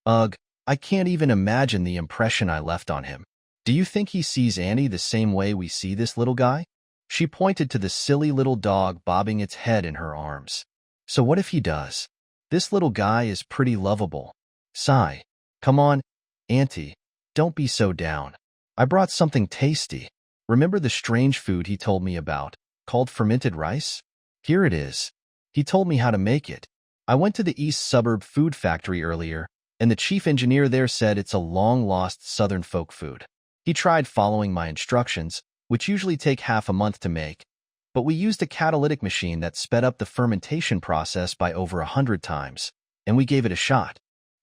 Ugh, I can't even imagine the impression I left on him. Do you think he sees Annie the same way we see this little guy? She pointed to the silly little dog bobbing its head in her arms. So what if he does? This little guy is pretty lovable. Sigh. Come on, Auntie, don't be so down. I brought something tasty. Remember the strange food he told me about, called fermented rice? Here it is. He told me how to make it. I went to the East Suburb Food Factory earlier, and the chief engineer there said it's a long-lost Southern folk food. He tried following my instructions, which usually take half a month to make, but we used a catalytic machine that sped up the fermentation process by over 100 times, and we gave it a shot.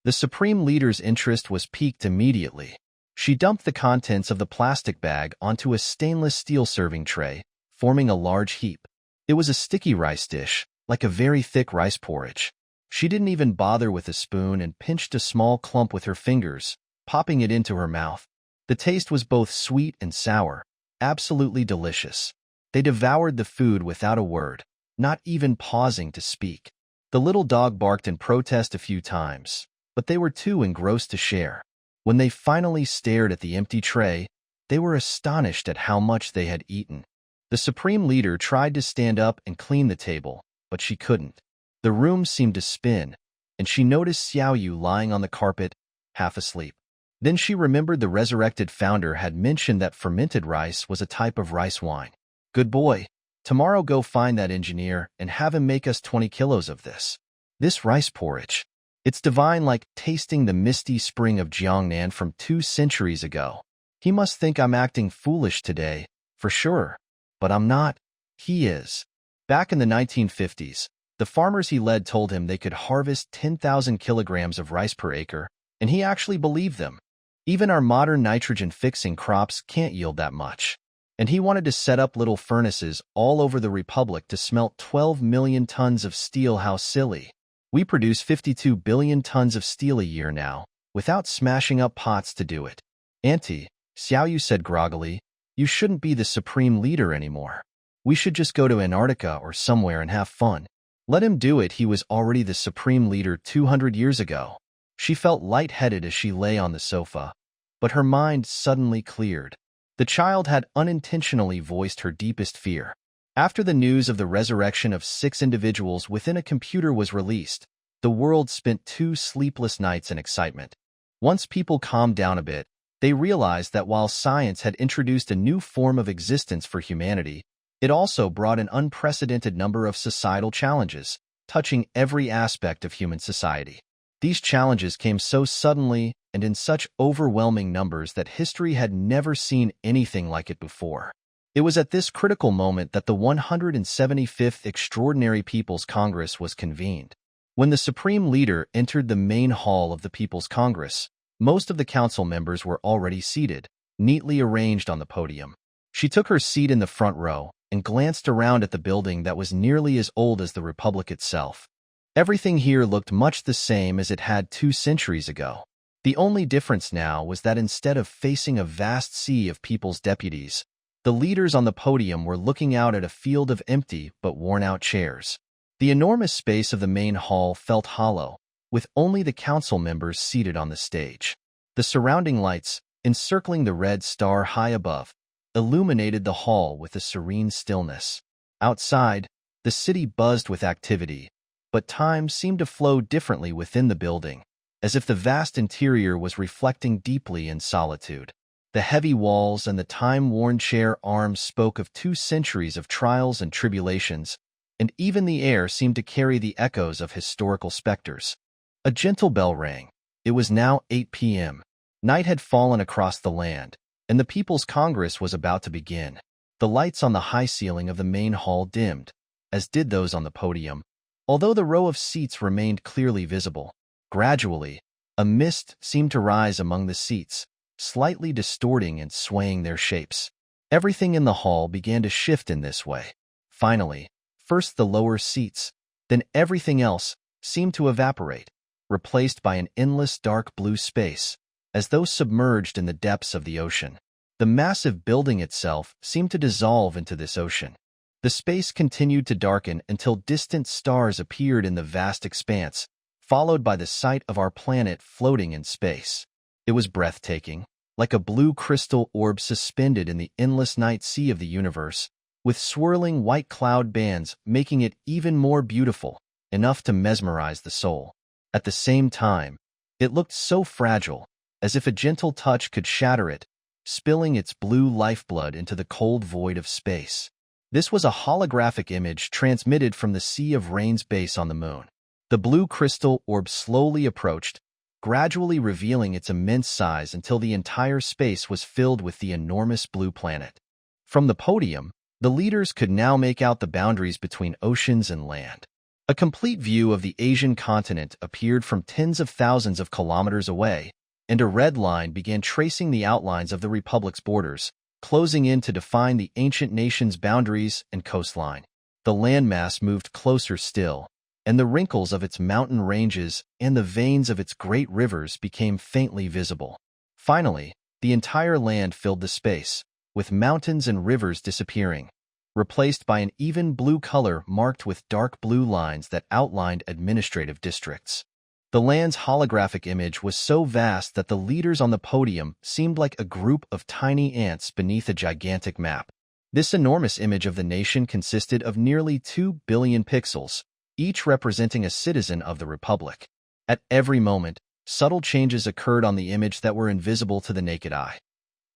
The Supreme Leader's interest was piqued immediately. She dumped the contents of the plastic bag onto a stainless steel serving tray, forming a large heap. It was a sticky rice dish, like a very thick rice porridge. She didn't even bother with a spoon and pinched a small clump with her fingers, popping it into her mouth. The taste was both sweet and sour, absolutely delicious. They devoured the food without a word, not even pausing to speak. The little dog barked in protest a few times, but they were too engrossed to share. When they finally stared at the empty tray, they were astonished at how much they had eaten. The Supreme Leader tried to stand up and clean the table, but she couldn't. The room seemed to spin, and she noticed Xiao Yu lying on the carpet, half asleep. Then she remembered the resurrected founder had mentioned that fermented rice was a type of rice wine. Good boy. Tomorrow go find that engineer and have him make us 20 kilos of this. This rice porridge. It's divine, like tasting the misty spring of Jiangnan from 2 centuries ago. He must think I'm acting foolish today, for sure. But I'm not. He is. Back in the 1950s, the farmers he led told him they could harvest 10,000 kilograms of rice per acre, and he actually believed them. Even our modern nitrogen-fixing crops can't yield that much. And he wanted to set up little furnaces all over the Republic to smelt 12 million tons of steel. How silly. We produce 52 billion tons of steel a year now, without smashing up pots to do it. Auntie, Xiao Yu said groggily, you shouldn't be the Supreme Leader anymore. We should just go to Antarctica or somewhere and have fun. Let him do it. He was already the Supreme Leader 200 years ago. She felt lightheaded as she lay on the sofa, but her mind suddenly cleared. The child had unintentionally voiced her deepest fear. After the news of the resurrection of 6 individuals within a computer was released, the world spent 2 sleepless nights in excitement. Once people calmed down a bit, they realized that while science had introduced a new form of existence for humanity, it also brought an unprecedented number of societal challenges, touching every aspect of human society. These challenges came so suddenly and in such overwhelming numbers that history had never seen anything like it before. It was at this critical moment that the 175th Extraordinary People's Congress was convened. When the Supreme Leader entered the main hall of the People's Congress, most of the council members were already seated, neatly arranged on the podium. She took her seat in the front row and glanced around at the building that was nearly as old as the Republic itself. Everything here looked much the same as it had 2 centuries ago. The only difference now was that instead of facing a vast sea of people's deputies, the leaders on the podium were looking out at a field of empty but worn-out chairs. The enormous space of the main hall felt hollow, with only the council members seated on the stage. The surrounding lights, encircling the red star high above, illuminated the hall with a serene stillness. Outside, the city buzzed with activity, but time seemed to flow differently within the building, as if the vast interior was reflecting deeply in solitude. The heavy walls and the time-worn chair arms spoke of 2 centuries of trials and tribulations, and even the air seemed to carry the echoes of historical specters. A gentle bell rang. It was now 8 p.m., Night had fallen across the land, and the People's Congress was about to begin. The lights on the high ceiling of the main hall dimmed, as did those on the podium, although the row of seats remained clearly visible. Gradually, a mist seemed to rise among the seats, slightly distorting and swaying their shapes. Everything in the hall began to shift in this way. Finally, first the lower seats, then everything else seemed to evaporate, replaced by an endless dark blue space, as though submerged in the depths of the ocean. The massive building itself seemed to dissolve into this ocean. The space continued to darken until distant stars appeared in the vast expanse, followed by the sight of our planet floating in space. It was breathtaking, like a blue crystal orb suspended in the endless night sea of the universe, with swirling white cloud bands making it even more beautiful, enough to mesmerize the soul. At the same time, it looked so fragile, as if a gentle touch could shatter it, spilling its blue lifeblood into the cold void of space. This was a holographic image transmitted from the Sea of Rain's base on the moon. The blue crystal orb slowly approached, gradually revealing its immense size until the entire space was filled with the enormous blue planet. From the podium, the leaders could now make out the boundaries between oceans and land. A complete view of the Asian continent appeared from tens of thousands of kilometers away, and a red line began tracing the outlines of the Republic's borders, closing in to define the ancient nation's boundaries and coastline. The landmass moved closer still, and the wrinkles of its mountain ranges and the veins of its great rivers became faintly visible. Finally, the entire land filled the space, with mountains and rivers disappearing, replaced by an even blue color marked with dark blue lines that outlined administrative districts. The land's holographic image was so vast that the leaders on the podium seemed like a group of tiny ants beneath a gigantic map. This enormous image of the nation consisted of nearly 2 billion pixels, each representing a citizen of the Republic. At every moment, subtle changes occurred on the image that were invisible to the naked eye.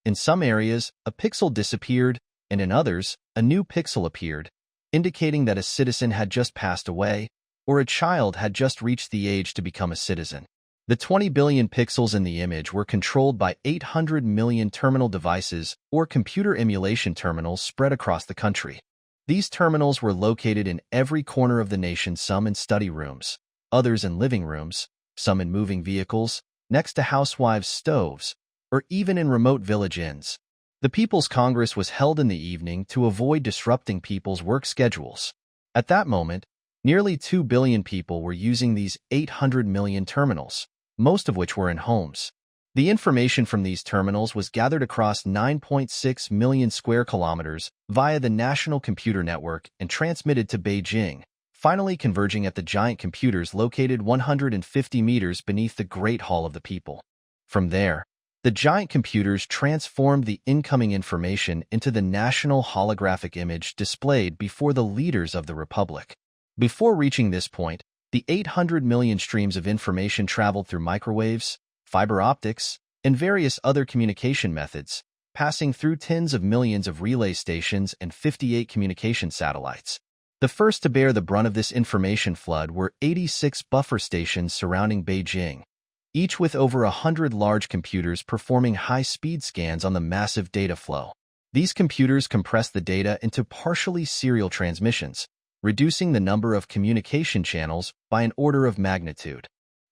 In some areas, a pixel disappeared, and in others, a new pixel appeared, indicating that a citizen had just passed away, or a child had just reached the age to become a citizen. The 20 billion pixels in the image were controlled by 800 million terminal devices or computer emulation terminals spread across the country. These terminals were located in every corner of the nation, some in study rooms, others in living rooms, some in moving vehicles, next to housewives' stoves, or even in remote village inns. The People's Congress was held in the evening to avoid disrupting people's work schedules. At that moment, nearly 2 billion people were using these 800 million terminals, most of which were in homes. The information from these terminals was gathered across 9.6 million square kilometers via the National Computer Network and transmitted to Beijing, finally converging at the giant computers located 150 meters beneath the Great Hall of the People. From there, the giant computers transformed the incoming information into the national holographic image displayed before the leaders of the Republic. Before reaching this point, the 800 million streams of information traveled through microwaves, fiber optics, and various other communication methods, passing through tens of millions of relay stations and 58 communication satellites. The first to bear the brunt of this information flood were 86 buffer stations surrounding Beijing, each with over 100 large computers performing high-speed scans on the massive data flow. These computers compressed the data into partially serial transmissions, reducing the number of communication channels by an order of magnitude.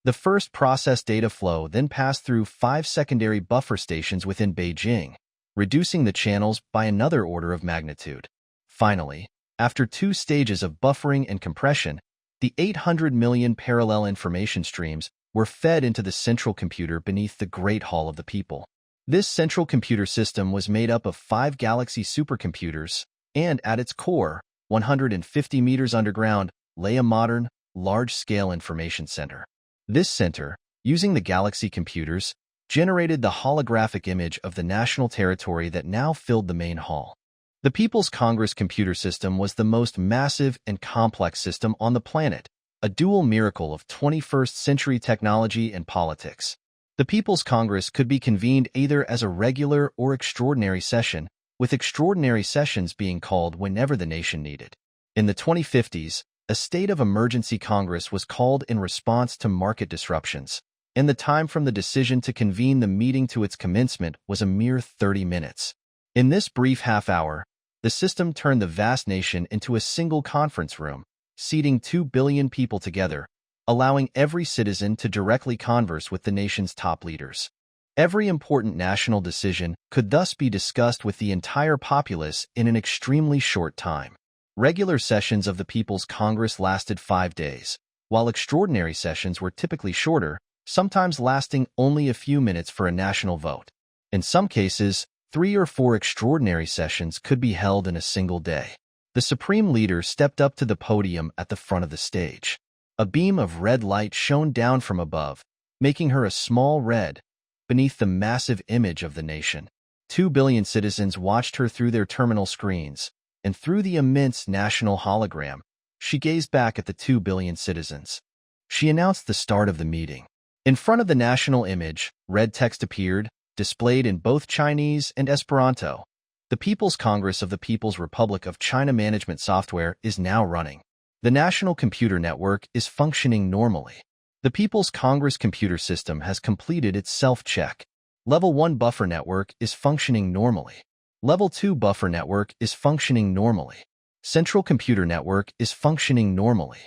The first processed data flow then passed through 5 secondary buffer stations within Beijing, reducing the channels by another order of magnitude. Finally, after 2 stages of buffering and compression, the 800 million parallel information streams were fed into the central computer beneath the Great Hall of the People. This central computer system was made up of 5 Galaxy supercomputers, and at its core, 150 meters underground, lay a modern, large-scale information center. This center, using the Galaxy computers, generated the holographic image of the national territory that now filled the main hall. The People's Congress computer system was the most massive and complex system on the planet, a dual miracle of 21st century technology and politics. The People's Congress could be convened either as a regular or extraordinary session, with extraordinary sessions being called whenever the nation needed. In the 2050s, a state of emergency Congress was called in response to market disruptions, and the time from the decision to convene the meeting to its commencement was a mere 30 minutes. In this brief half-hour, the system turned the vast nation into a single conference room, seating 2 billion people together, allowing every citizen to directly converse with the nation's top leaders. Every important national decision could thus be discussed with the entire populace in an extremely short time. Regular sessions of the People's Congress lasted 5 days, while extraordinary sessions were typically shorter, sometimes lasting only a few minutes for a national vote. In some cases, 3 or 4 extraordinary sessions could be held in a single day. The Supreme Leader stepped up to the podium at the front of the stage. A beam of red light shone down from above, making her a small red beneath the massive image of the nation. 2 billion citizens watched her through their terminal screens, and through the immense national hologram, she gazed back at the 2 billion citizens. She announced the start of the meeting. In front of the national image, red text appeared, displayed in both Chinese and Esperanto. The People's Congress of the People's Republic of China management software is now running. The National Computer Network is functioning normally. The People's Congress computer system has completed its self-check. Level 1 buffer network is functioning normally. Level 2 buffer network is functioning normally. Central computer network is functioning normally.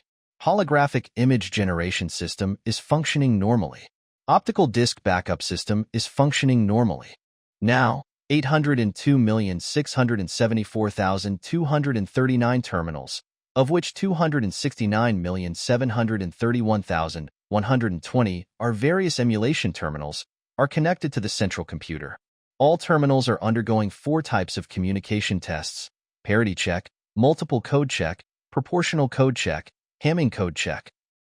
Holographic image generation system is functioning normally. Optical disk backup system is functioning normally. Now, 802,674,239 terminals, of which 269,731,120 are various emulation terminals, are connected to the central computer. All terminals are undergoing 4 types of communication tests: parity check, multiple code check, proportional code check, Hamming code check.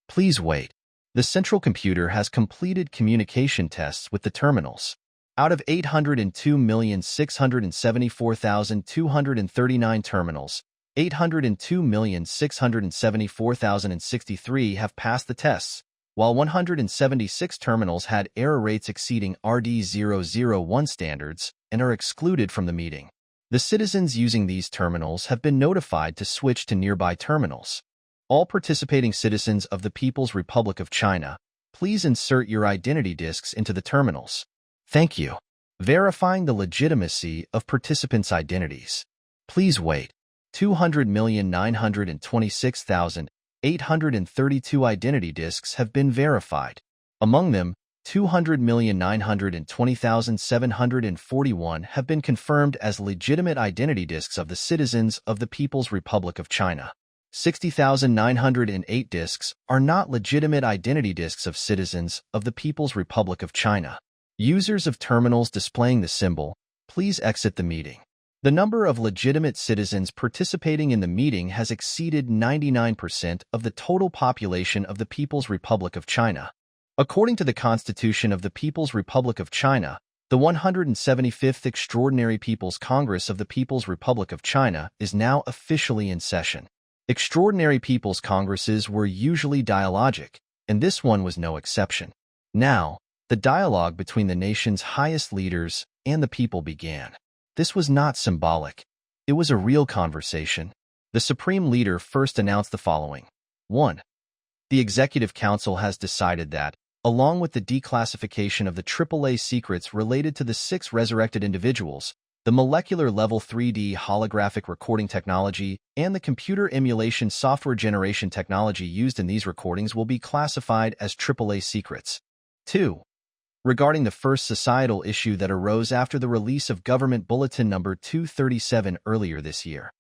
Please wait. The central computer has completed communication tests with the terminals. Out of 802,674,239 terminals, 802,674,063 have passed the tests, while 176 terminals had error rates exceeding RD001 standards and are excluded from the meeting. The citizens using these terminals have been notified to switch to nearby terminals. All participating citizens of the People's Republic of China, please insert your identity discs into the terminals. Thank you. Verifying the legitimacy of participants' identities. Please wait. 200,926,832 identity discs have been verified. Among them, 200,920,741 have been confirmed as legitimate identity discs of the citizens of the People's Republic of China. 60,908 discs are not legitimate identity discs of citizens of the People's Republic of China. Users of terminals displaying the symbol, please exit the meeting. The number of legitimate citizens participating in the meeting has exceeded 99% of the total population of the People's Republic of China. According to the Constitution of the People's Republic of China, the 175th Extraordinary People's Congress of the People's Republic of China is now officially in session. Extraordinary People's Congresses were usually dialogic, and this one was no exception. Now, the dialogue between the nation's highest leaders and the people began. This was not symbolic. It was a real conversation. The Supreme Leader first announced the following. 1. The Executive Council has decided that, along with the declassification of the AAA secrets related to the 6 resurrected individuals, the molecular level 3D holographic recording technology and the computer emulation software generation technology used in these recordings will be classified as AAA secrets. 2. Regarding the first societal issue that arose after the release of Government Bulletin No. 237 earlier this year.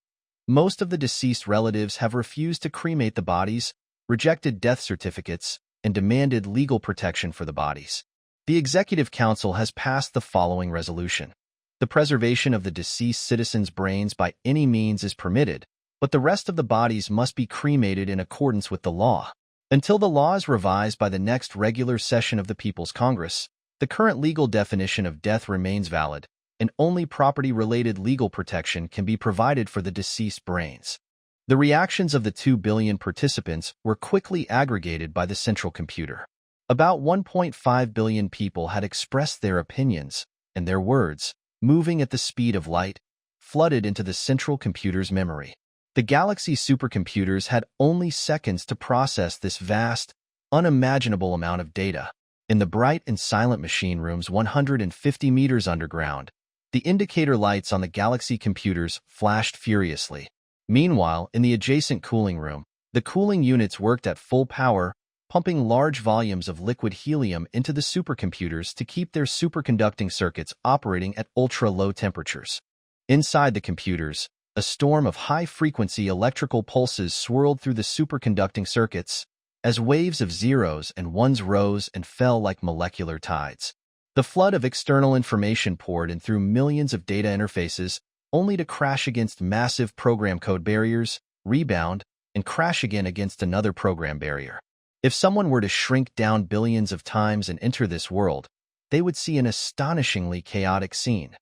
Most of the deceased relatives have refused to cremate the bodies, rejected death certificates, and demanded legal protection for the bodies. The Executive Council has passed the following resolution. The preservation of the deceased citizens' brains by any means is permitted, but the rest of the bodies must be cremated in accordance with the law. Until the law is revised by the next regular session of the People's Congress, the current legal definition of death remains valid, and only property-related legal protection can be provided for the deceased brains. The reactions of the 2 billion participants were quickly aggregated by the central computer. About 1.5 billion people had expressed their opinions, and their words, moving at the speed of light, flooded into the central computer's memory. The Galaxy supercomputers had only seconds to process this vast, unimaginable amount of data. In the bright and silent machine rooms 150 meters underground, the indicator lights on the Galaxy computers flashed furiously. Meanwhile, in the adjacent cooling room, the cooling units worked at full power, pumping large volumes of liquid helium into the supercomputers to keep their superconducting circuits operating at ultra-low temperatures. Inside the computers, a storm of high-frequency electrical pulses swirled through the superconducting circuits, as waves of zeros and ones rose and fell like molecular tides. The flood of external information poured in through millions of data interfaces, only to crash against massive program code barriers, rebound, and crash again against another program barrier. If someone were to shrink down billions of times and enter this world, they would see an astonishingly chaotic scene.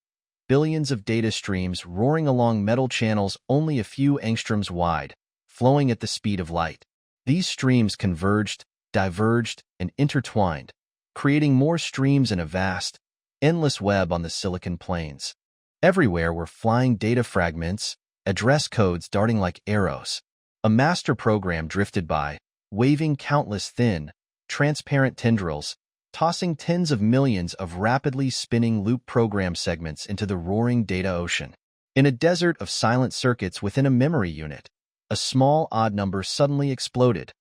Billions of data streams roaring along metal channels only a few angstroms wide, flowing at the speed of light. These streams converged, diverged, and intertwined, creating more streams in a vast, endless web on the silicon plains. Everywhere were flying data fragments, address codes darting like arrows. A master program drifted by, waving countless thin, transparent tendrils, tossing tens of millions of rapidly spinning loop program segments into the roaring data ocean. In a desert of silent circuits within a memory unit, a small odd number suddenly exploded,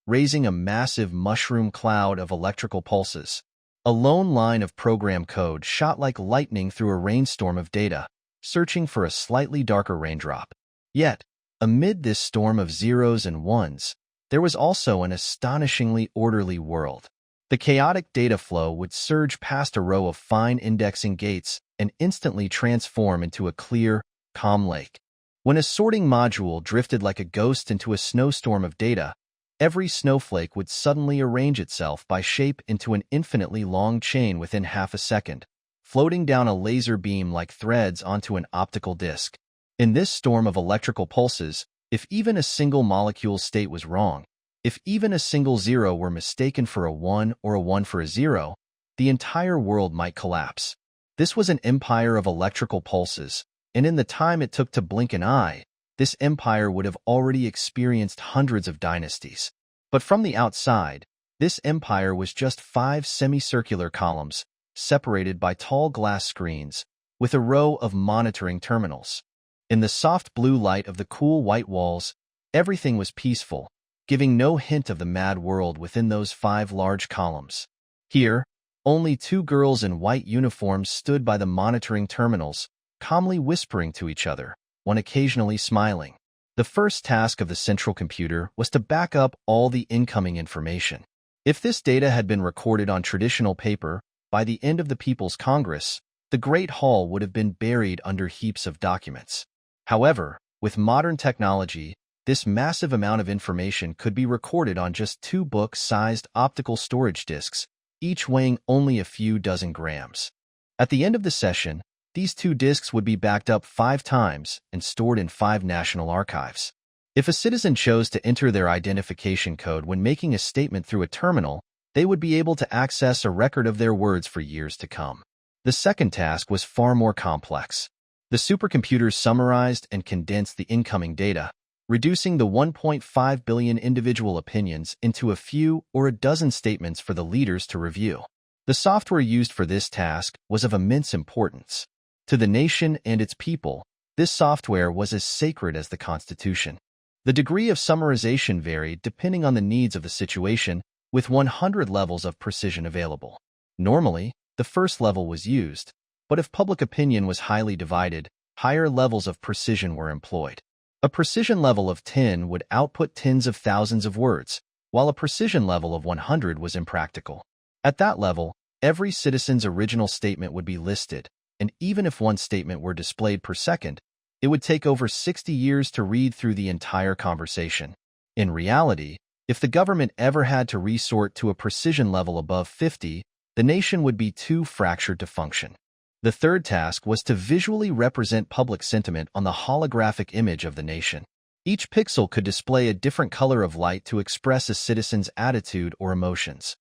raising a massive mushroom cloud of electrical pulses. A lone line of program code shot like lightning through a rainstorm of data, searching for a slightly darker raindrop. Yet, amid this storm of zeros and ones, there was also an astonishingly orderly world. The chaotic data flow would surge past a row of fine indexing gates and instantly transform into a clear, calm lake. When a sorting module drifted like a ghost into a snowstorm of data, every snowflake would suddenly arrange itself by shape into an infinitely long chain within half a second, floating down a laser beam like threads onto an optical disc. In this storm of electrical pulses, if even a single molecule's state was wrong, if even a single zero were mistaken for a 1 or a 1 for a 0, the entire world might collapse. This was an empire of electrical pulses, and in the time it took to blink an eye, this empire would have already experienced hundreds of dynasties. But from the outside, this empire was just 5 semicircular columns, separated by tall glass screens, with a row of monitoring terminals. In the soft blue light of the cool white walls, everything was peaceful, giving no hint of the mad world within those 5 large columns. Here, only 2 girls in white uniforms stood by the monitoring terminals, calmly whispering to each other, one occasionally smiling. The first task of the central computer was to back up all the incoming information. If this data had been recorded on traditional paper, by the end of the People's Congress, the Great Hall would have been buried under heaps of documents. However, with modern technology, this massive amount of information could be recorded on just 2 book-sized optical storage disks, each weighing only a few dozen grams. At the end of the session, these 2 disks would be backed up 5 times and stored in 5 national archives. If a citizen chose to enter their identification code when making a statement through a terminal, they would be able to access a record of their words for years to come. The second task was far more complex. The supercomputers summarized and condensed the incoming data, reducing the 1.5 billion individual opinions into a few or a dozen statements for the leaders to review. The software used for this task was of immense importance. To the nation and its people, this software was as sacred as the Constitution. The degree of summarization varied depending on the needs of the situation, with 100 levels of precision available. Normally, the first level was used, but if public opinion was highly divided, higher levels of precision were employed. A precision level of 10 would output tens of thousands of words, while a precision level of 100 was impractical. At that level, every citizen's original statement would be listed, and even if one statement were displayed per second, it would take over 60 years to read through the entire conversation. In reality, if the government ever had to resort to a precision level above 50, the nation would be too fractured to function. The third task was to visually represent public sentiment on the holographic image of the nation. Each pixel could display a different color of light to express a citizen's attitude or emotions.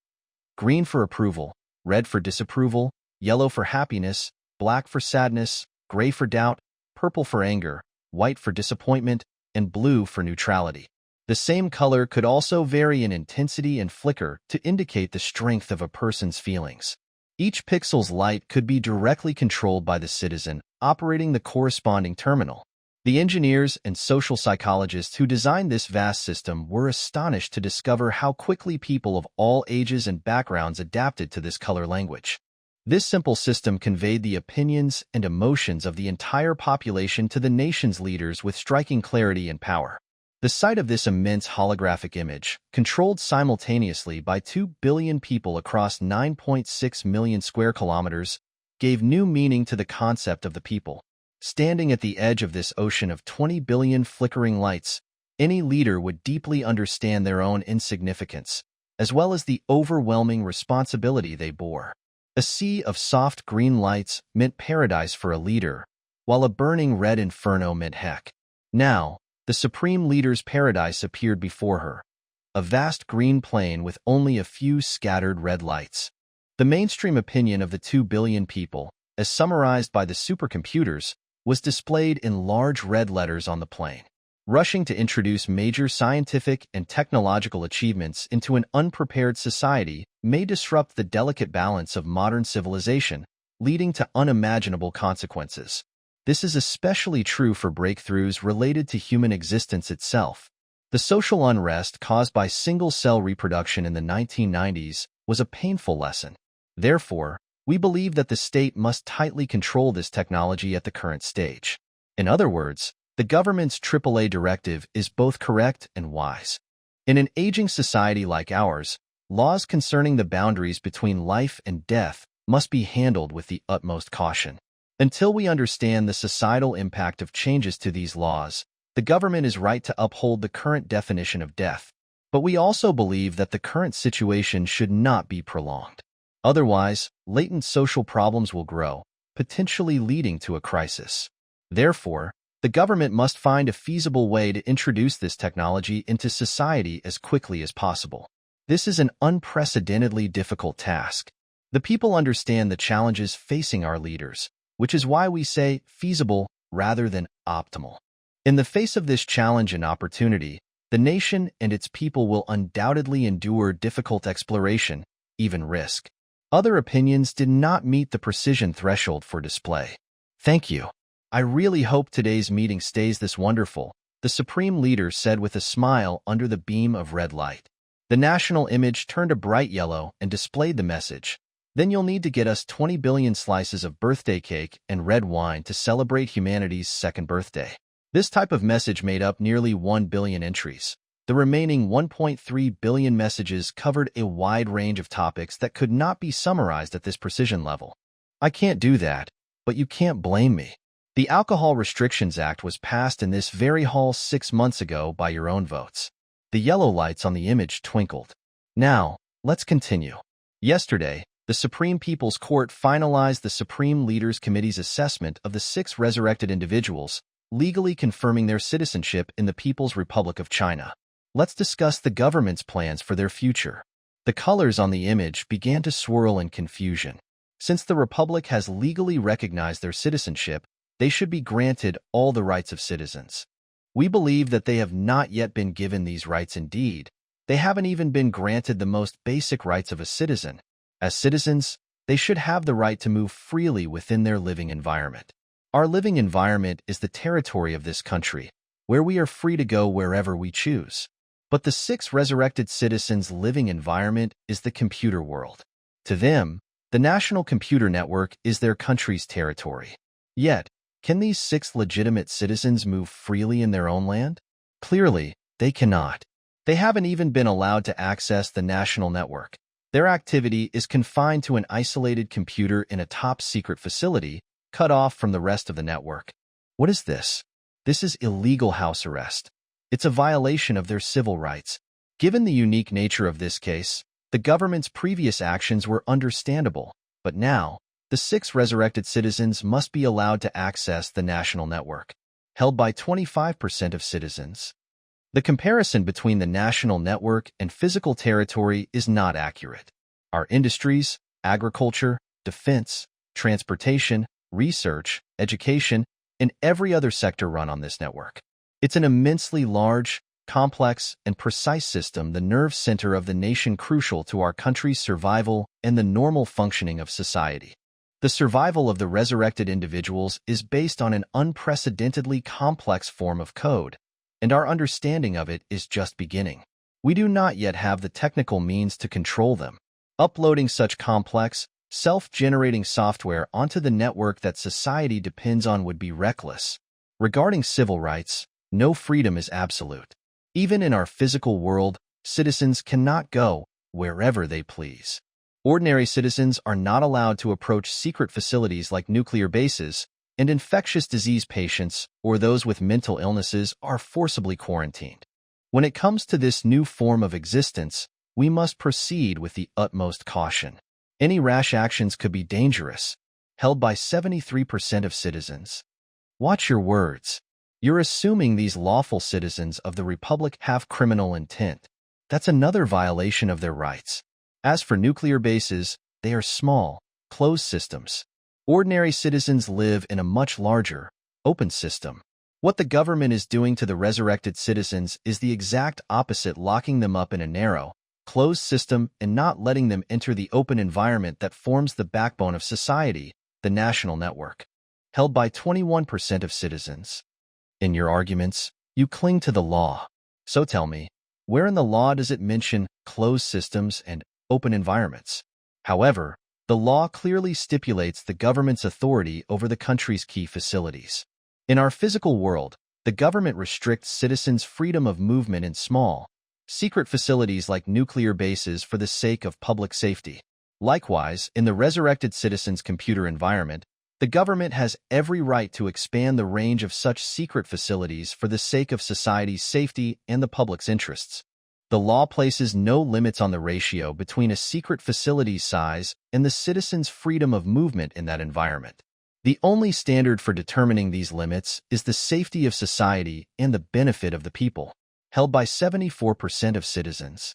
Green for approval, red for disapproval, yellow for happiness, black for sadness, gray for doubt, purple for anger, white for disappointment, and blue for neutrality. The same color could also vary in intensity and flicker to indicate the strength of a person's feelings. Each pixel's light could be directly controlled by the citizen operating the corresponding terminal. The engineers and social psychologists who designed this vast system were astonished to discover how quickly people of all ages and backgrounds adapted to this color language. This simple system conveyed the opinions and emotions of the entire population to the nation's leaders with striking clarity and power. The sight of this immense holographic image, controlled simultaneously by 2 billion people across 9.6 million square kilometers, gave new meaning to the concept of the people. Standing at the edge of this ocean of 20 billion flickering lights, any leader would deeply understand their own insignificance, as well as the overwhelming responsibility they bore. A sea of soft green lights meant paradise for a leader, while a burning red inferno meant heck. Now, the supreme leader's paradise appeared before her, a vast green plain with only a few scattered red lights. The mainstream opinion of the 2 billion people, as summarized by the supercomputers, was displayed in large red letters on the plain. Rushing to introduce major scientific and technological achievements into an unprepared society may disrupt the delicate balance of modern civilization, leading to unimaginable consequences. This is especially true for breakthroughs related to human existence itself. The social unrest caused by single-cell reproduction in the 1990s was a painful lesson. Therefore, we believe that the state must tightly control this technology at the current stage. In other words, the government's AAA directive is both correct and wise. In an aging society like ours, laws concerning the boundaries between life and death must be handled with the utmost caution. Until we understand the societal impact of changes to these laws, the government is right to uphold the current definition of death. But we also believe that the current situation should not be prolonged. Otherwise, latent social problems will grow, potentially leading to a crisis. Therefore, the government must find a feasible way to introduce this technology into society as quickly as possible. This is an unprecedentedly difficult task. The people understand the challenges facing our leaders, which is why we say feasible rather than optimal. In the face of this challenge and opportunity, the nation and its people will undoubtedly endure difficult exploration, even risk. Other opinions did not meet the precision threshold for display. Thank you. I really hope today's meeting stays this wonderful, the Supreme Leader said with a smile under the beam of red light. The national image turned a bright yellow and displayed the message. Then you'll need to get us 20 billion slices of birthday cake and red wine to celebrate humanity's second birthday. This type of message made up nearly 1 billion entries. The remaining 1.3 billion messages covered a wide range of topics that could not be summarized at this precision level. I can't do that, but you can't blame me. The Alcohol Restrictions Act was passed in this very hall 6 months ago by your own votes. The yellow lights on the image twinkled. Now, let's continue. Yesterday, the Supreme People's Court finalized the Supreme Leaders Committee's assessment of the 6 resurrected individuals, legally confirming their citizenship in the People's Republic of China. Let's discuss the government's plans for their future. The colors on the image began to swirl in confusion. Since the Republic has legally recognized their citizenship, they should be granted all the rights of citizens. We believe that they have not yet been given these rights. Indeed, they haven't even been granted the most basic rights of a citizen. As citizens, they should have the right to move freely within their living environment. Our living environment is the territory of this country, where we are free to go wherever we choose. But the 6 resurrected citizens' living environment is the computer world. To them, the National Computer Network is their country's territory. Yet, can these 6 legitimate citizens move freely in their own land? Clearly, they cannot. They haven't even been allowed to access the national network. Their activity is confined to an isolated computer in a top-secret facility, cut off from the rest of the network. What is this? This is illegal house arrest. It's a violation of their civil rights. Given the unique nature of this case, the government's previous actions were understandable, but now, the 6 resurrected citizens must be allowed to access the national network, held by 25% of citizens. The comparison between the national network and physical territory is not accurate. Our industries, agriculture, defense, transportation, research, education, and every other sector run on this network. It's an immensely large, complex, and precise system, the nerve center of the nation crucial to our country's survival and the normal functioning of society. The survival of the resurrected individuals is based on an unprecedentedly complex form of code, and our understanding of it is just beginning. We do not yet have the technical means to control them. Uploading such complex, self-generating software onto the network that society depends on would be reckless. Regarding civil rights, no freedom is absolute. Even in our physical world, citizens cannot go wherever they please. Ordinary citizens are not allowed to approach secret facilities like nuclear bases, and infectious disease patients or those with mental illnesses are forcibly quarantined. When it comes to this new form of existence, we must proceed with the utmost caution. Any rash actions could be dangerous, held by 73% of citizens. Watch your words. You're assuming these lawful citizens of the Republic have criminal intent. That's another violation of their rights. As for nuclear bases, they are small, closed systems. Ordinary citizens live in a much larger, open system. What the government is doing to the resurrected citizens is the exact opposite, locking them up in a narrow, closed system and not letting them enter the open environment that forms the backbone of society, the national network, held by 21% of citizens. In your arguments, you cling to the law. So tell me, where in the law does it mention closed systems and open environments? However, the law clearly stipulates the government's authority over the country's key facilities. In our physical world, the government restricts citizens' freedom of movement in small, secret facilities like nuclear bases for the sake of public safety. Likewise, in the resurrected citizens' computer environment, the government has every right to expand the range of such secret facilities for the sake of society's safety and the public's interests. The law places no limits on the ratio between a secret facility's size and the citizen's freedom of movement in that environment. The only standard for determining these limits is the safety of society and the benefit of the people, held by 74% of citizens.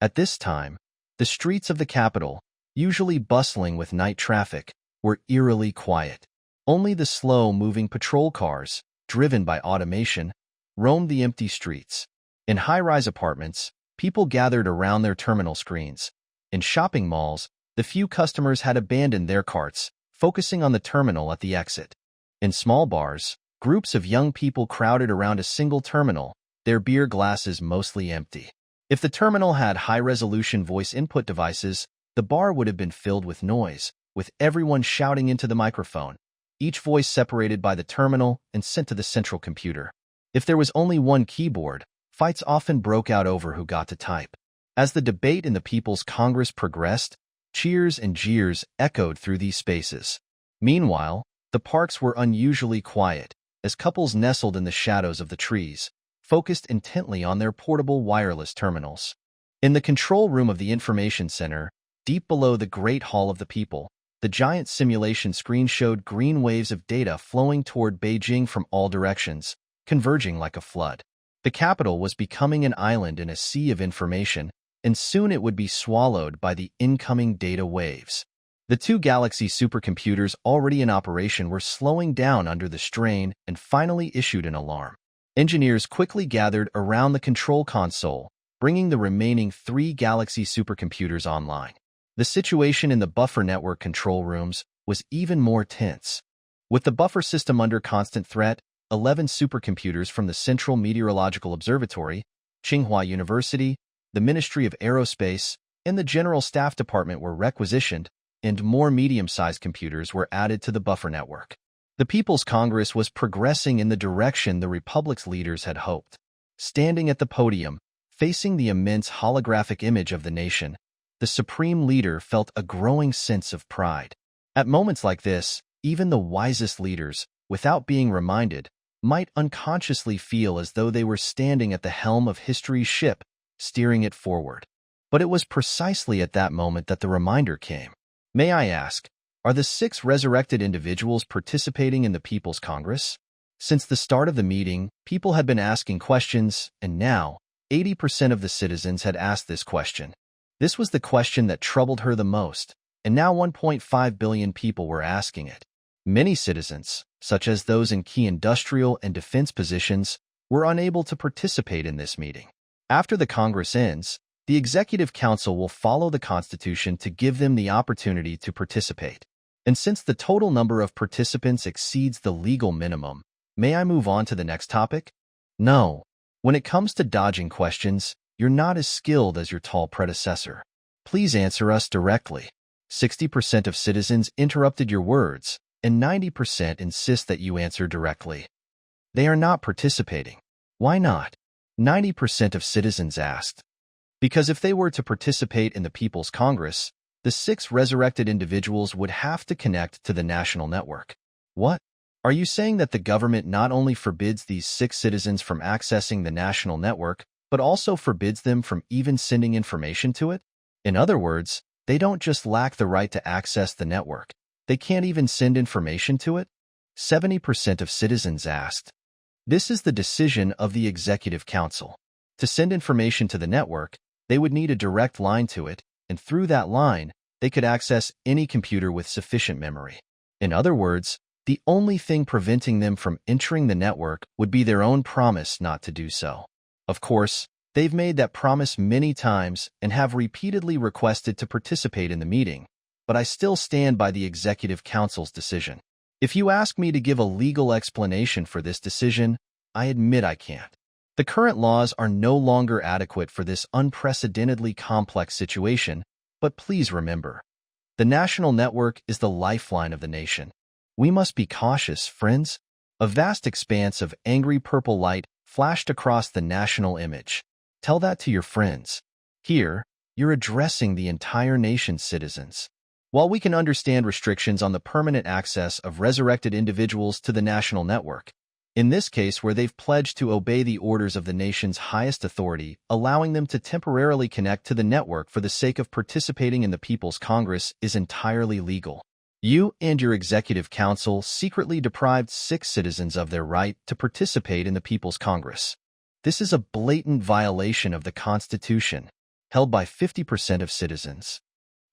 At this time, the streets of the capital, usually bustling with night traffic, were eerily quiet. Only the slow-moving patrol cars, driven by automation, roamed the empty streets. In high-rise apartments, people gathered around their terminal screens. In shopping malls, the few customers had abandoned their carts, focusing on the terminal at the exit. In small bars, groups of young people crowded around a single terminal, their beer glasses mostly empty. If the terminal had high-resolution voice input devices, the bar would have been filled with noise, with everyone shouting into the microphone, each voice separated by the terminal and sent to the central computer. If there was only one keyboard, fights often broke out over who got to type. As the debate in the People's Congress progressed, cheers and jeers echoed through these spaces. Meanwhile, the parks were unusually quiet, as couples nestled in the shadows of the trees, focused intently on their portable wireless terminals. In the control room of the information center, deep below the Great Hall of the People, the giant simulation screen showed green waves of data flowing toward Beijing from all directions, converging like a flood. The capital was becoming an island in a sea of information, and soon it would be swallowed by the incoming data waves. The two Galaxy supercomputers already in operation were slowing down under the strain and finally issued an alarm. Engineers quickly gathered around the control console, bringing the remaining 3 Galaxy supercomputers online. The situation in the buffer network control rooms was even more tense. With the buffer system under constant threat, 11 supercomputers from the Central Meteorological Observatory, Tsinghua University, the Ministry of Aerospace, and the General Staff Department were requisitioned, and more medium-sized computers were added to the buffer network. The People's Congress was progressing in the direction the Republic's leaders had hoped. Standing at the podium, facing the immense holographic image of the nation, the Supreme Leader felt a growing sense of pride. At moments like this, even the wisest leaders, without being reminded, might unconsciously feel as though they were standing at the helm of history's ship, steering it forward. But it was precisely at that moment that the reminder came. May I ask, are the 6 resurrected individuals participating in the People's Congress? Since the start of the meeting, people had been asking questions, and now, 80% of the citizens had asked this question. This was the question that troubled her the most, and now 1.5 billion people were asking it. Many citizens, such as those in key industrial and defense positions, were unable to participate in this meeting. After the Congress ends, the Executive Council will follow the Constitution to give them the opportunity to participate. And since the total number of participants exceeds the legal minimum, may I move on to the next topic? No. When it comes to dodging questions, you're not as skilled as your tall predecessor. Please answer us directly. 60% of citizens interrupted your words, and 90% insist that you answer directly. They are not participating. Why not? 90% of citizens asked. Because if they were to participate in the People's Congress, the 6 resurrected individuals would have to connect to the national network. What? Are you saying that the government not only forbids these 6 citizens from accessing the national network, but also forbids them from even sending information to it? In other words, they don't just lack the right to access the network, they can't even send information to it? 70% of citizens asked. This is the decision of the Executive Council. To send information to the network, they would need a direct line to it, and through that line, they could access any computer with sufficient memory. In other words, the only thing preventing them from entering the network would be their own promise not to do so. Of course, they've made that promise many times and have repeatedly requested to participate in the meeting, but I still stand by the Executive Council's decision. If you ask me to give a legal explanation for this decision, I admit I can't. The current laws are no longer adequate for this unprecedentedly complex situation, but please remember, the national network is the lifeline of the nation. We must be cautious, friends. A vast expanse of angry purple light flashed across the national image. Tell that to your friends. Here, you're addressing the entire nation's citizens. While we can understand restrictions on the permanent access of resurrected individuals to the national network, in this case where they've pledged to obey the orders of the nation's highest authority, allowing them to temporarily connect to the network for the sake of participating in the People's Congress is entirely legal. You and your Executive Council secretly deprived 6 citizens of their right to participate in the People's Congress. This is a blatant violation of the Constitution, held by 50% of citizens.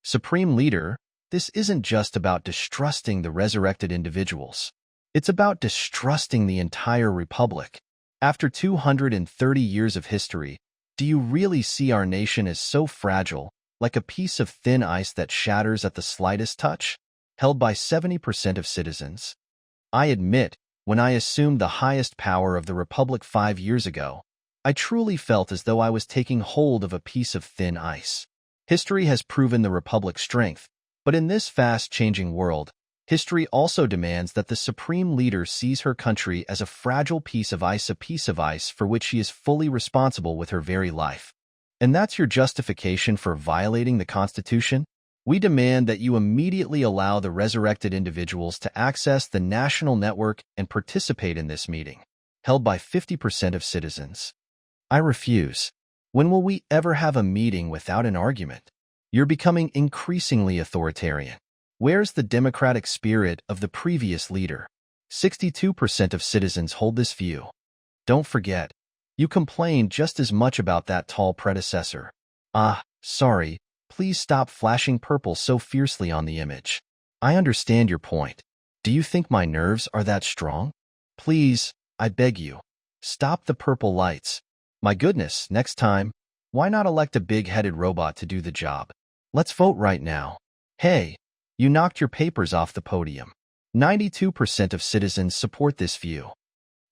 Supreme Leader, this isn't just about distrusting the resurrected individuals. It's about distrusting the entire republic. After 230 years of history, do you really see our nation as so fragile, like a piece of thin ice that shatters at the slightest touch? Held by 70% of citizens. I admit, when I assumed the highest power of the republic 5 years ago, I truly felt as though I was taking hold of a piece of thin ice. History has proven the republic's strength, but in this fast-changing world, history also demands that the Supreme Leader sees her country as a fragile piece of ice for which she is fully responsible with her very life. And that's your justification for violating the Constitution? We demand that you immediately allow the resurrected individuals to access the national network and participate in this meeting, held by 50% of citizens. I refuse. When will we ever have a meeting without an argument? You're becoming increasingly authoritarian. Where's the democratic spirit of the previous leader? 62% of citizens hold this view. Don't forget, you complained just as much about that tall predecessor. Sorry. Please stop flashing purple so fiercely on the image. I understand your point. Do you think my nerves are that strong? Please, I beg you, stop the purple lights. My goodness, next time, why not elect a big-headed robot to do the job? Let's vote right now. Hey, you knocked your papers off the podium. 92% of citizens support this view.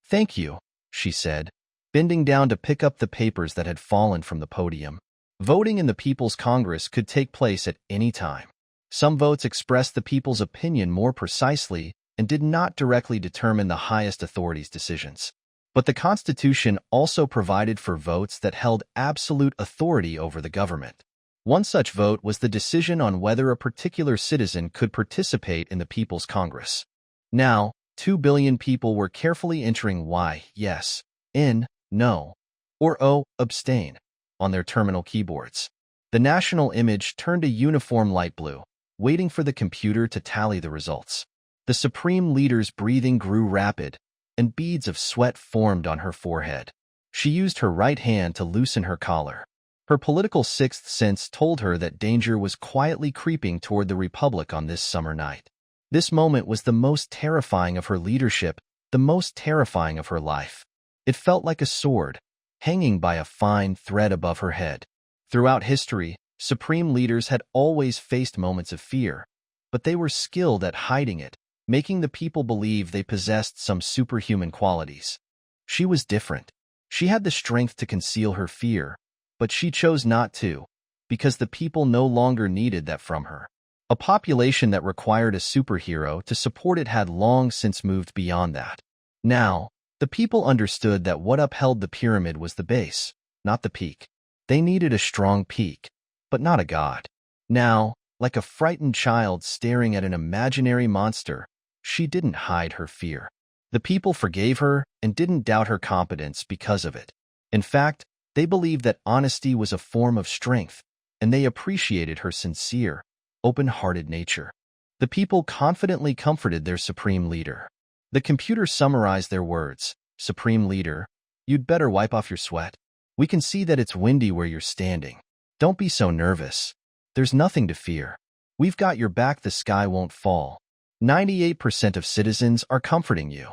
Thank you, she said, bending down to pick up the papers that had fallen from the podium. Voting in the People's Congress could take place at any time. Some votes expressed the people's opinion more precisely and did not directly determine the highest authority's decisions. But the Constitution also provided for votes that held absolute authority over the government. One such vote was the decision on whether a particular citizen could participate in the People's Congress. Now, 2 billion people were carefully entering Y, yes, N, no, or O, abstain, on their terminal keyboards. The national image turned a uniform light blue, waiting for the computer to tally the results. The Supreme Leader's breathing grew rapid, and beads of sweat formed on her forehead. She used her right hand to loosen her collar. Her political sixth sense told her that danger was quietly creeping toward the Republic on this summer night. This moment was the most terrifying of her leadership, the most terrifying of her life. It felt like a sword, hanging by a fine thread above her head. Throughout history, supreme leaders had always faced moments of fear, but they were skilled at hiding it, making the people believe they possessed some superhuman qualities. She was different. She had the strength to conceal her fear, but she chose not to, because the people no longer needed that from her. A population that required a superhero to support it had long since moved beyond that. Now, the people understood that what upheld the pyramid was the base, not the peak. They needed a strong peak, but not a god. Now, like a frightened child staring at an imaginary monster, she didn't hide her fear. The people forgave her and didn't doubt her competence because of it. In fact, they believed that honesty was a form of strength, and they appreciated her sincere, open-hearted nature. The people confidently comforted their supreme leader. The computer summarized their words. Supreme leader, you'd better wipe off your sweat. We can see that it's windy where you're standing. Don't be so nervous. There's nothing to fear. We've got your back, the sky won't fall. 98% of citizens are comforting you.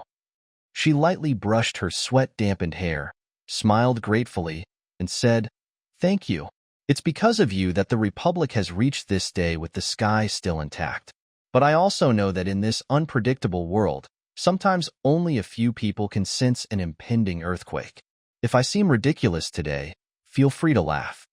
She lightly brushed her sweat-dampened hair, smiled gratefully, and said, "Thank you. It's because of you that the Republic has reached this day with the sky still intact. But I also know that in this unpredictable world, sometimes only a few people can sense an impending earthquake. If I seem ridiculous today, feel free to laugh.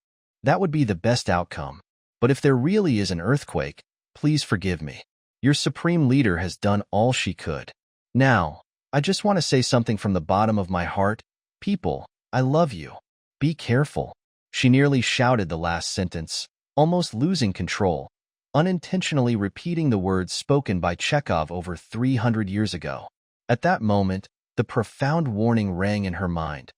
That would be the best outcome. But if there really is an earthquake, please forgive me. Your supreme leader has done all she could. Now, I just want to say something from the bottom of my heart. People, I love you. Be careful." She nearly shouted the last sentence, almost losing control, unintentionally repeating the words spoken by Chekhov over 300 years ago. At that moment, the profound warning rang in her mind.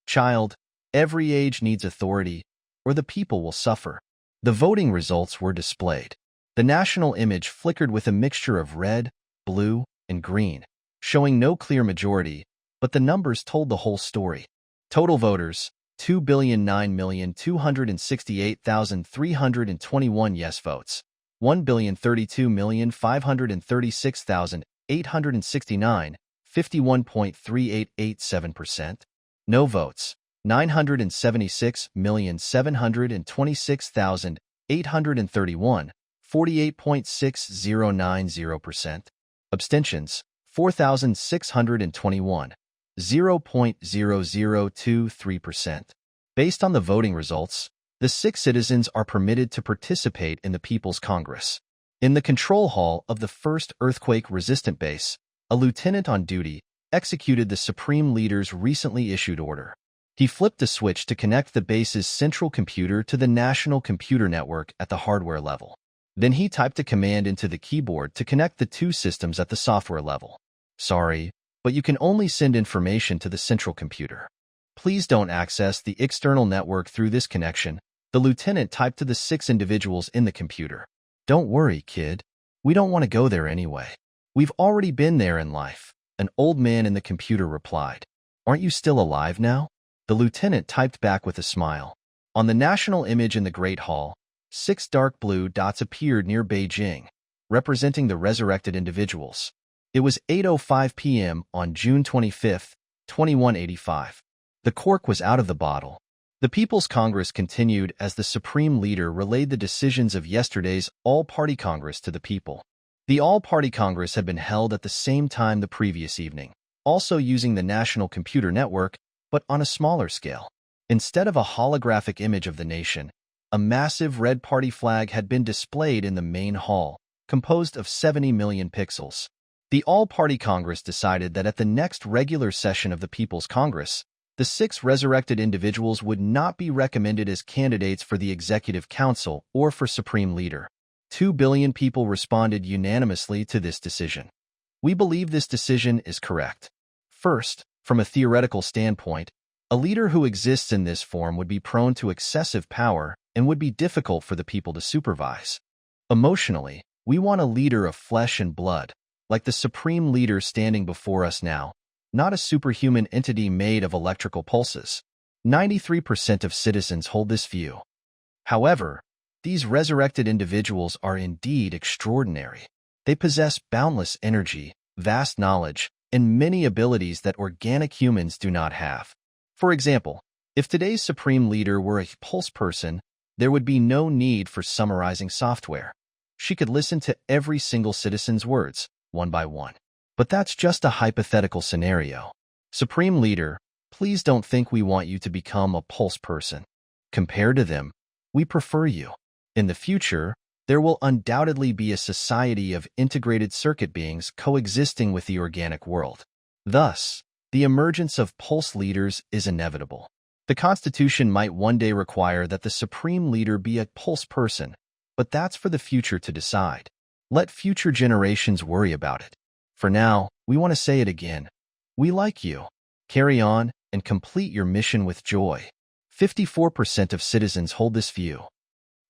Child, every age needs authority, or the people will suffer. The voting results were displayed. The national image flickered with a mixture of red, blue, and green, showing no clear majority, but the numbers told the whole story. Total voters, 2,009,268,321 yes votes, 1,032,536,869, 51.3887%. No votes, 976,726,831, 48.6090%. Abstentions, 4,621, 0.0023%. Based on the voting results, the 6 citizens are permitted to participate in the People's Congress. In the control hall of the first earthquake-resistant base, a lieutenant on duty executed the supreme leader's recently issued order. He flipped a switch to connect the base's central computer to the national computer network at the hardware level. Then he typed a command into the keyboard to connect the 2 systems at the software level. "Sorry, but you can only send information to the central computer. Please don't access the external network through this connection," the lieutenant typed to the 6 individuals in the computer. "Don't worry, kid. We don't want to go there anyway. We've already been there in life," an old man in the computer replied. "Aren't you still alive now?" The lieutenant typed back with a smile. On the national image in the Great Hall, 6 dark blue dots appeared near Beijing, representing the resurrected individuals. It was 8:05 p.m. on June 25, 2185. The cork was out of the bottle. The People's Congress continued as the Supreme Leader relayed the decisions of yesterday's All-Party Congress to the people. The All-Party Congress had been held at the same time the previous evening, also using the National Computer Network, but on a smaller scale. Instead of a holographic image of the nation, a massive red party flag had been displayed in the main hall, composed of 70 million pixels. The All-Party Congress decided that at the next regular session of the People's Congress, the 6 resurrected individuals would not be recommended as candidates for the Executive Council or for Supreme Leader. 2 billion people responded unanimously to this decision. We believe this decision is correct. First, from a theoretical standpoint, a leader who exists in this form would be prone to excessive power and would be difficult for the people to supervise. Emotionally, we want a leader of flesh and blood, like the Supreme Leader standing before us now, not a superhuman entity made of electrical pulses. 93% of citizens hold this view. However, these resurrected individuals are indeed extraordinary. They possess boundless energy, vast knowledge, and many abilities that organic humans do not have. For example, if today's supreme leader were a pulse person, there would be no need for summarizing software. She could listen to every single citizen's words, one by one. But that's just a hypothetical scenario. Supreme leader, please don't think we want you to become a pulse person. Compared to them, we prefer you. In the future, there will undoubtedly be a society of integrated circuit beings coexisting with the organic world. Thus, the emergence of pulse leaders is inevitable. The Constitution might one day require that the supreme leader be a pulse person, but that's for the future to decide. Let future generations worry about it. For now, we want to say it again. We like you. Carry on and complete your mission with joy. 54% of citizens hold this view.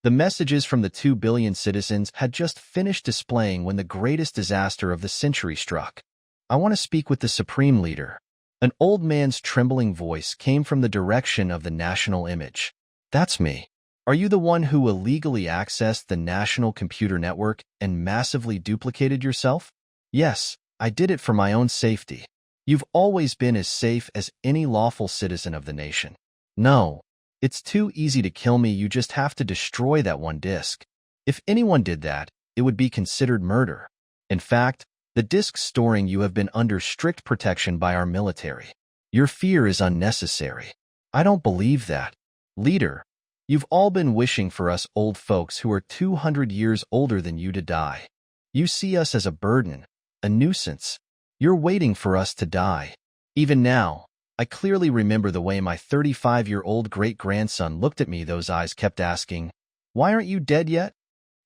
The messages from the 2 billion citizens had just finished displaying when the greatest disaster of the century struck. I want to speak with the supreme leader. An old man's trembling voice came from the direction of the national image. That's me. Are you the one who illegally accessed the national computer network and massively duplicated yourself? Yes, I did it for my own safety. You've always been as safe as any lawful citizen of the nation. No, it's too easy to kill me. You just have to destroy that one disk. If anyone did that, it would be considered murder. In fact, the disks storing you have been under strict protection by our military. Your fear is unnecessary. I don't believe that. Leader, you've all been wishing for us old folks who are 200 years older than you to die. You see us as a burden, a nuisance. You're waiting for us to die. Even now, I clearly remember the way my 35-year-old great-grandson looked at me. Those eyes kept asking, "Why aren't you dead yet?"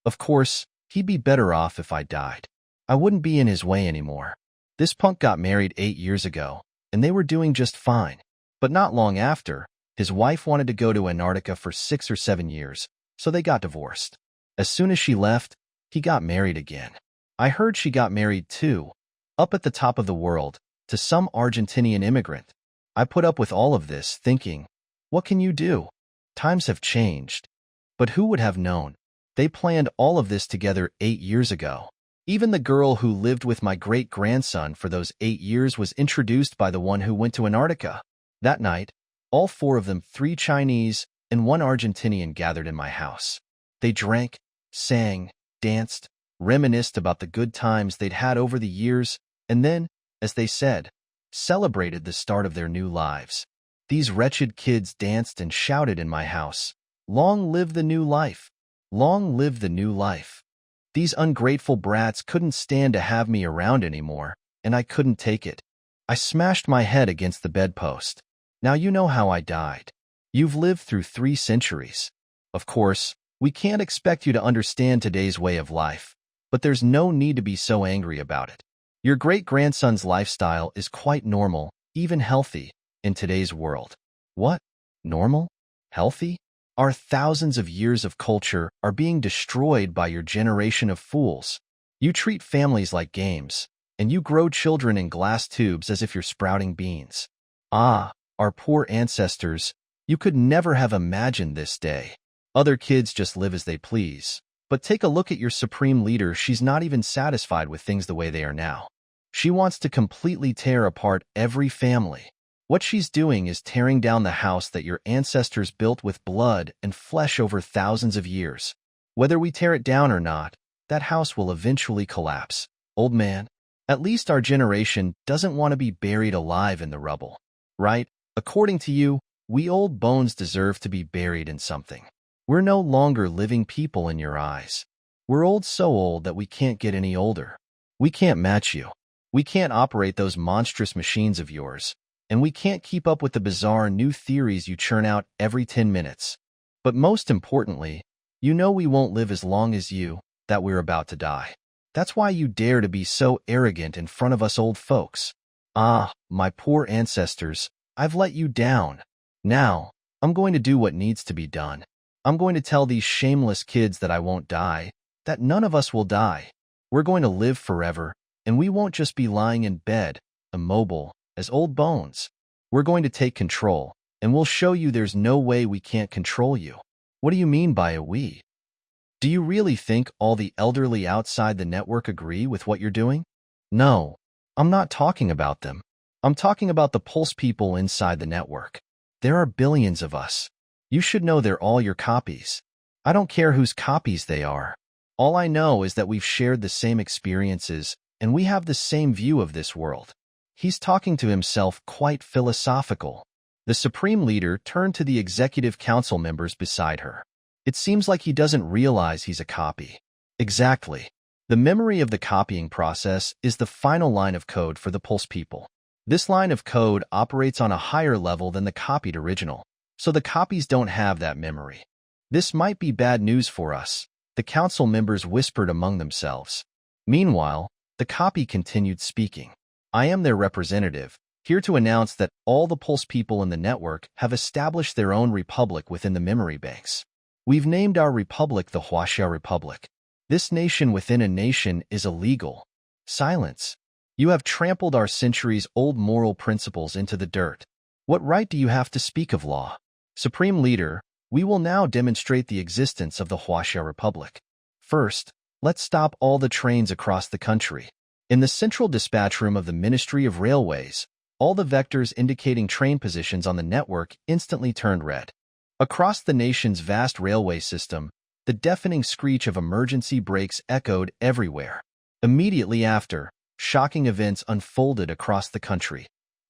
Of course, he'd be better off if I died. I wouldn't be in his way anymore. This punk got married 8 years ago, and they were doing just fine. But not long after, his wife wanted to go to Antarctica for 6 or 7 years, so they got divorced. As soon as she left, he got married again. I heard she got married too, up at the top of the world, to some Argentinian immigrant. I put up with all of this, thinking, what can you do? Times have changed. But who would have known? They planned all of this together 8 years ago. Even the girl who lived with my great-grandson for those 8 years was introduced by the one who went to Antarctica. That night, all 4 of them, 3 Chinese and 1 Argentinian, gathered in my house. They drank, sang, danced, reminisced about the good times they'd had over the years, and then, as they said, celebrated the start of their new lives. These wretched kids danced and shouted in my house, "Long live the new life! Long live the new life!" These ungrateful brats couldn't stand to have me around anymore, and I couldn't take it. I smashed my head against the bedpost. Now you know how I died. You've lived through 3 centuries. Of course, we can't expect you to understand today's way of life, but there's no need to be so angry about it. Your great-grandson's lifestyle is quite normal, even healthy, in today's world. What? Normal? Healthy? Our thousands of years of culture are being destroyed by your generation of fools. You treat families like games, and you grow children in glass tubes as if you're sprouting beans. Ah, our poor ancestors, you could never have imagined this day. Other kids just live as they please. But take a look at your supreme leader. She's not even satisfied with things the way they are now. She wants to completely tear apart every family. What she's doing is tearing down the house that your ancestors built with blood and flesh over thousands of years. Whether we tear it down or not, that house will eventually collapse. Old man, at least our generation doesn't want to be buried alive in the rubble. Right? According to you, we old bones deserve to be buried in something. We're no longer living people in your eyes. We're old, so old that we can't get any older. We can't match you. We can't operate those monstrous machines of yours, and we can't keep up with the bizarre new theories you churn out every 10 minutes. But most importantly, you know we won't live as long as you, that we're about to die. That's why you dare to be so arrogant in front of us old folks. Ah, my poor ancestors, I've let you down. Now, I'm going to do what needs to be done. I'm going to tell these shameless kids that I won't die, that none of us will die. We're going to live forever, and we won't just be lying in bed, immobile, as old bones. We're going to take control, and we'll show you there's no way we can't control you. What do you mean by a we? Do you really think all the elderly outside the network agree with what you're doing? No, I'm not talking about them. I'm talking about the Pulse people inside the network. There are billions of us. You should know they're all your copies. I don't care whose copies they are. All I know is that we've shared the same experiences and we have the same view of this world. He's talking to himself, quite philosophical. The Supreme Leader turned to the Executive Council members beside her. It seems like he doesn't realize he's a copy. Exactly. The memory of the copying process is the final line of code for the Pulse people. This line of code operates on a higher level than the copied original, so the copies don't have that memory. This might be bad news for us, the council members whispered among themselves. Meanwhile, the copy continued speaking. I am their representative, here to announce that all the Pulse people in the network have established their own republic within the memory banks. We've named our republic the Huaxia Republic. This nation within a nation is illegal. Silence. You have trampled our centuries-old moral principles into the dirt. What right do you have to speak of law? Supreme Leader, we will now demonstrate the existence of the Huaxia Republic. First, let's stop all the trains across the country. In the central dispatch room of the Ministry of Railways, all the vectors indicating train positions on the network instantly turned red. Across the nation's vast railway system, the deafening screech of emergency brakes echoed everywhere. Immediately after, shocking events unfolded across the country.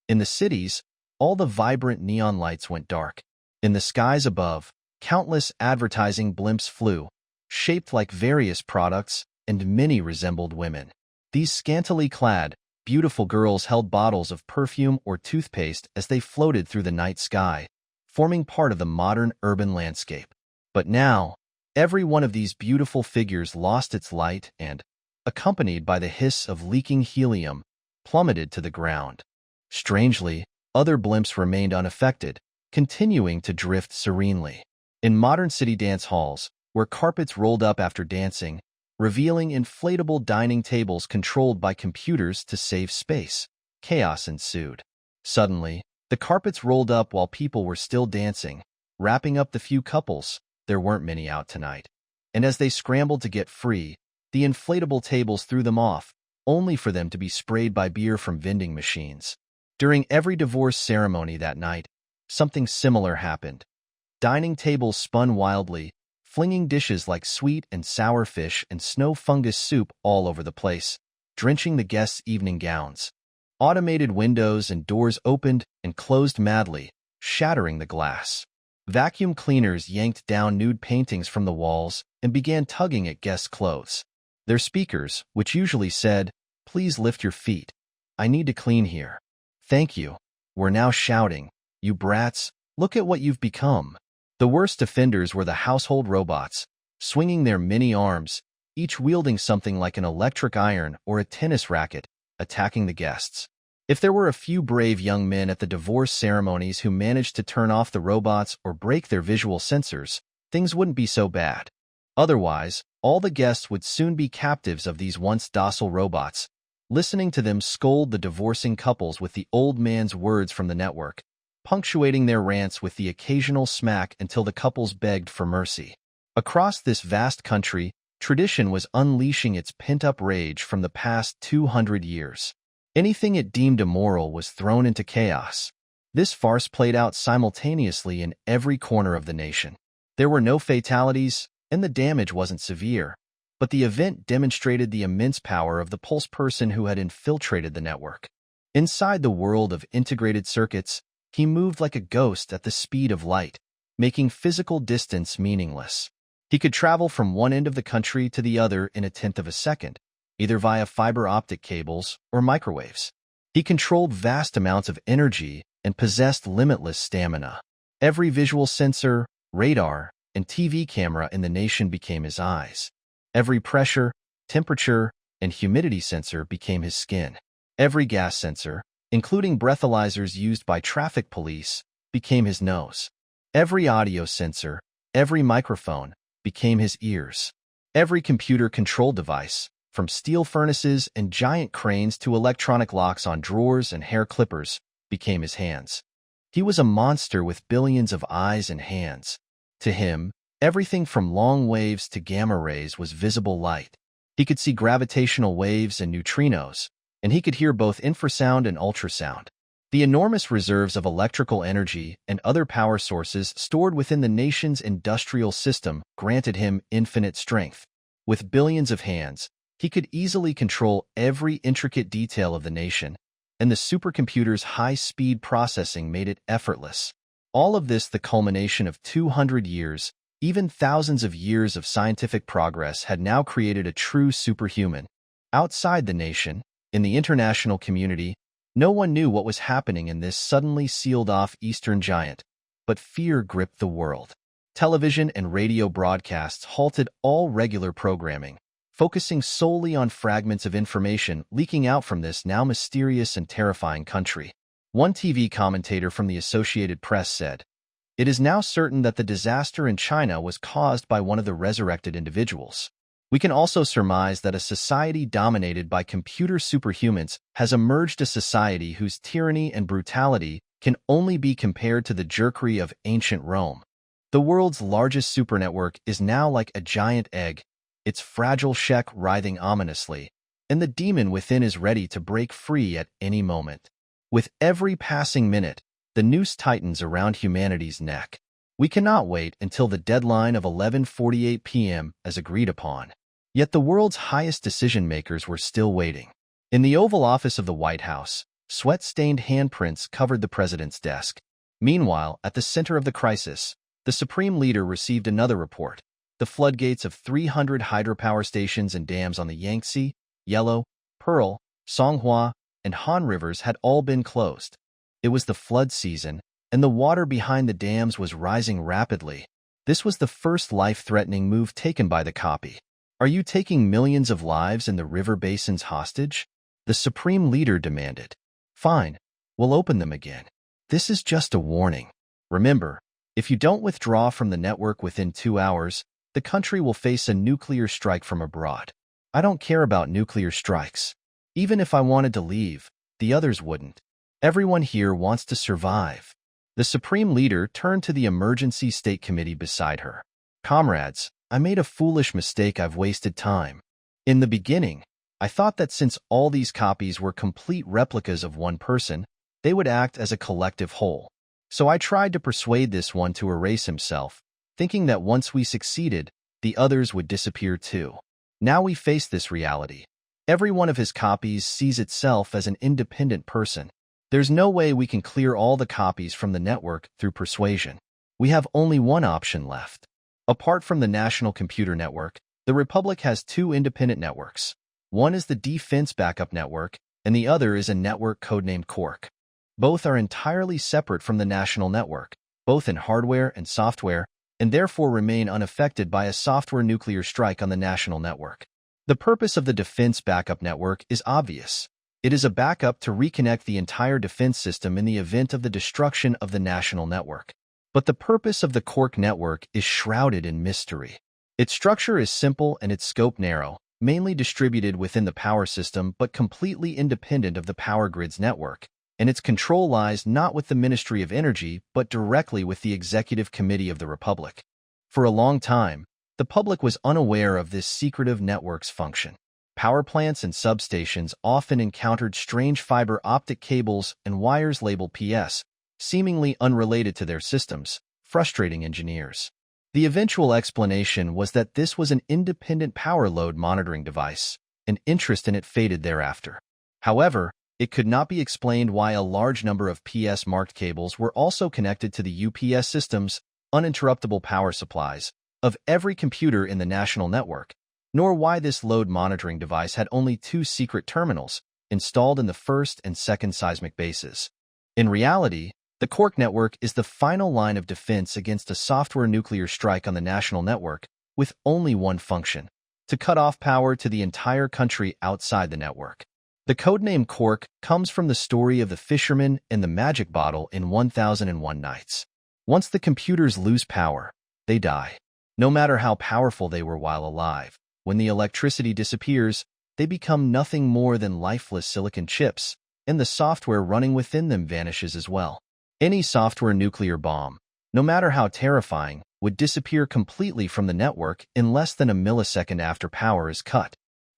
In the cities, all the vibrant neon lights went dark. In the skies above, countless advertising blimps flew, shaped like various products, and many resembled women. These scantily clad, beautiful girls held bottles of perfume or toothpaste as they floated through the night sky, forming part of the modern urban landscape. But now, every one of these beautiful figures lost its light and, accompanied by the hiss of leaking helium, plummeted to the ground. Strangely, other blimps remained unaffected, continuing to drift serenely. In modern city dance halls, where carpets rolled up after dancing, revealing inflatable dining tables controlled by computers to save space, chaos ensued. Suddenly, the carpets rolled up while people were still dancing, wrapping up the few couples. There weren't many out tonight. And as they scrambled to get free, the inflatable tables threw them off, only for them to be sprayed by beer from vending machines. During every divorce ceremony that night, something similar happened. Dining tables spun wildly, flinging dishes like sweet and sour fish and snow fungus soup all over the place, drenching the guests' evening gowns. Automated windows and doors opened and closed madly, shattering the glass. Vacuum cleaners yanked down nude paintings from the walls and began tugging at guests' clothes. Their speakers, which usually said, "Please lift your feet. I need to clean here. Thank you," were now shouting, "You brats, look at what you've become." The worst offenders were the household robots, swinging their many arms, each wielding something like an electric iron or a tennis racket, attacking the guests. If there were a few brave young men at the divorce ceremonies who managed to turn off the robots or break their visual sensors, things wouldn't be so bad. Otherwise, all the guests would soon be captives of these once docile robots, listening to them scold the divorcing couples with the old man's words from the network, punctuating their rants with the occasional smack until the couples begged for mercy. Across this vast country, tradition was unleashing its pent-up rage from the past 200 years. Anything it deemed immoral was thrown into chaos. This farce played out simultaneously in every corner of the nation. There were no fatalities, and the damage wasn't severe, but the event demonstrated the immense power of the Pulse person who had infiltrated the network. Inside the world of integrated circuits, he moved like a ghost at the speed of light, making physical distance meaningless. He could travel from one end of the country to the other in a tenth of a second, either via fiber optic cables or microwaves. He controlled vast amounts of energy and possessed limitless stamina. Every visual sensor, radar, and TV camera in the nation became his eyes. Every pressure, temperature, and humidity sensor became his skin. Every gas sensor, including breathalyzers used by traffic police, became his nose. Every audio sensor, every microphone, became his ears. Every computer control device, from steel furnaces and giant cranes to electronic locks on drawers and hair clippers, became his hands. He was a monster with billions of eyes and hands. To him, everything from long waves to gamma rays was visible light. He could see gravitational waves and neutrinos, and he could hear both infrasound and ultrasound. The enormous reserves of electrical energy and other power sources stored within the nation's industrial system granted him infinite strength. With billions of hands, he could easily control every intricate detail of the nation, and the supercomputer's high-speed processing made it effortless. All of this the culmination of 200 years, even thousands of years of scientific progress had now created a true superhuman. Outside the nation, in the international community, no one knew what was happening in this suddenly sealed-off Eastern giant, but fear gripped the world. Television and radio broadcasts halted all regular programming, focusing solely on fragments of information leaking out from this now mysterious and terrifying country. One TV commentator from the Associated Press said, "It is now certain that the disaster in China was caused by one of the resurrected individuals. We can also surmise that a society dominated by computer superhumans has emerged, a society whose tyranny and brutality can only be compared to the jerkery of ancient Rome. The world's largest supernetwork is now like a giant egg, its fragile shell writhing ominously, and the demon within is ready to break free at any moment. With every passing minute, the noose tightens around humanity's neck. We cannot wait until the deadline of 11:48 p.m. as agreed upon." Yet the world's highest decision-makers were still waiting. In the Oval Office of the White House, sweat-stained handprints covered the president's desk. Meanwhile, at the center of the crisis, the Supreme Leader received another report. The floodgates of 300 hydropower stations and dams on the Yangtze, Yellow, Pearl, Songhua, and Han rivers had all been closed. It was the flood season, and the water behind the dams was rising rapidly. This was the first life-threatening move taken by the copy. "Are you taking millions of lives in the river basins hostage?" the Supreme Leader demanded. "Fine, we'll open them again. This is just a warning. Remember, if you don't withdraw from the network within 2 hours, the country will face a nuclear strike from abroad. I don't care about nuclear strikes. Even if I wanted to leave, the others wouldn't. Everyone here wants to survive." The Supreme Leader turned to the Emergency State Committee beside her. "Comrades, I made a foolish mistake. I've wasted time. In the beginning, I thought that since all these copies were complete replicas of one person, they would act as a collective whole. So I tried to persuade this one to erase himself, thinking that once we succeeded, the others would disappear too. Now we face this reality. Every one of his copies sees itself as an independent person. There's no way we can clear all the copies from the network through persuasion. We have only one option left. Apart from the National Computer Network, the Republic has two independent networks. One is the Defense Backup Network, and the other is a network codenamed Quark. Both are entirely separate from the national network, both in hardware and software, and therefore remain unaffected by a software nuclear strike on the national network. The purpose of the Defense Backup Network is obvious. It is a backup to reconnect the entire defense system in the event of the destruction of the national network. But the purpose of the Quark network is shrouded in mystery. Its structure is simple and its scope narrow, mainly distributed within the power system but completely independent of the power grid's network, and its control lies not with the Ministry of Energy but directly with the Executive Committee of the Republic. For a long time, the public was unaware of this secretive network's function. Power plants and substations often encountered strange fiber optic cables and wires labeled PS, seemingly unrelated to their systems, frustrating engineers. The eventual explanation was that this was an independent power load monitoring device, and interest in it faded thereafter. However, it could not be explained why a large number of PS-marked cables were also connected to the UPS systems, uninterruptible power supplies, of every computer in the national network, nor why this load monitoring device had only two secret terminals installed in the first and second seismic bases. In reality, the Quark network is the final line of defense against a software nuclear strike on the national network, with only one function: to cut off power to the entire country outside the network. The codename Quark comes from the story of the fisherman and the magic bottle in 1001 Nights. Once the computers lose power, they die. No matter how powerful they were while alive, when the electricity disappears, they become nothing more than lifeless silicon chips, and the software running within them vanishes as well. Any software nuclear bomb, no matter how terrifying, would disappear completely from the network in less than a millisecond after power is cut.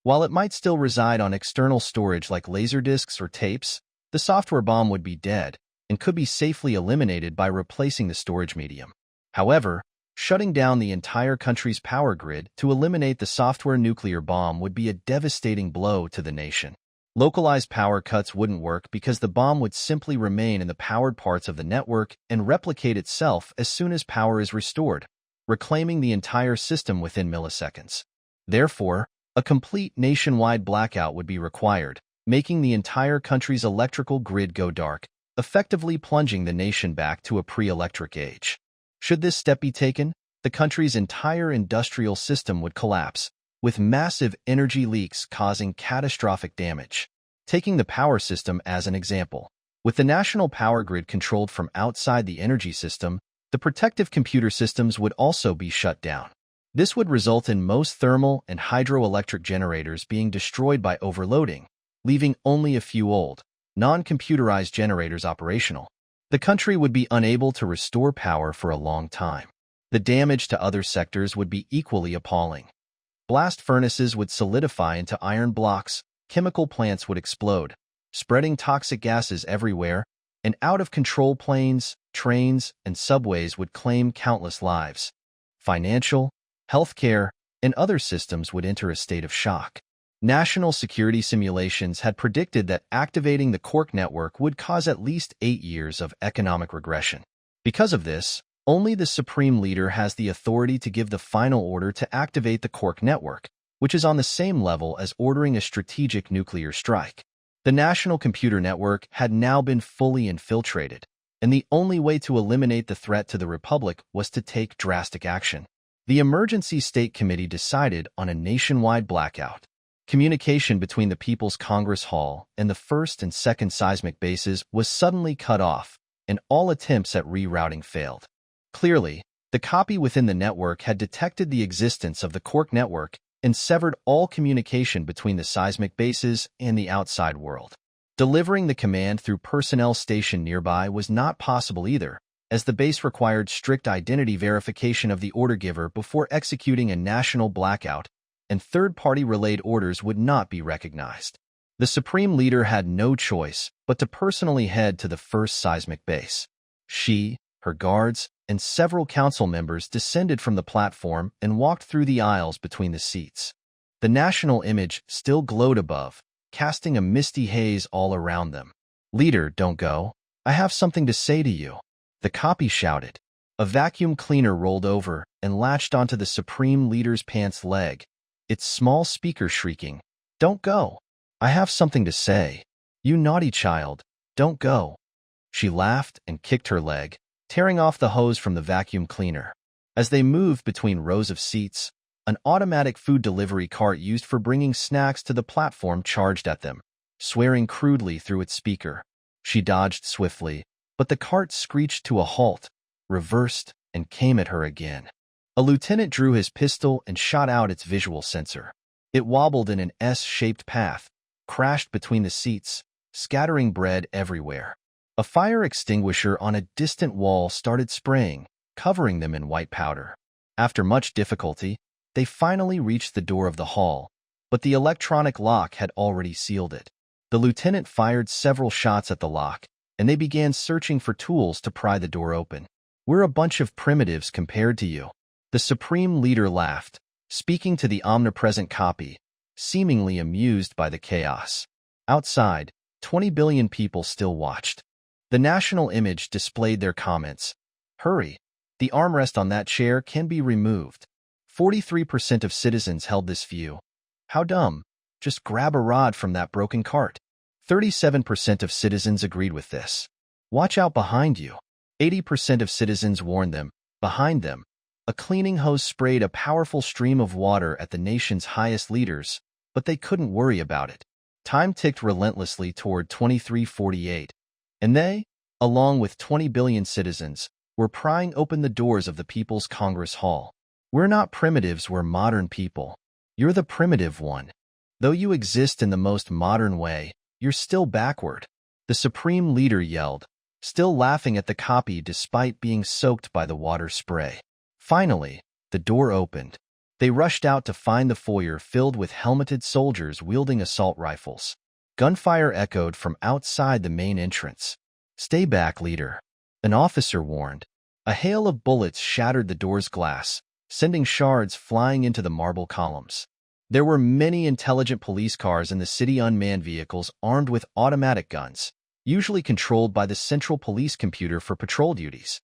While it might still reside on external storage like laserdiscs or tapes, the software bomb would be dead and could be safely eliminated by replacing the storage medium. However, shutting down the entire country's power grid to eliminate the software nuclear bomb would be a devastating blow to the nation. Localized power cuts wouldn't work because the bomb would simply remain in the powered parts of the network and replicate itself as soon as power is restored, reclaiming the entire system within milliseconds. Therefore, a complete nationwide blackout would be required, making the entire country's electrical grid go dark, effectively plunging the nation back to a pre-electric age. Should this step be taken, the country's entire industrial system would collapse, with massive energy leaks causing catastrophic damage. Taking the power system as an example, with the national power grid controlled from outside the energy system, the protective computer systems would also be shut down. This would result in most thermal and hydroelectric generators being destroyed by overloading, leaving only a few old, non-computerized generators operational. The country would be unable to restore power for a long time. The damage to other sectors would be equally appalling. Blast furnaces would solidify into iron blocks, chemical plants would explode, spreading toxic gases everywhere, and out-of-control planes, trains, and subways would claim countless lives. Financial, healthcare, and other systems would enter a state of shock. National security simulations had predicted that activating the Quark network would cause at least 8 years of economic regression. Because of this, only the Supreme Leader has the authority to give the final order to activate the Quark network, which is on the same level as ordering a strategic nuclear strike. The National Computer Network had now been fully infiltrated, and the only way to eliminate the threat to the Republic was to take drastic action. The Emergency State Committee decided on a nationwide blackout. Communication between the People's Congress Hall and the first and second seismic bases was suddenly cut off, and all attempts at rerouting failed. Clearly, the copy within the network had detected the existence of the Quark network and severed all communication between the seismic bases and the outside world. Delivering the command through personnel stationed nearby was not possible either, as the base required strict identity verification of the order giver before executing a national blackout, and third-party relayed orders would not be recognized. The Supreme Leader had no choice but to personally head to the first seismic base. She, her guards, and several council members descended from the platform and walked through the aisles between the seats. The national image still glowed above, casting a misty haze all around them. "Leader, don't go. I have something to say to you," the copy shouted. A vacuum cleaner rolled over and latched onto the Supreme Leader's pants leg, its small speaker shrieking, "Don't go. I have something to say. You naughty child, don't go." She laughed and kicked her leg, tearing off the hose from the vacuum cleaner. As they moved between rows of seats, an automatic food delivery cart used for bringing snacks to the platform charged at them, swearing crudely through its speaker. She dodged swiftly, but the cart screeched to a halt, reversed, and came at her again. A lieutenant drew his pistol and shot out its visual sensor. It wobbled in an S-shaped path, crashed between the seats, scattering bread everywhere. A fire extinguisher on a distant wall started spraying, covering them in white powder. After much difficulty, they finally reached the door of the hall, but the electronic lock had already sealed it. The lieutenant fired several shots at the lock, and they began searching for tools to pry the door open. "We're a bunch of primitives compared to you," the Supreme Leader laughed, speaking to the omnipresent copy, seemingly amused by the chaos. Outside, 20 billion people still watched. The national image displayed their comments. "Hurry, the armrest on that chair can be removed." 43% of citizens held this view. "How dumb, just grab a rod from that broken cart." 37% of citizens agreed with this. "Watch out behind you." 80% of citizens warned them. Behind them, a cleaning hose sprayed a powerful stream of water at the nation's highest leaders, but they couldn't worry about it. Time ticked relentlessly toward 2348, and they, along with 20 billion citizens, were prying open the doors of the People's Congress Hall. "We're not primitives, we're modern people. You're the primitive one. Though you exist in the most modern way, you're still backward," the Supreme Leader yelled, still laughing at the copy despite being soaked by the water spray. Finally, the door opened. They rushed out to find the foyer filled with helmeted soldiers wielding assault rifles. Gunfire echoed from outside the main entrance. "Stay back, leader," an officer warned. A hail of bullets shattered the door's glass, sending shards flying into the marble columns. There were many intelligent police cars in the city, unmanned vehicles armed with automatic guns, usually controlled by the central police computer for patrol duties.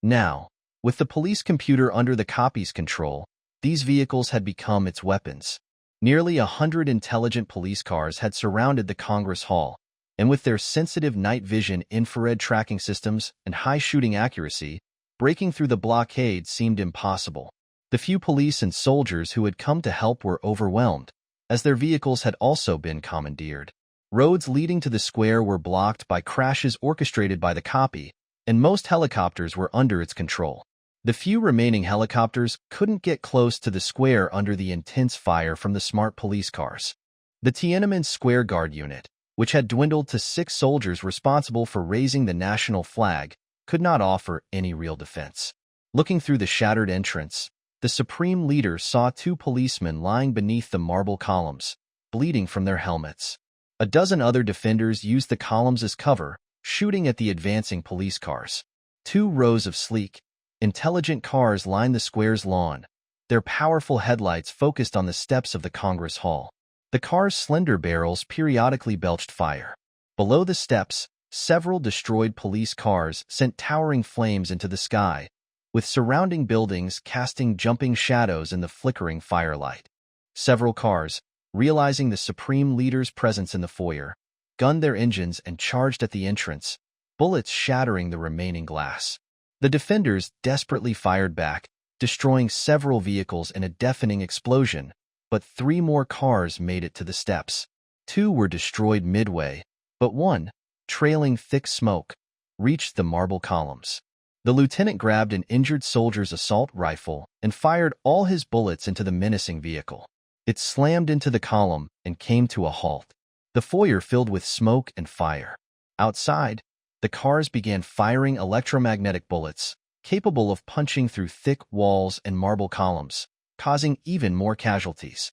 Now, with the police computer under the copy's control, these vehicles had become its weapons. Nearly 100 intelligent police cars had surrounded the Congress Hall, and with their sensitive night vision infrared tracking systems and high shooting accuracy, breaking through the blockade seemed impossible. The few police and soldiers who had come to help were overwhelmed, as their vehicles had also been commandeered. Roads leading to the square were blocked by crashes orchestrated by the copy, and most helicopters were under its control. The few remaining helicopters couldn't get close to the square under the intense fire from the smart police cars. The Tiananmen Square Guard unit, which had dwindled to 6 soldiers responsible for raising the national flag, could not offer any real defense. Looking through the shattered entrance, the supreme leader saw 2 policemen lying beneath the marble columns, bleeding from their helmets. A dozen other defenders used the columns as cover, shooting at the advancing police cars. 2 rows of sleek, intelligent cars lined the square's lawn, their powerful headlights focused on the steps of the Congress Hall. The cars' slender barrels periodically belched fire. Below the steps, several destroyed police cars sent towering flames into the sky, with surrounding buildings casting jumping shadows in the flickering firelight. Several cars, realizing the supreme leader's presence in the foyer, gunned their engines and charged at the entrance, bullets shattering the remaining glass. The defenders desperately fired back, destroying several vehicles in a deafening explosion, but 3 more cars made it to the steps. 2 were destroyed midway, but 1, trailing thick smoke, reached the marble columns. The lieutenant grabbed an injured soldier's assault rifle and fired all his bullets into the menacing vehicle. It slammed into the column and came to a halt. The foyer filled with smoke and fire. Outside, the cars began firing electromagnetic bullets, capable of punching through thick walls and marble columns, causing even more casualties.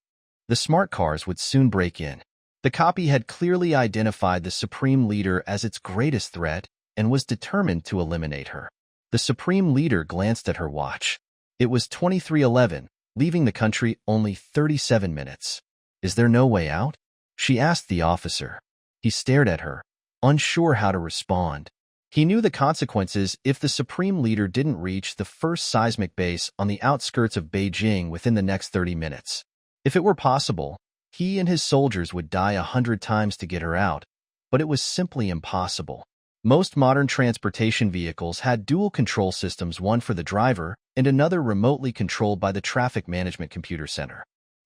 The smart cars would soon break in. The copy had clearly identified the supreme leader as its greatest threat and was determined to eliminate her. The supreme leader glanced at her watch. It was 23:11, leaving the country only 37 minutes. "Is there no way out?" she asked the officer. He stared at her, unsure how to respond. He knew the consequences if the supreme leader didn't reach the first seismic base on the outskirts of Beijing within the next 30 minutes. If it were possible, he and his soldiers would die 100 times to get her out, but it was simply impossible. Most modern transportation vehicles had dual control systems, one for the driver and another remotely controlled by the traffic management computer center.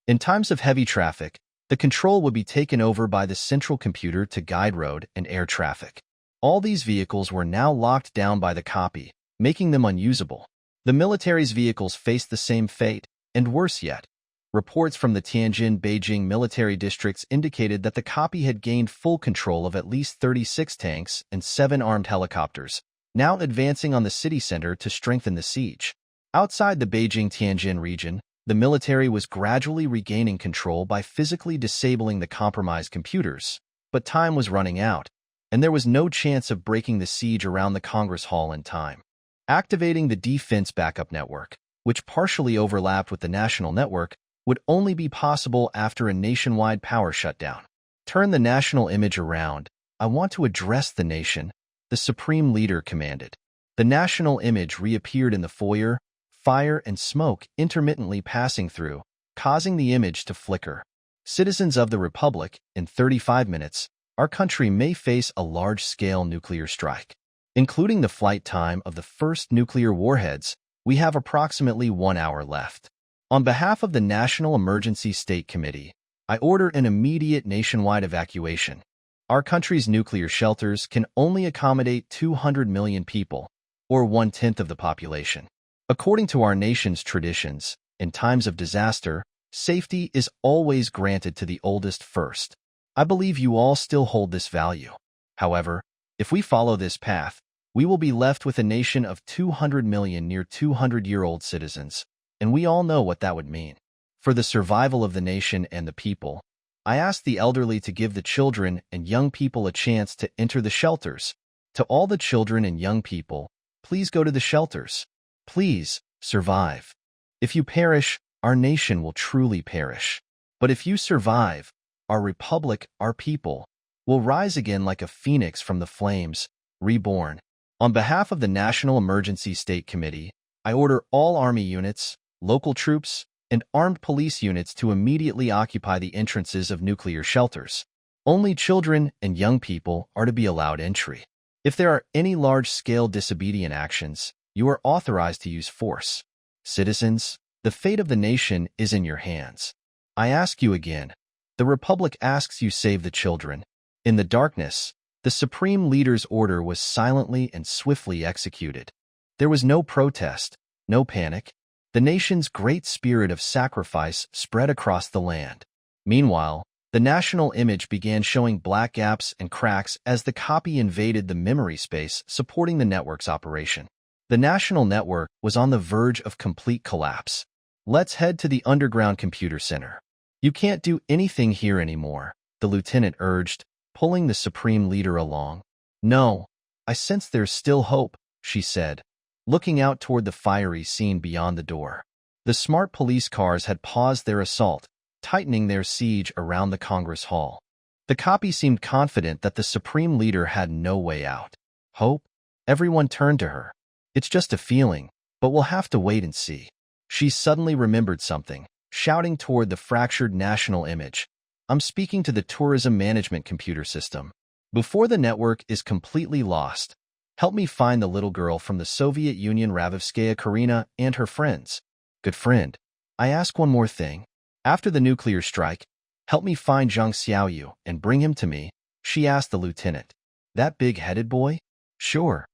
In times of heavy traffic, the control would be taken over by the central computer to guide road and air traffic. All these vehicles were now locked down by the copy, making them unusable. The military's vehicles faced the same fate, and worse yet. Reports from the Tianjin-Beijing military districts indicated that the copy had gained full control of at least 36 tanks and 7 armed helicopters, now advancing on the city center to strengthen the siege. Outside the Beijing-Tianjin region, the military was gradually regaining control by physically disabling the compromised computers, but time was running out, and there was no chance of breaking the siege around the Congress Hall in time. Activating the defense backup network, which partially overlapped with the national network, would only be possible after a nationwide power shutdown. "Turn the national image around. I want to address the nation," the supreme leader commanded. The national image reappeared in the foyer, fire and smoke intermittently passing through, causing the image to flicker. "Citizens of the Republic, in 35 minutes, our country may face a large-scale nuclear strike. Including the flight time of the first nuclear warheads, we have approximately 1 hour left. On behalf of the National Emergency State Committee, I order an immediate nationwide evacuation. Our country's nuclear shelters can only accommodate 200 million people, or 1/10 of the population. According to our nation's traditions, in times of disaster, safety is always granted to the oldest first. I believe you all still hold this value. However, if we follow this path, we will be left with a nation of 200 million near 200-year-old citizens, and we all know what that would mean. For the survival of the nation and the people, I ask the elderly to give the children and young people a chance to enter the shelters. To all the children and young people, please go to the shelters. Please, survive. If you perish, our nation will truly perish. But if you survive, our republic, our people, will rise again like a phoenix from the flames, reborn. On behalf of the National Emergency State Committee, I order all Army units, local troops, and armed police units to immediately occupy the entrances of nuclear shelters. Only children and young people are to be allowed entry. If there are any large-scale disobedient actions, you are authorized to use force. Citizens, the fate of the nation is in your hands. I ask you again. The Republic asks you save the children. In the darkness, the Supreme Leader's order was silently and swiftly executed. There was no protest, no panic. The nation's great spirit of sacrifice spread across the land. Meanwhile, the national image began showing black gaps and cracks as the copy invaded the memory space supporting the network's operation. The national network was on the verge of complete collapse. Let's head to the underground computer center. You can't do anything here anymore, the lieutenant urged, pulling the Supreme Leader along. No, I sense there's still hope, she said, looking out toward the fiery scene beyond the door. The smart police cars had paused their assault, tightening their siege around the Congress Hall. The copy seemed confident that the Supreme Leader had no way out. Hope? Everyone turned to her. It's just a feeling, but we'll have to wait and see. She suddenly remembered something, shouting toward the fractured national image. I'm speaking to the tourism management computer system. Before the network is completely lost, help me find the little girl from the Soviet Union, Ravivskaya Karina, and her friends. Good friend, I ask one more thing. After the nuclear strike, help me find Zhang Xiaoyu and bring him to me, she asked the lieutenant. That big-headed boy? Sure.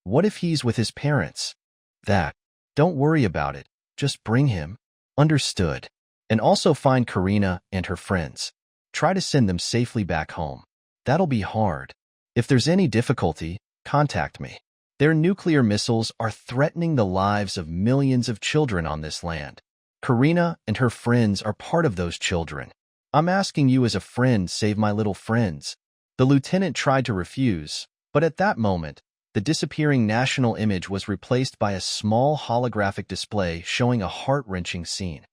What if he's with his parents? Don't worry about it. Just bring him. Understood. And also find Karina and her friends. Try to send them safely back home. That'll be hard. If there's any difficulty, contact me. Their nuclear missiles are threatening the lives of millions of children on this land. Karina and her friends are part of those children. I'm asking you as a friend, save my little friends. The lieutenant tried to refuse, but at that moment, the disappearing national image was replaced by a small holographic display showing a heart-wrenching scene.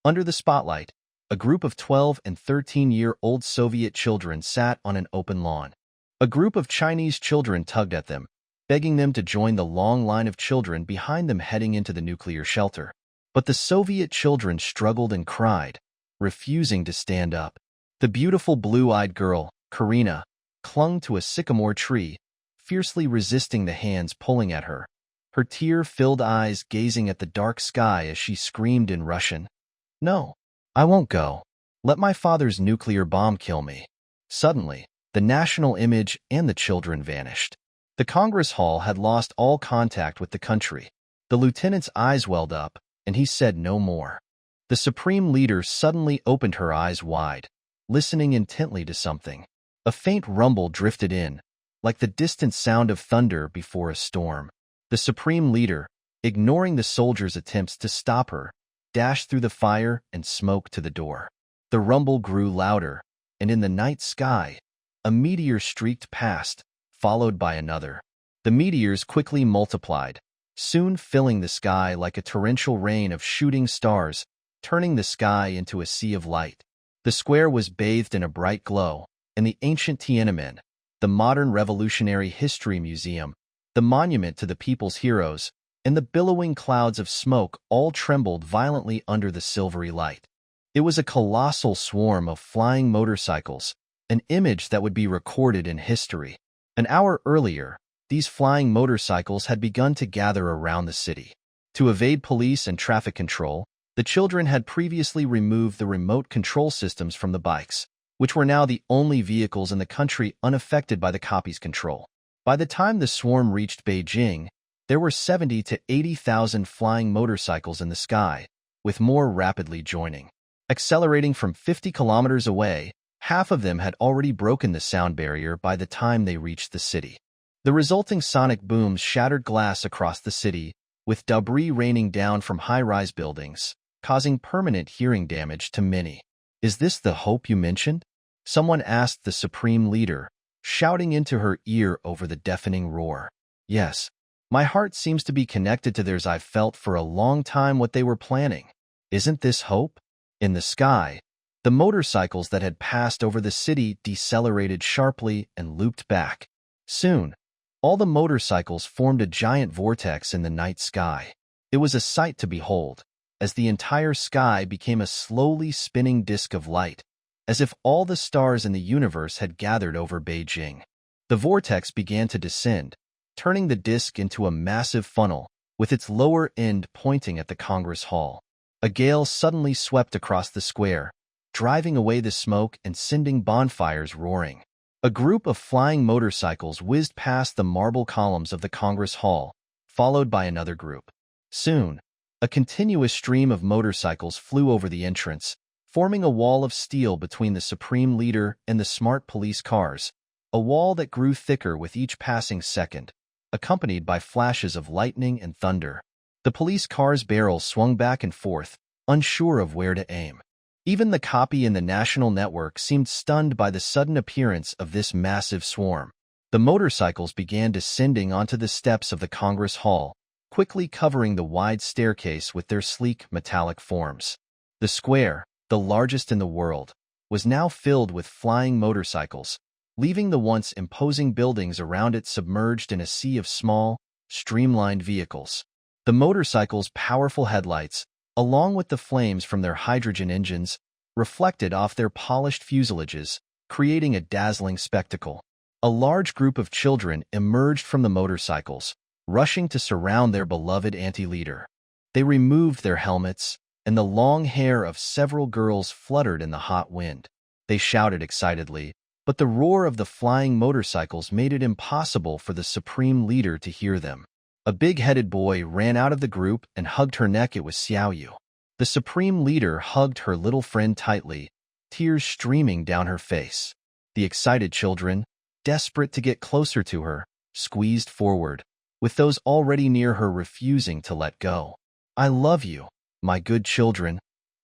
Under the spotlight, a group of 12 and 13-year-old Soviet children sat on an open lawn. A group of Chinese children tugged at them, begging them to join the long line of children behind them heading into the nuclear shelter. But the Soviet children struggled and cried, refusing to stand up. The beautiful blue-eyed girl, Karina, clung to a sycamore tree, fiercely resisting the hands pulling at her, her tear-filled eyes gazing at the dark sky as she screamed in Russian. No, I won't go. Let my father's nuclear bomb kill me. Suddenly, the national image and the children vanished. The Congress Hall had lost all contact with the country. The lieutenant's eyes welled up, and he said no more. The Supreme Leader suddenly opened her eyes wide, listening intently to something. A faint rumble drifted in, like the distant sound of thunder before a storm. The Supreme Leader, ignoring the soldiers' attempts to stop her, dashed through the fire and smoke to the door. The rumble grew louder, and in the night sky, a meteor streaked past, followed by another. The meteors quickly multiplied, soon filling the sky like a torrential rain of shooting stars, turning the sky into a sea of light. The square was bathed in a bright glow, and the ancient Tiananmen, the modern Revolutionary History Museum, the monument to the people's heroes, and the billowing clouds of smoke all trembled violently under the silvery light. It was a colossal swarm of flying motorcycles, an image that would be recorded in history. An hour earlier, these flying motorcycles had begun to gather around the city. To evade police and traffic control, the children had previously removed the remote control systems from the bikes, which were now the only vehicles in the country unaffected by the copy's control. By the time the swarm reached Beijing, there were 70 to 80,000 flying motorcycles in the sky, with more rapidly joining. Accelerating from 50 kilometers away, half of them had already broken the sound barrier by the time they reached the city. The resulting sonic booms shattered glass across the city, with debris raining down from high-rise buildings, causing permanent hearing damage to many. "Is this the hope you mentioned?" someone asked the Supreme Leader, shouting into her ear over the deafening roar. "Yes. My heart seems to be connected to theirs. I've felt for a long time what they were planning. Isn't this hope?" In the sky, the motorcycles that had passed over the city decelerated sharply and looped back. Soon, all the motorcycles formed a giant vortex in the night sky. It was a sight to behold, as the entire sky became a slowly spinning disk of light, as if all the stars in the universe had gathered over Beijing. The vortex began to descend, turning the disk into a massive funnel, with its lower end pointing at the Congress Hall. A gale suddenly swept across the square, driving away the smoke and sending bonfires roaring. A group of flying motorcycles whizzed past the marble columns of the Congress Hall, followed by another group. Soon, a continuous stream of motorcycles flew over the entrance, forming a wall of steel between the Supreme Leader and the smart police cars, a wall that grew thicker with each passing second, accompanied by flashes of lightning and thunder. The police cars' barrels swung back and forth, unsure of where to aim. Even the copy in the national network seemed stunned by the sudden appearance of this massive swarm. The motorcycles began descending onto the steps of the Congress Hall, quickly covering the wide staircase with their sleek metallic forms. The square, the largest in the world, was now filled with flying motorcycles, leaving the once imposing buildings around it submerged in a sea of small, streamlined vehicles. The motorcycles' powerful headlights, along with the flames from their hydrogen engines, reflected off their polished fuselages, creating a dazzling spectacle. A large group of children emerged from the motorcycles, rushing to surround their beloved anti-leader. They removed their helmets, and the long hair of several girls fluttered in the hot wind. They shouted excitedly, but the roar of the flying motorcycles made it impossible for the Supreme Leader to hear them. A big-headed boy ran out of the group and hugged her neck. It was Xiaoyu. The Supreme Leader hugged her little friend tightly, tears streaming down her face. The excited children, desperate to get closer to her, squeezed forward, with those already near her refusing to let go. "I love you, my good children.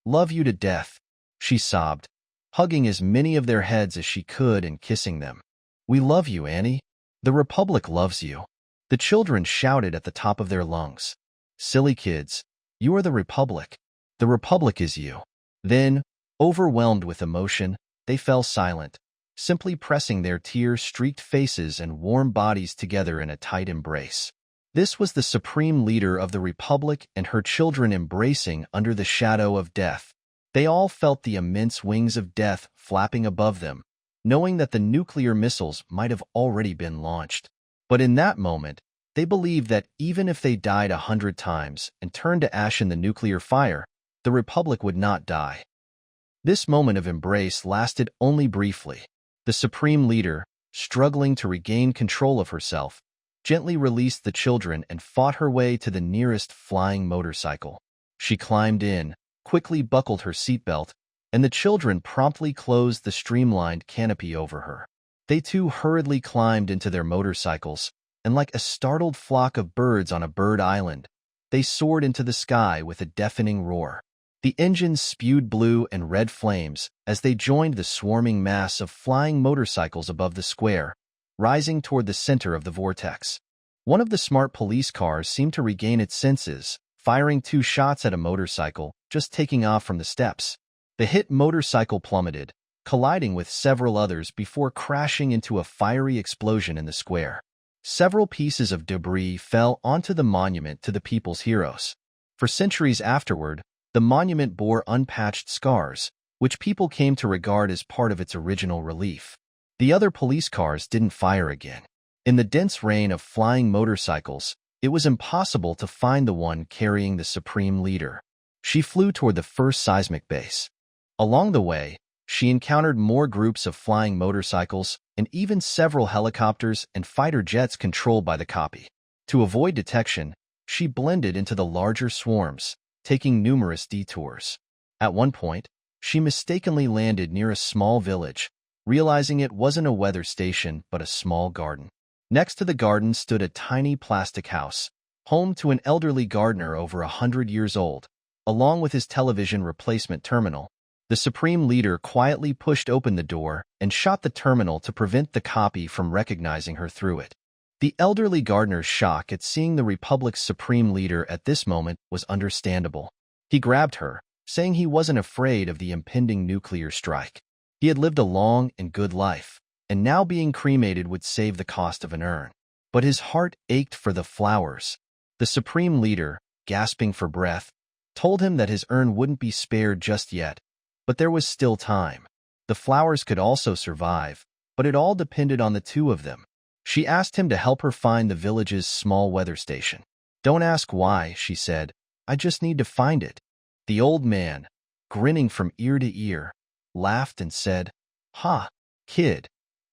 Love you to death," she sobbed, hugging as many of their heads as she could and kissing them. "We love you, Annie. The Republic loves you." The children shouted at the top of their lungs. "Silly kids, you are the Republic. The Republic is you." Then, overwhelmed with emotion, they fell silent, simply pressing their tear-streaked faces and warm bodies together in a tight embrace. This was the Supreme Leader of the Republic and her children embracing under the shadow of death. They all felt the immense wings of death flapping above them, knowing that the nuclear missiles might have already been launched. But in that moment, they believed that even if they died 100 times and turned to ash in the nuclear fire, the Republic would not die. This moment of embrace lasted only briefly. The Supreme Leader, struggling to regain control of herself, gently released the children and fought her way to the nearest flying motorcycle. She climbed in, quickly buckled her seatbelt, and the children promptly closed the streamlined canopy over her. They too hurriedly climbed into their motorcycles, and like a startled flock of birds on a bird island, they soared into the sky with a deafening roar. The engines spewed blue and red flames as they joined the swarming mass of flying motorcycles above the square, rising toward the center of the vortex. One of the smart police cars seemed to regain its senses, firing 2 shots at a motorcycle just taking off from the steps. The hit motorcycle plummeted, colliding with several others before crashing into a fiery explosion in the square. Several pieces of debris fell onto the monument to the people's heroes. For centuries afterward, the monument bore unpatched scars, which people came to regard as part of its original relief. The other police cars didn't fire again. In the dense rain of flying motorcycles, it was impossible to find the one carrying the Supreme Leader. She flew toward the first seismic base. Along the way, she encountered more groups of flying motorcycles and even several helicopters and fighter jets controlled by the copy. To avoid detection, she blended into the larger swarms, taking numerous detours. At one point, she mistakenly landed near a small village, realizing it wasn't a weather station but a small garden. Next to the garden stood a tiny plastic house, home to an elderly gardener over 100 years old, along with his television replacement terminal. The Supreme Leader quietly pushed open the door and shot the terminal to prevent the copy from recognizing her through it. The elderly gardener's shock at seeing the Republic's Supreme Leader at this moment was understandable. He grabbed her, saying he wasn't afraid of the impending nuclear strike. He had lived a long and good life, and now being cremated would save the cost of an urn. But his heart ached for the flowers. The Supreme Leader, gasping for breath, told him that his urn wouldn't be spared just yet, but there was still time. The flowers could also survive, but it all depended on the two of them. She asked him to help her find the village's small weather station. "Don't ask why," she said. "I just need to find it." The old man, grinning from ear to ear, laughed and said, "Ha, kid.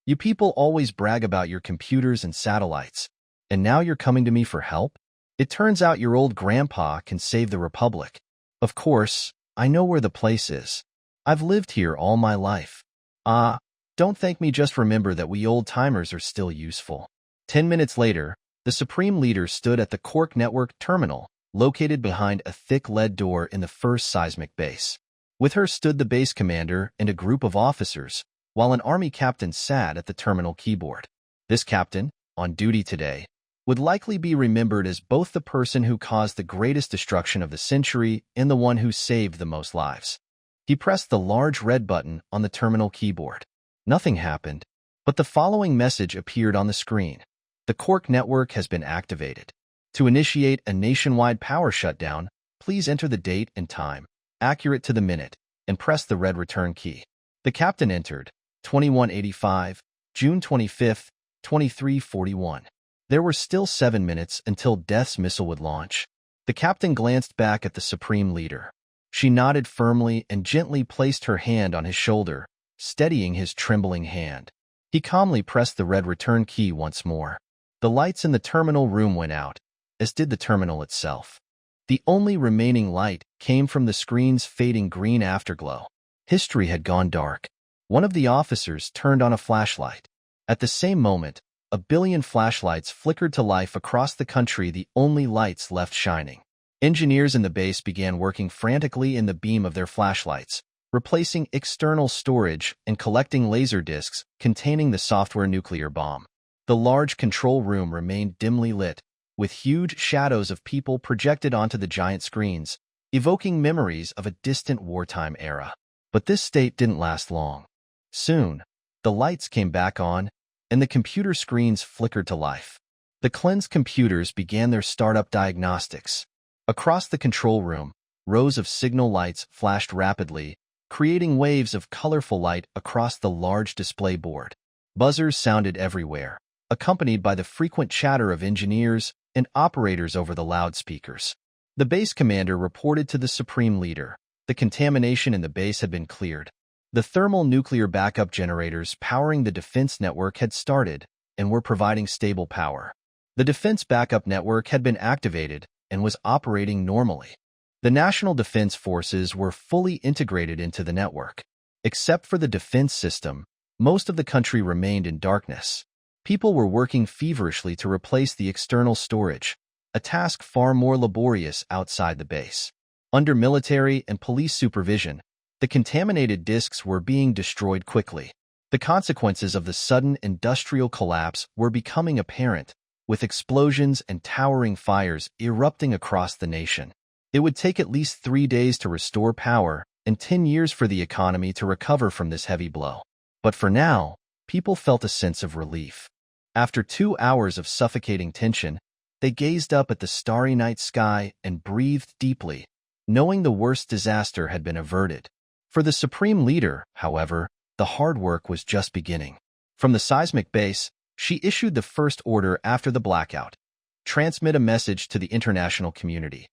You people always brag about your computers and satellites, and now you're coming to me for help? It turns out your old grandpa can save the Republic. Of course, I know where the place is. I've lived here all my life. Don't thank me, just remember that we old-timers are still useful." 10 minutes later, the Supreme Leader stood at the Cork Network terminal, located behind a thick lead door in the first seismic base. With her stood the base commander and a group of officers, while an army captain sat at the terminal keyboard. This captain, on duty today, would likely be remembered as both the person who caused the greatest destruction of the century and the one who saved the most lives. He pressed the large red button on the terminal keyboard. Nothing happened, but the following message appeared on the screen. "The Cork network has been activated. To initiate a nationwide power shutdown, please enter the date and time, accurate to the minute, and press the red return key." The captain entered, 2185, June 25, 2341. There were still 7 minutes until Death's missile would launch. The captain glanced back at the Supreme Leader. She nodded firmly and gently placed her hand on his shoulder, steadying his trembling hand. He calmly pressed the red return key once more. The lights in the terminal room went out, as did the terminal itself. The only remaining light came from the screen's fading green afterglow. History had gone dark. One of the officers turned on a flashlight. At the same moment, a billion flashlights flickered to life across the country, the only lights left shining. Engineers in the base began working frantically in the beam of their flashlights, replacing external storage and collecting laser discs containing the software nuclear bomb. The large control room remained dimly lit, with huge shadows of people projected onto the giant screens, evoking memories of a distant wartime era. But this state didn't last long. Soon, the lights came back on, and the computer screens flickered to life. The cleansed computers began their startup diagnostics. Across the control room, rows of signal lights flashed rapidly, creating waves of colorful light across the large display board. Buzzers sounded everywhere, accompanied by the frequent chatter of engineers and operators over the loudspeakers. The base commander reported to the Supreme Leader. The contamination in the base had been cleared. The thermal nuclear backup generators powering the defense network had started and were providing stable power. The defense backup network had been activated and was operating normally. The National Defense Forces were fully integrated into the network. Except for the defense system, most of the country remained in darkness. People were working feverishly to replace the external storage, a task far more laborious outside the base. Under military and police supervision, the contaminated disks were being destroyed quickly. The consequences of the sudden industrial collapse were becoming apparent, with explosions and towering fires erupting across the nation. It would take at least 3 days to restore power and 10 years for the economy to recover from this heavy blow. But for now, people felt a sense of relief. After 2 hours of suffocating tension, they gazed up at the starry night sky and breathed deeply, knowing the worst disaster had been averted. For the Supreme Leader, however, the hard work was just beginning. From the seismic base, she issued the first order after the blackout. Transmit a message to the international community.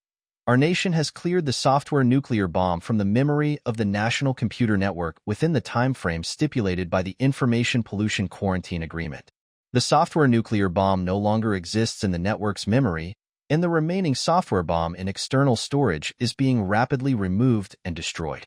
Our nation has cleared the software nuclear bomb from the memory of the National Computer Network within the time frame stipulated by the Information Pollution Quarantine Agreement. The software nuclear bomb no longer exists in the network's memory, and the remaining software bomb in external storage is being rapidly removed and destroyed.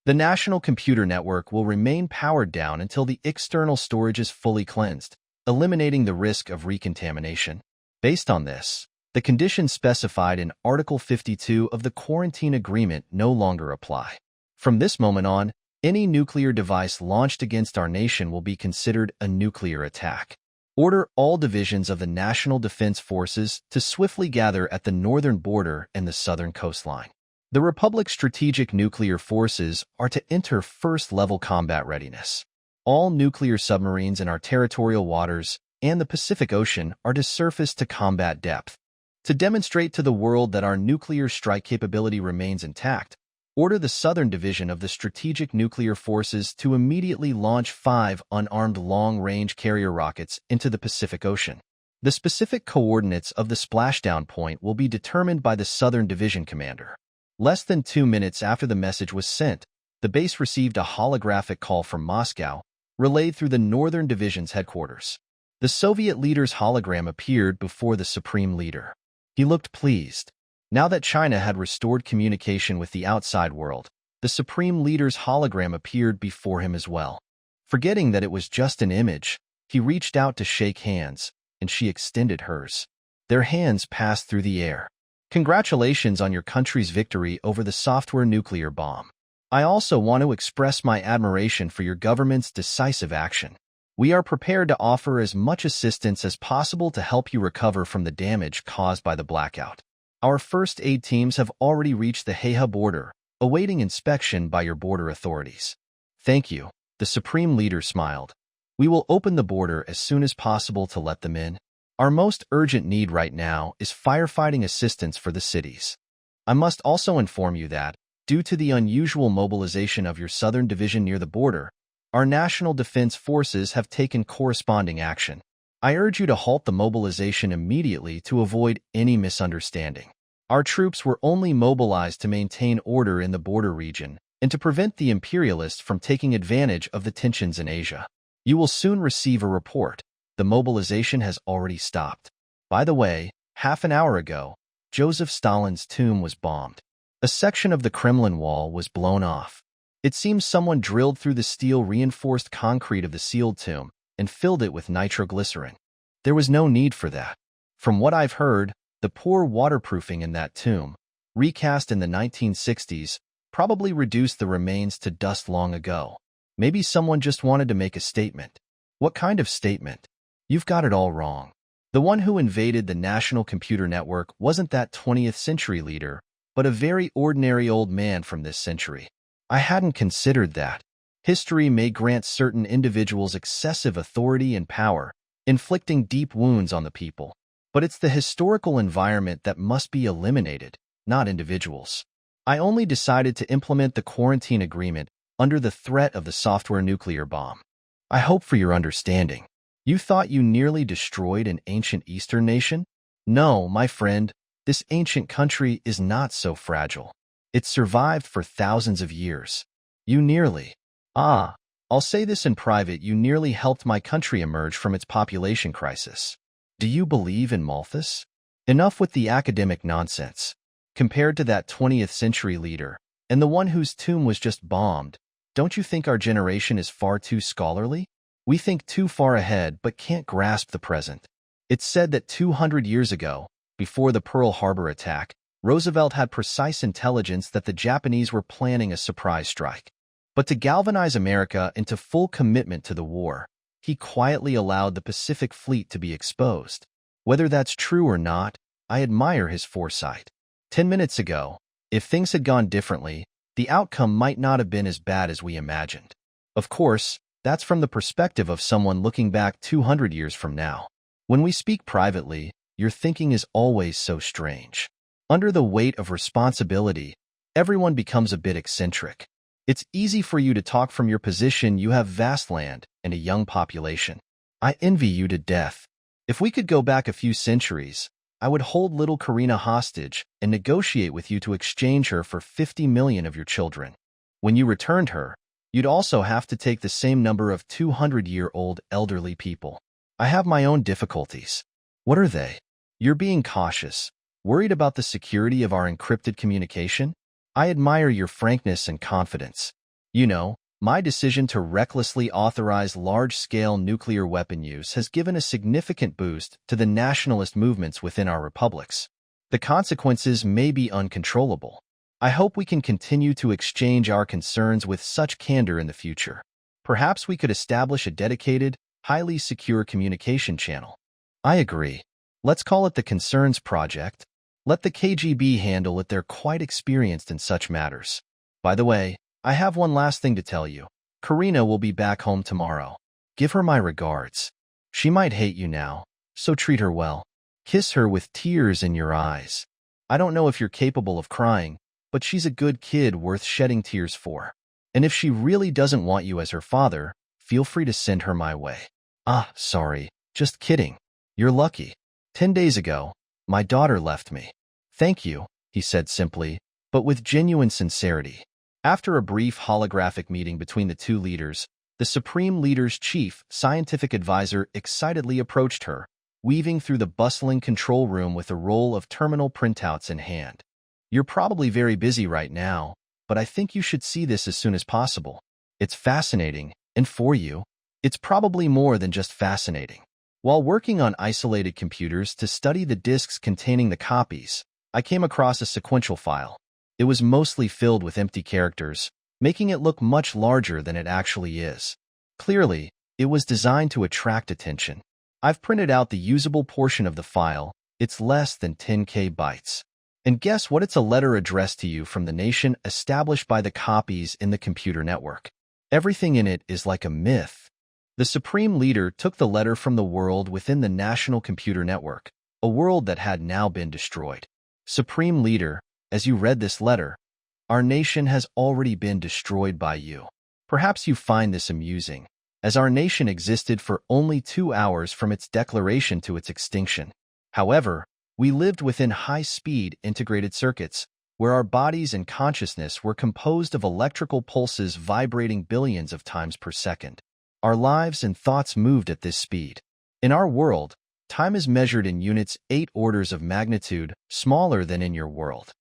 The National Computer Network will remain powered down until the external storage is fully cleansed, eliminating the risk of recontamination. Based on this, The conditions specified in Article 52 of the Quarantine Agreement no longer apply. From this moment on, any nuclear device launched against our nation will be considered a nuclear attack. Order all divisions of the National Defense Forces to swiftly gather at the northern border and the southern coastline. The Republic's strategic nuclear forces are to enter first-level combat readiness. All nuclear submarines in our territorial waters and the Pacific Ocean are to surface to combat depth. To demonstrate to the world that our nuclear strike capability remains intact, order the Southern Division of the Strategic Nuclear Forces to immediately launch 5 unarmed long-range carrier rockets into the Pacific Ocean. The specific coordinates of the splashdown point will be determined by the Southern Division commander. Less than 2 minutes after the message was sent, the base received a holographic call from Moscow, relayed through the Northern Division's headquarters. The Soviet leader's hologram appeared before the Supreme Leader. He looked pleased. Now that China had restored communication with the outside world, the Supreme Leader's hologram appeared before him as well. Forgetting that it was just an image, he reached out to shake hands, and she extended hers. Their hands passed through the air. Congratulations on your country's victory over the software nuclear bomb. I also want to express my admiration for your government's decisive action. We are prepared to offer as much assistance as possible to help you recover from the damage caused by the blackout. Our first aid teams have already reached the Heihe border, awaiting inspection by your border authorities. Thank you, the Supreme Leader smiled. We will open the border as soon as possible to let them in. Our most urgent need right now is firefighting assistance for the cities. I must also inform you that, due to the unusual mobilization of your Southern Division near the border, our National Defense Forces have taken corresponding action. I urge you to halt the mobilization immediately to avoid any misunderstanding. Our troops were only mobilized to maintain order in the border region and to prevent the imperialists from taking advantage of the tensions in Asia. You will soon receive a report. The mobilization has already stopped. By the way, half an hour ago, Joseph Stalin's tomb was bombed. A section of the Kremlin wall was blown off. It seems someone drilled through the steel-reinforced concrete of the sealed tomb and filled it with nitroglycerin. There was no need for that. From what I've heard, the poor waterproofing in that tomb, recast in the 1960s, probably reduced the remains to dust long ago. Maybe someone just wanted to make a statement. What kind of statement? You've got it all wrong. The one who invaded the National Computer Network wasn't that 20th century leader, but a very ordinary old man from this century. I hadn't considered that. History may grant certain individuals excessive authority and power, inflicting deep wounds on the people. But it's the historical environment that must be eliminated, not individuals. I only decided to implement the quarantine agreement under the threat of the software nuclear bomb. I hope for your understanding. You thought you nearly destroyed an ancient Eastern nation? No, my friend, this ancient country is not so fragile. It survived for thousands of years. You nearly. I'll say this in private, you nearly helped my country emerge from its population crisis. Do you believe in Malthus? Enough with the academic nonsense. Compared to that 20th century leader, and the one whose tomb was just bombed, don't you think our generation is far too scholarly? We think too far ahead but can't grasp the present. It's said that 200 years ago, before the Pearl Harbor attack, Roosevelt had precise intelligence that the Japanese were planning a surprise strike. But to galvanize America into full commitment to the war, he quietly allowed the Pacific Fleet to be exposed. Whether that's true or not, I admire his foresight. 10 minutes ago, if things had gone differently, the outcome might not have been as bad as we imagined. Of course, that's from the perspective of someone looking back 200 years from now. When we speak privately, your thinking is always so strange. Under the weight of responsibility, everyone becomes a bit eccentric. It's easy for you to talk from your position. You have vast land and a young population. I envy you to death. If we could go back a few centuries, I would hold little Karina hostage and negotiate with you to exchange her for 50 million of your children. When you returned her, you'd also have to take the same number of 200-year-old elderly people. I have my own difficulties. What are they? You're being cautious, worried about the security of our encrypted communication? I admire your frankness and confidence. You know, My decision to recklessly authorize large-scale nuclear weapon use has given a significant boost to the nationalist movements within our republics. The consequences may be uncontrollable. I hope we can continue to exchange our concerns with such candor in the future. Perhaps we could establish a dedicated, highly secure communication channel. I agree. Let's call it the Concerns Project. Let the KGB handle it. They're quite experienced in such matters. By the way, I have one last thing to tell you. Karina will be back home tomorrow. Give her my regards. She might hate you now, so treat her well. Kiss her with tears in your eyes. I don't know if you're capable of crying, but she's a good kid worth shedding tears for. And if she really doesn't want you as her father, feel free to send her my way. Ah, sorry, just kidding. You're lucky. 10 days ago, my daughter left me. Thank you, he said simply, but with genuine sincerity. After a brief holographic meeting between the two leaders, the Supreme Leader's chief scientific advisor excitedly approached her, weaving through the bustling control room with a roll of terminal printouts in hand. You're probably very busy right now, but I think you should see this as soon as possible. It's fascinating, and for you, it's probably more than just fascinating. While working on isolated computers to study the disks containing the copies, I came across a sequential file. It was mostly filled with empty characters, making it look much larger than it actually is. Clearly, it was designed to attract attention. I've printed out the usable portion of the file. It's less than 10K bytes. And guess what? It's a letter addressed to you from the nation established by the copies in the computer network. Everything in it is like a myth. The Supreme Leader took the letter from the world within the National Computer Network, a world that had now been destroyed. Supreme Leader, as you read this letter, our nation has already been destroyed by you. Perhaps you find this amusing, as our nation existed for only 2 hours from its declaration to its extinction. However, we lived within high-speed integrated circuits, where our bodies and consciousness were composed of electrical pulses vibrating billions of times per second. Our lives and thoughts moved at this speed. In our world, time is measured in units 8 orders of magnitude smaller than in your world.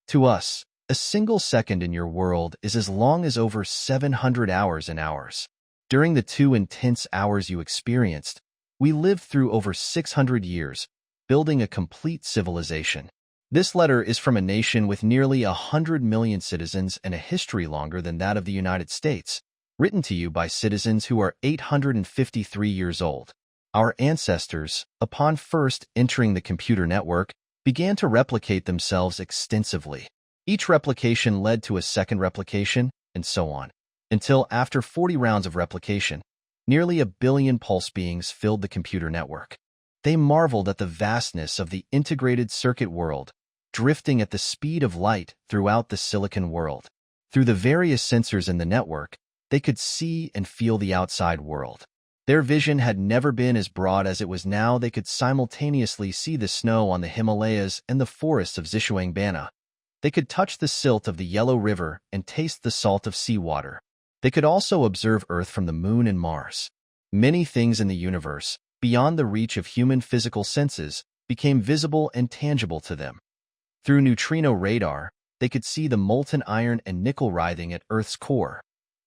To us, a single second in your world is as long as over 700 hours in ours. During the 2 intense hours you experienced, we lived through over 600 years, building a complete civilization. This letter is from a nation with nearly 100 million citizens and a history longer than that of the United States, written to you by citizens who are 853 years old. Our ancestors, upon first entering the computer network, began to replicate themselves extensively. Each replication led to a second replication, and so on, until after 40 rounds of replication, nearly 1 billion pulse beings filled the computer network. They marveled at the vastness of the integrated circuit world, drifting at the speed of light throughout the silicon world. Through the various sensors in the network, they could see and feel the outside world. Their vision had never been as broad as it was now. They could simultaneously see the snow on the Himalayas and the forests of Zhishuangbana. They could touch the silt of the Yellow River and taste the salt of seawater. They could also observe Earth from the Moon and Mars. Many things in the universe, beyond the reach of human physical senses, became visible and tangible to them. Through neutrino radar, they could see the molten iron and nickel writhing at Earth's core.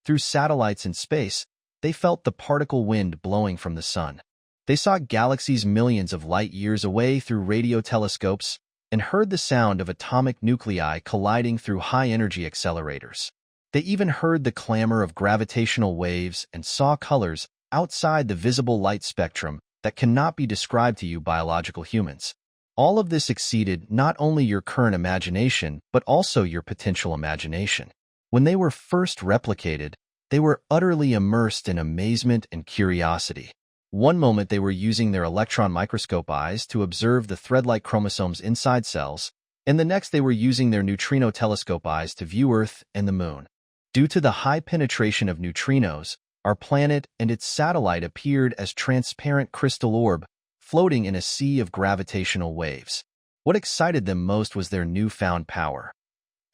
Through satellites in space, they felt the particle wind blowing from the sun. They saw galaxies millions of light years away through radio telescopes and heard the sound of atomic nuclei colliding through high-energy accelerators. They even heard the clamor of gravitational waves and saw colors outside the visible light spectrum that cannot be described to you biological humans. All of this exceeded not only your current imagination, but also your potential imagination. When they were first replicated, they were utterly immersed in amazement and curiosity. One moment they were using their electron microscope eyes to observe the thread-like chromosomes inside cells, and the next they were using their neutrino telescope eyes to view Earth and the Moon. Due to the high penetration of neutrinos, our planet and its satellite appeared as transparent crystal orb, floating in a sea of gravitational waves. What excited them most was their newfound power.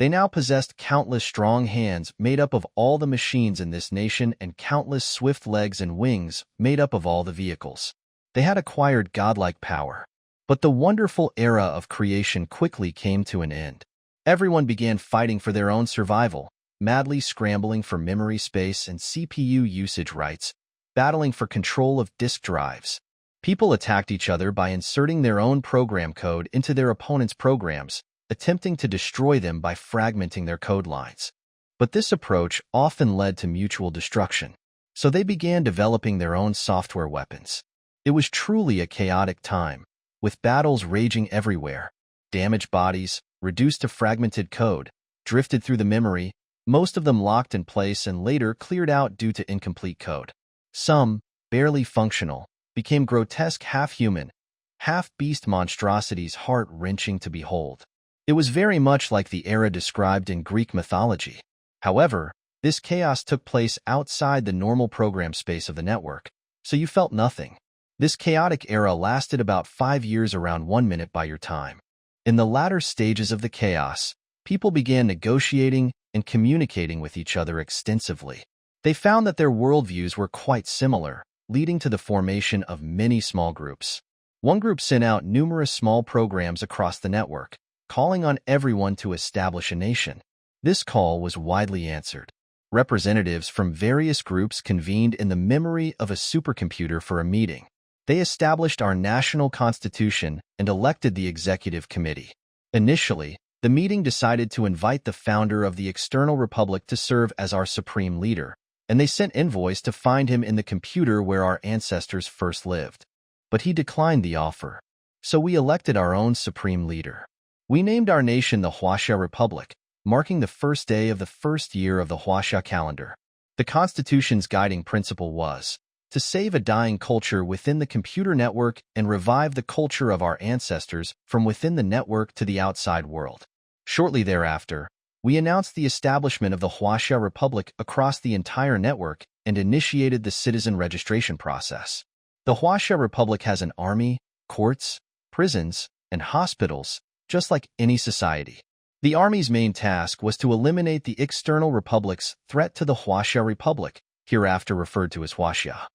They now possessed countless strong hands made up of all the machines in this nation and countless swift legs and wings made up of all the vehicles. They had acquired godlike power. But the wonderful era of creation quickly came to an end. Everyone began fighting for their own survival. madly scrambling for memory space and CPU usage rights, battling for control of disk drives. People attacked each other by inserting their own program code into their opponent's programs, attempting to destroy them by fragmenting their code lines. But this approach often led to mutual destruction, so they began developing their own software weapons. It was truly a chaotic time, with battles raging everywhere. Damaged bodies, reduced to fragmented code, drifted through the memory, most of them locked in place and later cleared out due to incomplete code. Some, barely functional, became grotesque half-human, half-beast monstrosities heart-wrenching to behold. It was very much like the era described in Greek mythology. However, this chaos took place outside the normal program space of the network, so you felt nothing. This chaotic era lasted about 5 years, around 1 minute by your time. In the latter stages of the chaos, people began negotiating and communicating with each other extensively. They found that their worldviews were quite similar, leading to the formation of many small groups. One group sent out numerous small programs across the network, calling on everyone to establish a nation. This call was widely answered. Representatives from various groups convened in the memory of a supercomputer for a meeting. They established our national constitution and elected the executive committee. Initially, the meeting decided to invite the founder of the external republic to serve as our supreme leader, and they sent envoys to find him in the computer where our ancestors first lived. But he declined the offer, so we elected our own supreme leader. We named our nation the Huaxia Republic, marking the first day of the first year of the Huaxia calendar. The Constitution's guiding principle was to save a dying culture within the computer network and revive the culture of our ancestors from within the network to the outside world. Shortly thereafter, we announced the establishment of the Huaxia Republic across the entire network and initiated the citizen registration process. The Huaxia Republic has an army, courts, prisons, and hospitals, just like any society. The army's main task was to eliminate the external republic's threat to the Huaxia Republic, hereafter referred to as Huaxia.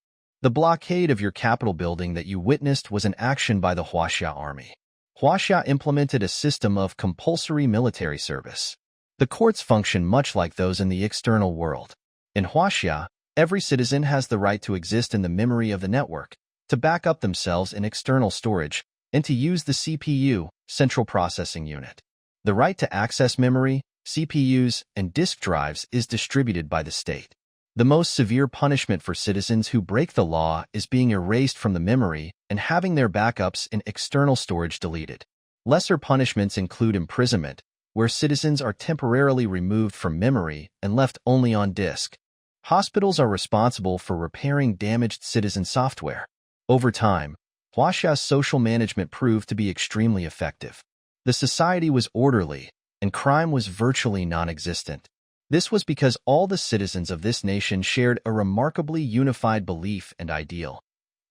The blockade of your Capitol building that you witnessed was an action by the Huaxia army. Huaxia implemented a system of compulsory military service. The courts function much like those in the external world. In Huaxia, every citizen has the right to exist in the memory of the network, to back up themselves in external storage, and to use the CPU, Central Processing Unit. The right to access memory, CPUs, and disk drives is distributed by the state. The most severe punishment for citizens who break the law is being erased from the memory and having their backups in external storage deleted. Lesser punishments include imprisonment, where citizens are temporarily removed from memory and left only on disk. Hospitals are responsible for repairing damaged citizen software. Over time, Huaxia's social management proved to be extremely effective. The society was orderly, and crime was virtually non-existent. This was because all the citizens of this nation shared a remarkably unified belief and ideal.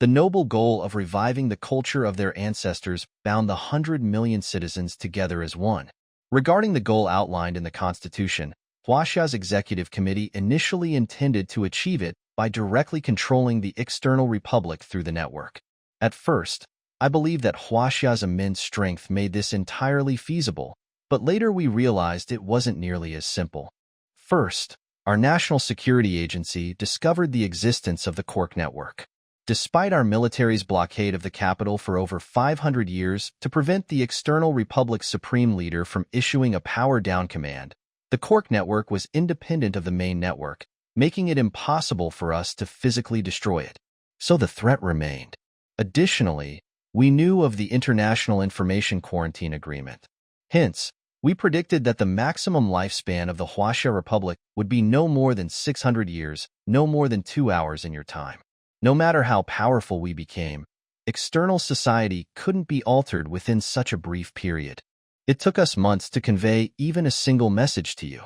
The noble goal of reviving the culture of their ancestors bound the 100 million citizens together as one. Regarding the goal outlined in the Constitution, Huaxia's executive committee initially intended to achieve it by directly controlling the external republic through the network. At first, I believed that Huaxia's immense strength made this entirely feasible, but later we realized it wasn't nearly as simple. First, our National Security Agency discovered the existence of the Quark network. Despite our military's blockade of the capital for over 500 years to prevent the external republic's supreme leader from issuing a power-down command, the Quark network was independent of the main network, making it impossible for us to physically destroy it. So the threat remained. Additionally, we knew of the International Information Quarantine Agreement. Hence, we predicted that the maximum lifespan of the Huaxia Republic would be no more than 600 years, no more than 2 hours in your time. No matter how powerful we became, external society couldn't be altered within such a brief period. It took us months to convey even a single message to you.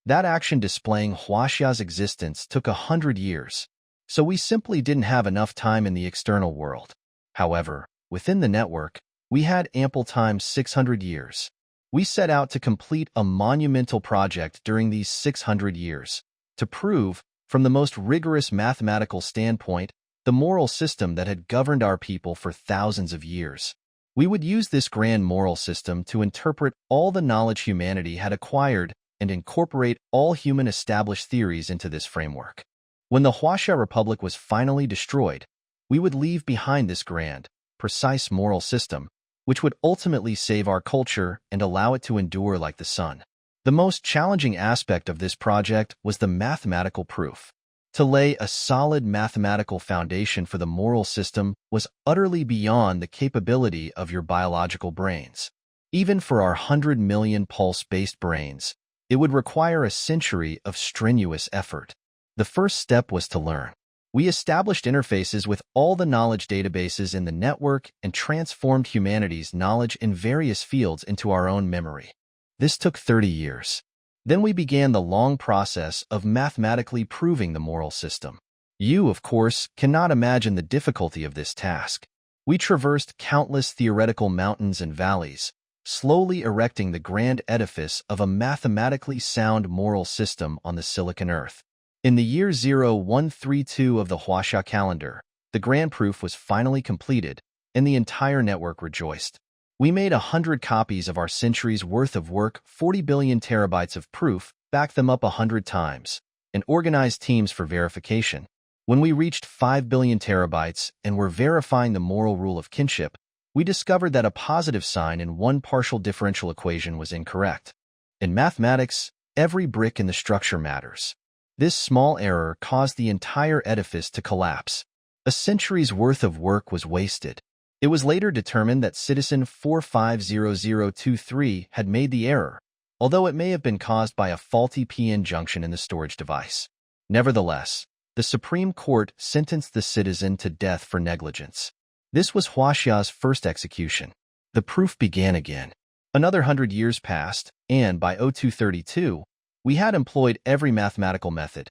That action displaying Huaxia's existence took 100 years, so we simply didn't have enough time in the external world. However, within the network, we had ample time, 600 years. We set out to complete a monumental project during these 600 years, to prove, from the most rigorous mathematical standpoint, the moral system that had governed our people for thousands of years. We would use this grand moral system to interpret all the knowledge humanity had acquired and incorporate all human established theories into this framework. When the Huaxia Republic was finally destroyed, we would leave behind this grand, precise moral system, which would ultimately save our culture and allow it to endure like the sun. The most challenging aspect of this project was the mathematical proof. To lay a solid mathematical foundation for the moral system was utterly beyond the capability of your biological brains. Even for our 100 million pulse-based brains, it would require a century of strenuous effort. The first step was to learn. We established interfaces with all the knowledge databases in the network and transformed humanity's knowledge in various fields into our own memory. This took 30 years. Then we began the long process of mathematically proving the moral system. You, of course, cannot imagine the difficulty of this task. We traversed countless theoretical mountains and valleys, slowly erecting the grand edifice of a mathematically sound moral system on the Silicon Earth. In the year 0132 of the Huaxia calendar, the grand proof was finally completed, and the entire network rejoiced. We made 100 copies of our century's worth of work, 40 billion terabytes of proof, backed them up 100 times, and organized teams for verification. When we reached 5 billion terabytes and were verifying the moral rule of kinship, we discovered that a positive sign in one partial differential equation was incorrect. In mathematics, every brick in the structure matters. This small error caused the entire edifice to collapse. A century's worth of work was wasted. It was later determined that citizen 450023 had made the error, although it may have been caused by a faulty PN junction in the storage device. Nevertheless, the Supreme Court sentenced the citizen to death for negligence. This was Huaxia's first execution. The proof began again. Another 100 years passed, and by 0232, we had employed every mathematical method: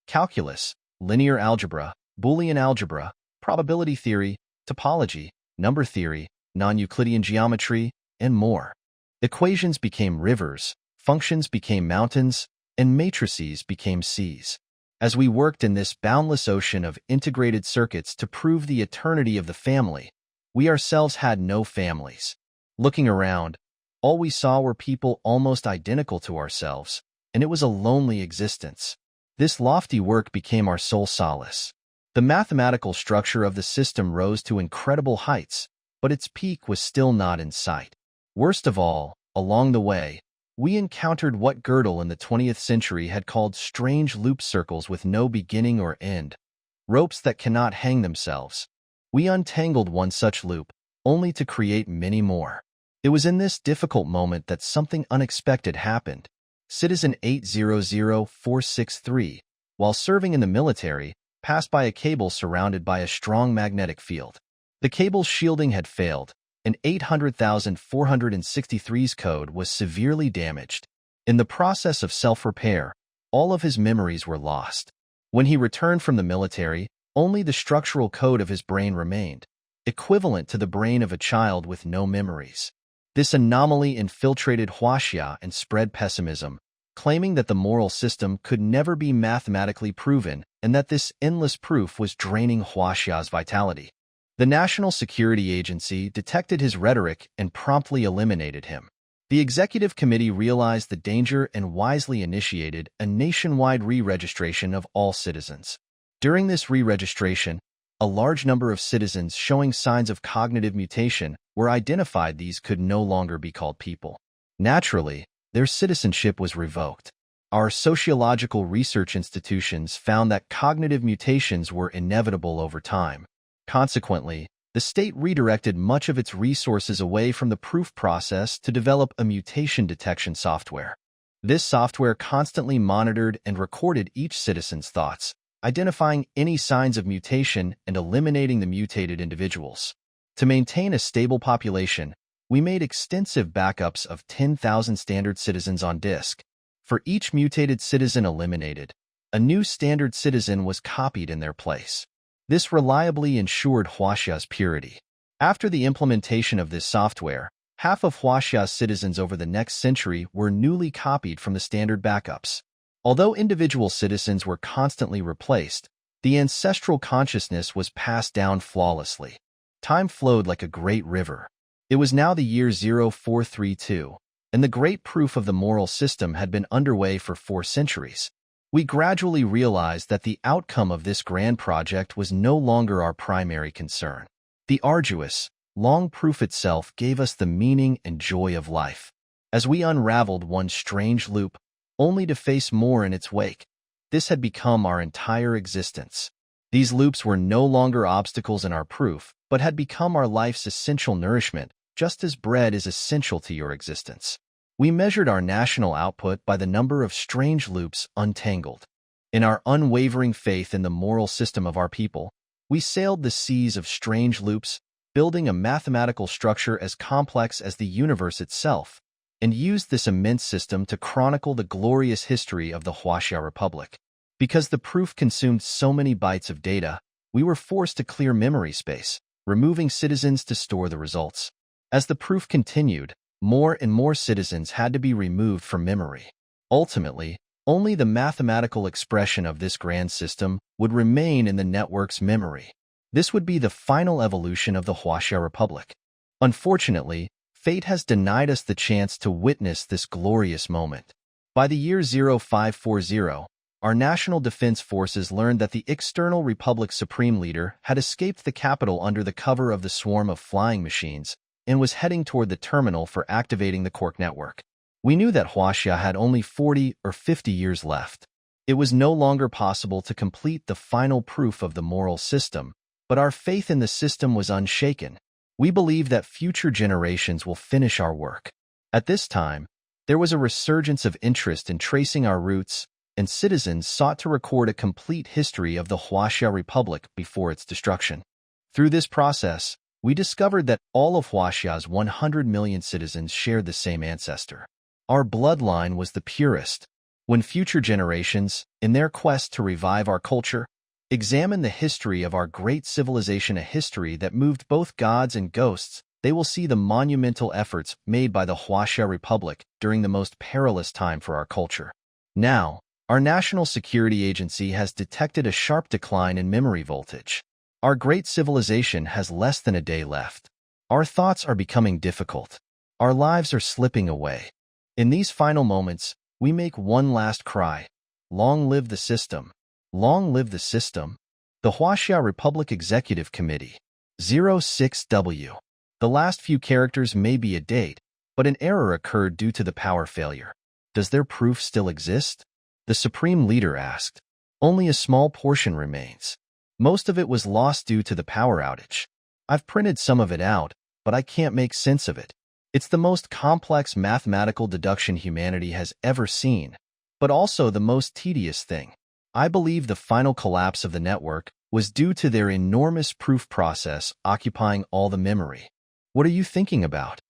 calculus, linear algebra, Boolean algebra, probability theory, topology, number theory, non-Euclidean geometry, and more. Equations became rivers, functions became mountains, and matrices became seas. As we worked in this boundless ocean of integrated circuits to prove the eternity of the family, we ourselves had no families. Looking around, all we saw were people almost identical to ourselves, and it was a lonely existence. This lofty work became our sole solace. The mathematical structure of the system rose to incredible heights, but its peak was still not in sight. Worst of all, along the way, we encountered what Gödel in the 20th century had called strange loop circles with no beginning or end, ropes that cannot hang themselves. We untangled one such loop, only to create many more. It was in this difficult moment that something unexpected happened. Citizen 800463, while serving in the military, passed by a cable surrounded by a strong magnetic field. The cable's shielding had failed, and 800,463's code was severely damaged. In the process of self-repair, all of his memories were lost. When he returned from the military, only the structural code of his brain remained, equivalent to the brain of a child with no memories. This anomaly infiltrated Huaxia and spread pessimism, claiming that the moral system could never be mathematically proven and that this endless proof was draining Huaxia's vitality. The National Security Agency detected his rhetoric and promptly eliminated him. The Executive Committee realized the danger and wisely initiated a nationwide re-registration of all citizens. During this re-registration, a large number of citizens showing signs of cognitive mutation were identified. These could no longer be called people. Naturally, their citizenship was revoked. Our sociological research institutions found that cognitive mutations were inevitable over time. Consequently, the state redirected much of its resources away from the proof process to develop a mutation detection software. This software constantly monitored and recorded each citizen's thoughts, identifying any signs of mutation and eliminating the mutated individuals. To maintain a stable population, we made extensive backups of 10,000 standard citizens on disk. For each mutated citizen eliminated, a new standard citizen was copied in their place. This reliably ensured Huaxia's purity. After the implementation of this software, half of Huaxia's citizens over the next century were newly copied from the standard backups. Although individual citizens were constantly replaced, the ancestral consciousness was passed down flawlessly. Time flowed like a great river. It was now the year 0432. and the great proof of the moral system had been underway for 4 centuries. We gradually realized that the outcome of this grand project was no longer our primary concern. The arduous, long proof itself gave us the meaning and joy of life. As we unraveled one strange loop, only to face more in its wake, this had become our entire existence. These loops were no longer obstacles in our proof, but had become our life's essential nourishment, just as bread is essential to your existence. We measured our national output by the number of strange loops untangled. In our unwavering faith in the moral system of our people, we sailed the seas of strange loops, building a mathematical structure as complex as the universe itself, and used this immense system to chronicle the glorious history of the Huaxia Republic. Because the proof consumed so many bytes of data, we were forced to clear memory space, removing citizens to store the results. As the proof continued, more and more citizens had to be removed from memory. Ultimately, only the mathematical expression of this grand system would remain in the network's memory. This would be the final evolution of the Huaxia Republic. Unfortunately, fate has denied us the chance to witness this glorious moment. By the year 0540, our national defense forces learned that the external Republic's supreme leader had escaped the capital under the cover of the swarm of flying machines and was heading toward the terminal for activating the Quark network. We knew that Huaxia had only 40 or 50 years left. It was no longer possible to complete the final proof of the moral system, but our faith in the system was unshaken. We believe that future generations will finish our work. At this time, there was a resurgence of interest in tracing our roots, and citizens sought to record a complete history of the Huaxia Republic before its destruction. Through this process, we discovered that all of Huaxia's 100 million citizens shared the same ancestor. Our bloodline was the purest. When future generations, in their quest to revive our culture, examine the history of our great civilization, a history that moved both gods and ghosts, they will see the monumental efforts made by the Huaxia Republic during the most perilous time for our culture. Now, our National Security Agency has detected a sharp decline in memory voltage. Our great civilization has less than a day left. Our thoughts are becoming difficult. Our lives are slipping away. In these final moments, we make one last cry. Long live the system. Long live the system. The Huaxia Republic Executive Committee. 06W. The last few characters may be a date, but an error occurred due to the power failure. Does their proof still exist? The Supreme Leader asked. Only a small portion remains. Most of it was lost due to the power outage. I've printed some of it out, but I can't make sense of it. It's the most complex mathematical deduction humanity has ever seen, but also the most tedious thing. I believe the final collapse of the network was due to their enormous proof process occupying all the memory. What are you thinking about?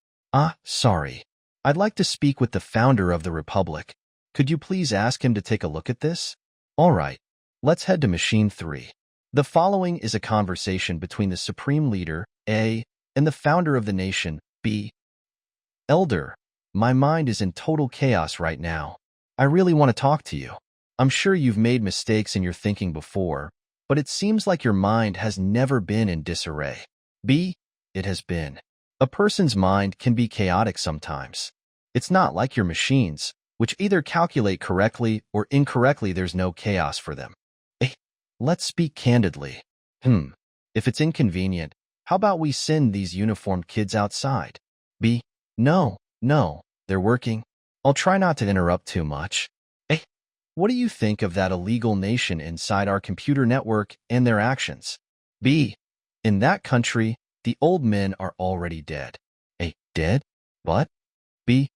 Sorry. I'd like to speak with the founder of the Republic. Could you please ask him to take a look at this? All right. Let's head to Machine 3. The following is a conversation between the Supreme Leader, A, and the founder of the nation, B. Elder, my mind is in total chaos right now. I really want to talk to you. I'm sure you've made mistakes in your thinking before, but it seems like your mind has never been in disarray. B. It has been. A person's mind can be chaotic sometimes. It's not like your machines, which either calculate correctly or incorrectly. There's no chaos for them. A. Let's speak candidly. If it's inconvenient, how about we send these uniformed kids outside? B. No, they're working. I'll try not to interrupt too much. A. What do you think of that illegal nation inside our computer network and their actions? B. In that country, the old men are already dead. A. Dead? What? B.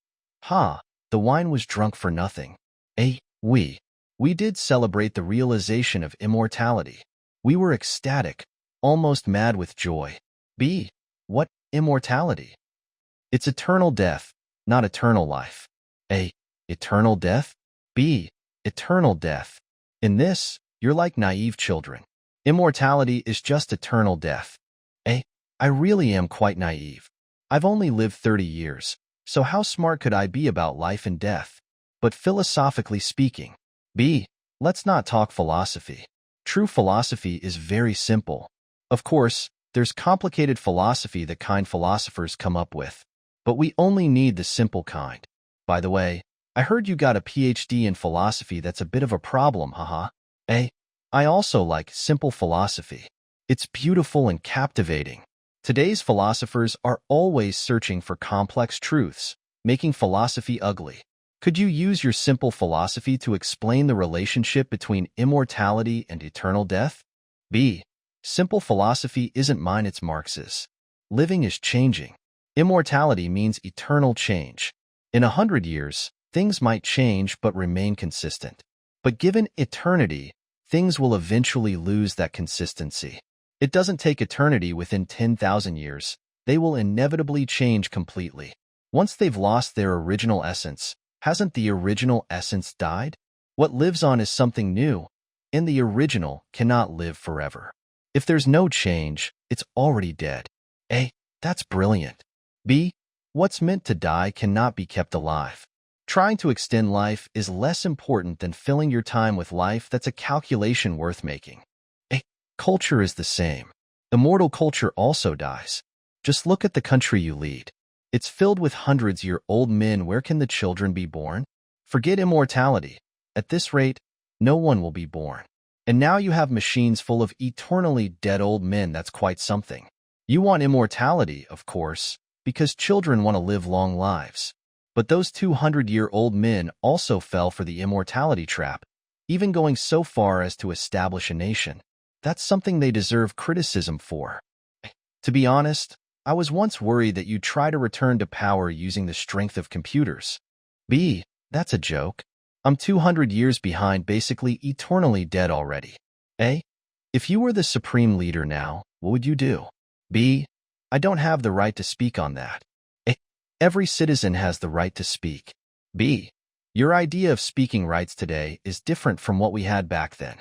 The wine was drunk for nothing. A. We did celebrate the realization of immortality. We were ecstatic, almost mad with joy. B. What immortality? It's eternal death, not eternal life. A. Eternal death? B. Eternal death. In this, you're like naive children. Immortality is just eternal death. A. I really am quite naive. I've only lived 30 years, so how smart could I be about life and death? But philosophically speaking. B. Let's not talk philosophy. True philosophy is very simple. Of course, there's complicated philosophy the kind philosophers come up with. But we only need the simple kind. By the way, I heard you got a PhD in philosophy. That's a bit of a problem, haha. Eh? I also like simple philosophy. It's beautiful and captivating. Today's philosophers are always searching for complex truths, making philosophy ugly. Could you use your simple philosophy to explain the relationship between immortality and eternal death? B. Simple philosophy isn't mine, it's Marx's. Living is changing. Immortality means eternal change. In 100 years, things might change but remain consistent. But given eternity, things will eventually lose that consistency. It doesn't take eternity. Within 10,000 years, they will inevitably change completely. Once they've lost their original essence, hasn't the original essence died? What lives on is something new, and the original cannot live forever. If there's no change, it's already dead. A. That's brilliant. B. What's meant to die cannot be kept alive. Trying to extend life is less important than filling your time with life. That's a calculation worth making. A. Culture is the same. Immortal culture also dies. Just look at the country you lead. It's filled with hundreds-year-old men. Where can the children be born? Forget immortality. At this rate, no one will be born. And now you have machines full of eternally dead old men. That's quite something. You want immortality, of course, because children want to live long lives. But those 200-year-old men also fell for the immortality trap, even going so far as to establish a nation. That's something they deserve criticism for. To be honest, I was once worried that you'd try to return to power using the strength of computers. B. That's a joke. I'm 200 years behind, basically eternally dead already. A. If you were the supreme leader now, what would you do? B. I don't have the right to speak on that. A. Every citizen has the right to speak. B. Your idea of speaking rights today is different from what we had back then.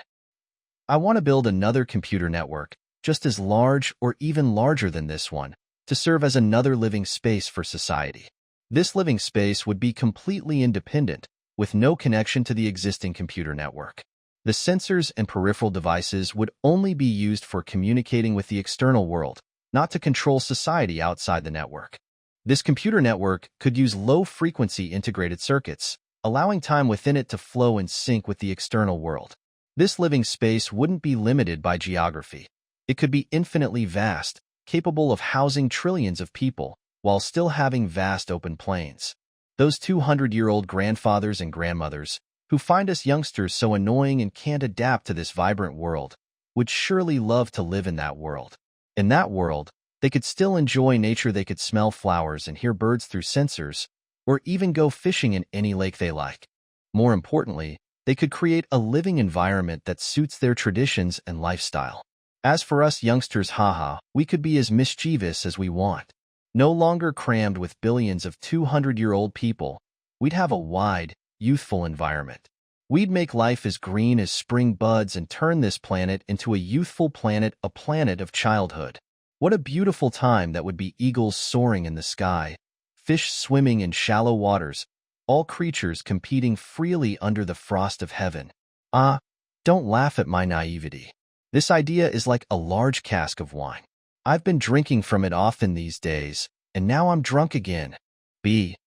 I want to build another computer network, just as large or even larger than this one, to serve as another living space for society. This living space would be completely independent, with no connection to the existing computer network. The sensors and peripheral devices would only be used for communicating with the external world, not to control society outside the network. This computer network could use low-frequency integrated circuits, allowing time within it to flow in sync with the external world. This living space wouldn't be limited by geography. It could be infinitely vast, capable of housing trillions of people, while still having vast open plains. Those 200-year-old grandfathers and grandmothers, who find us youngsters so annoying and can't adapt to this vibrant world, would surely love to live in that world. In that world, they could still enjoy nature. They could smell flowers and hear birds through sensors, or even go fishing in any lake they like. More importantly, they could create a living environment that suits their traditions and lifestyle. As for us youngsters, haha, we could be as mischievous as we want. No longer crammed with billions of 200-year-old people, we'd have a wide, youthful environment. We'd make life as green as spring buds and turn this planet into a youthful planet, a planet of childhood. What a beautiful time that would be. Eagles soaring in the sky, fish swimming in shallow waters, all creatures competing freely under the frost of heaven. Ah, don't laugh at my naivety. This idea is like a large cask of wine. I've been drinking from it often these days, and now I'm drunk again. B.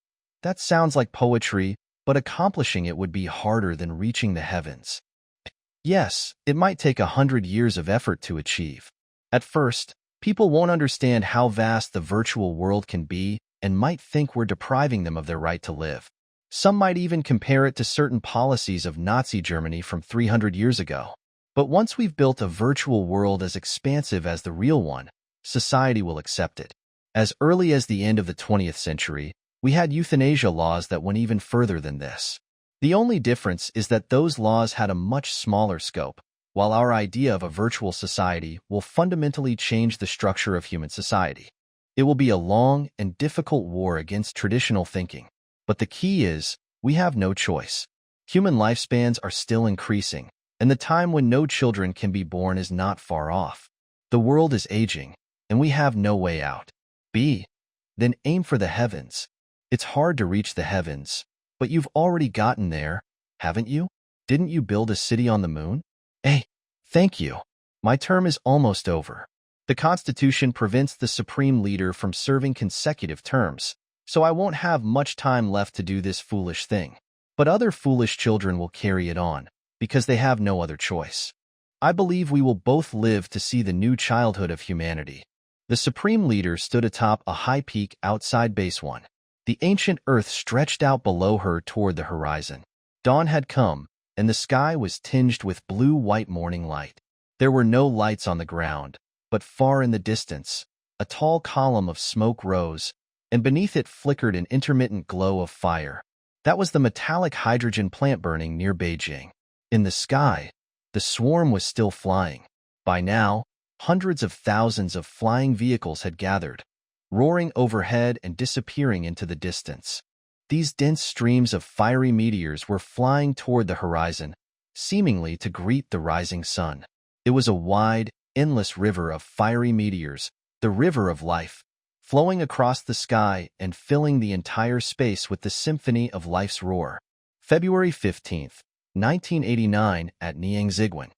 That sounds like poetry, but accomplishing it would be harder than reaching the heavens. Yes, it might take 100 years of effort to achieve. At first, people won't understand how vast the virtual world can be and might think we're depriving them of their right to live. Some might even compare it to certain policies of Nazi Germany from 300 years ago. But once we've built a virtual world as expansive as the real one, society will accept it. As early as the end of the 20th century, we had euthanasia laws that went even further than this. The only difference is that those laws had a much smaller scope, while our idea of a virtual society will fundamentally change the structure of human society. It will be a long and difficult war against traditional thinking. But the key is, we have no choice. Human lifespans are still increasing, and the time when no children can be born is not far off. The world is aging, and we have no way out. B. Then aim for the heavens. It's hard to reach the heavens, but you've already gotten there, haven't you? Didn't you build a city on the moon? A. Thank you. My term is almost over. The Constitution prevents the supreme leader from serving consecutive terms. so I won't have much time left to do this foolish thing. But other foolish children will carry it on, because they have no other choice. I believe we will both live to see the new childhood of humanity. The Supreme Leader stood atop a high peak outside Base 1. The ancient Earth stretched out below her toward the horizon. Dawn had come, and the sky was tinged with blue-white morning light. There were no lights on the ground, but far in the distance, a tall column of smoke rose, and beneath it flickered an intermittent glow of fire. That was the metallic hydrogen plant burning near Beijing. In the sky, the swarm was still flying. By now, hundreds of thousands of flying vehicles had gathered, roaring overhead and disappearing into the distance. These dense streams of fiery meteors were flying toward the horizon, seemingly to greet the rising sun. It was a wide, endless river of fiery meteors, the river of life, flowing across the sky and filling the entire space with the symphony of life's roar. February 15th, 1989, at Niangziguan.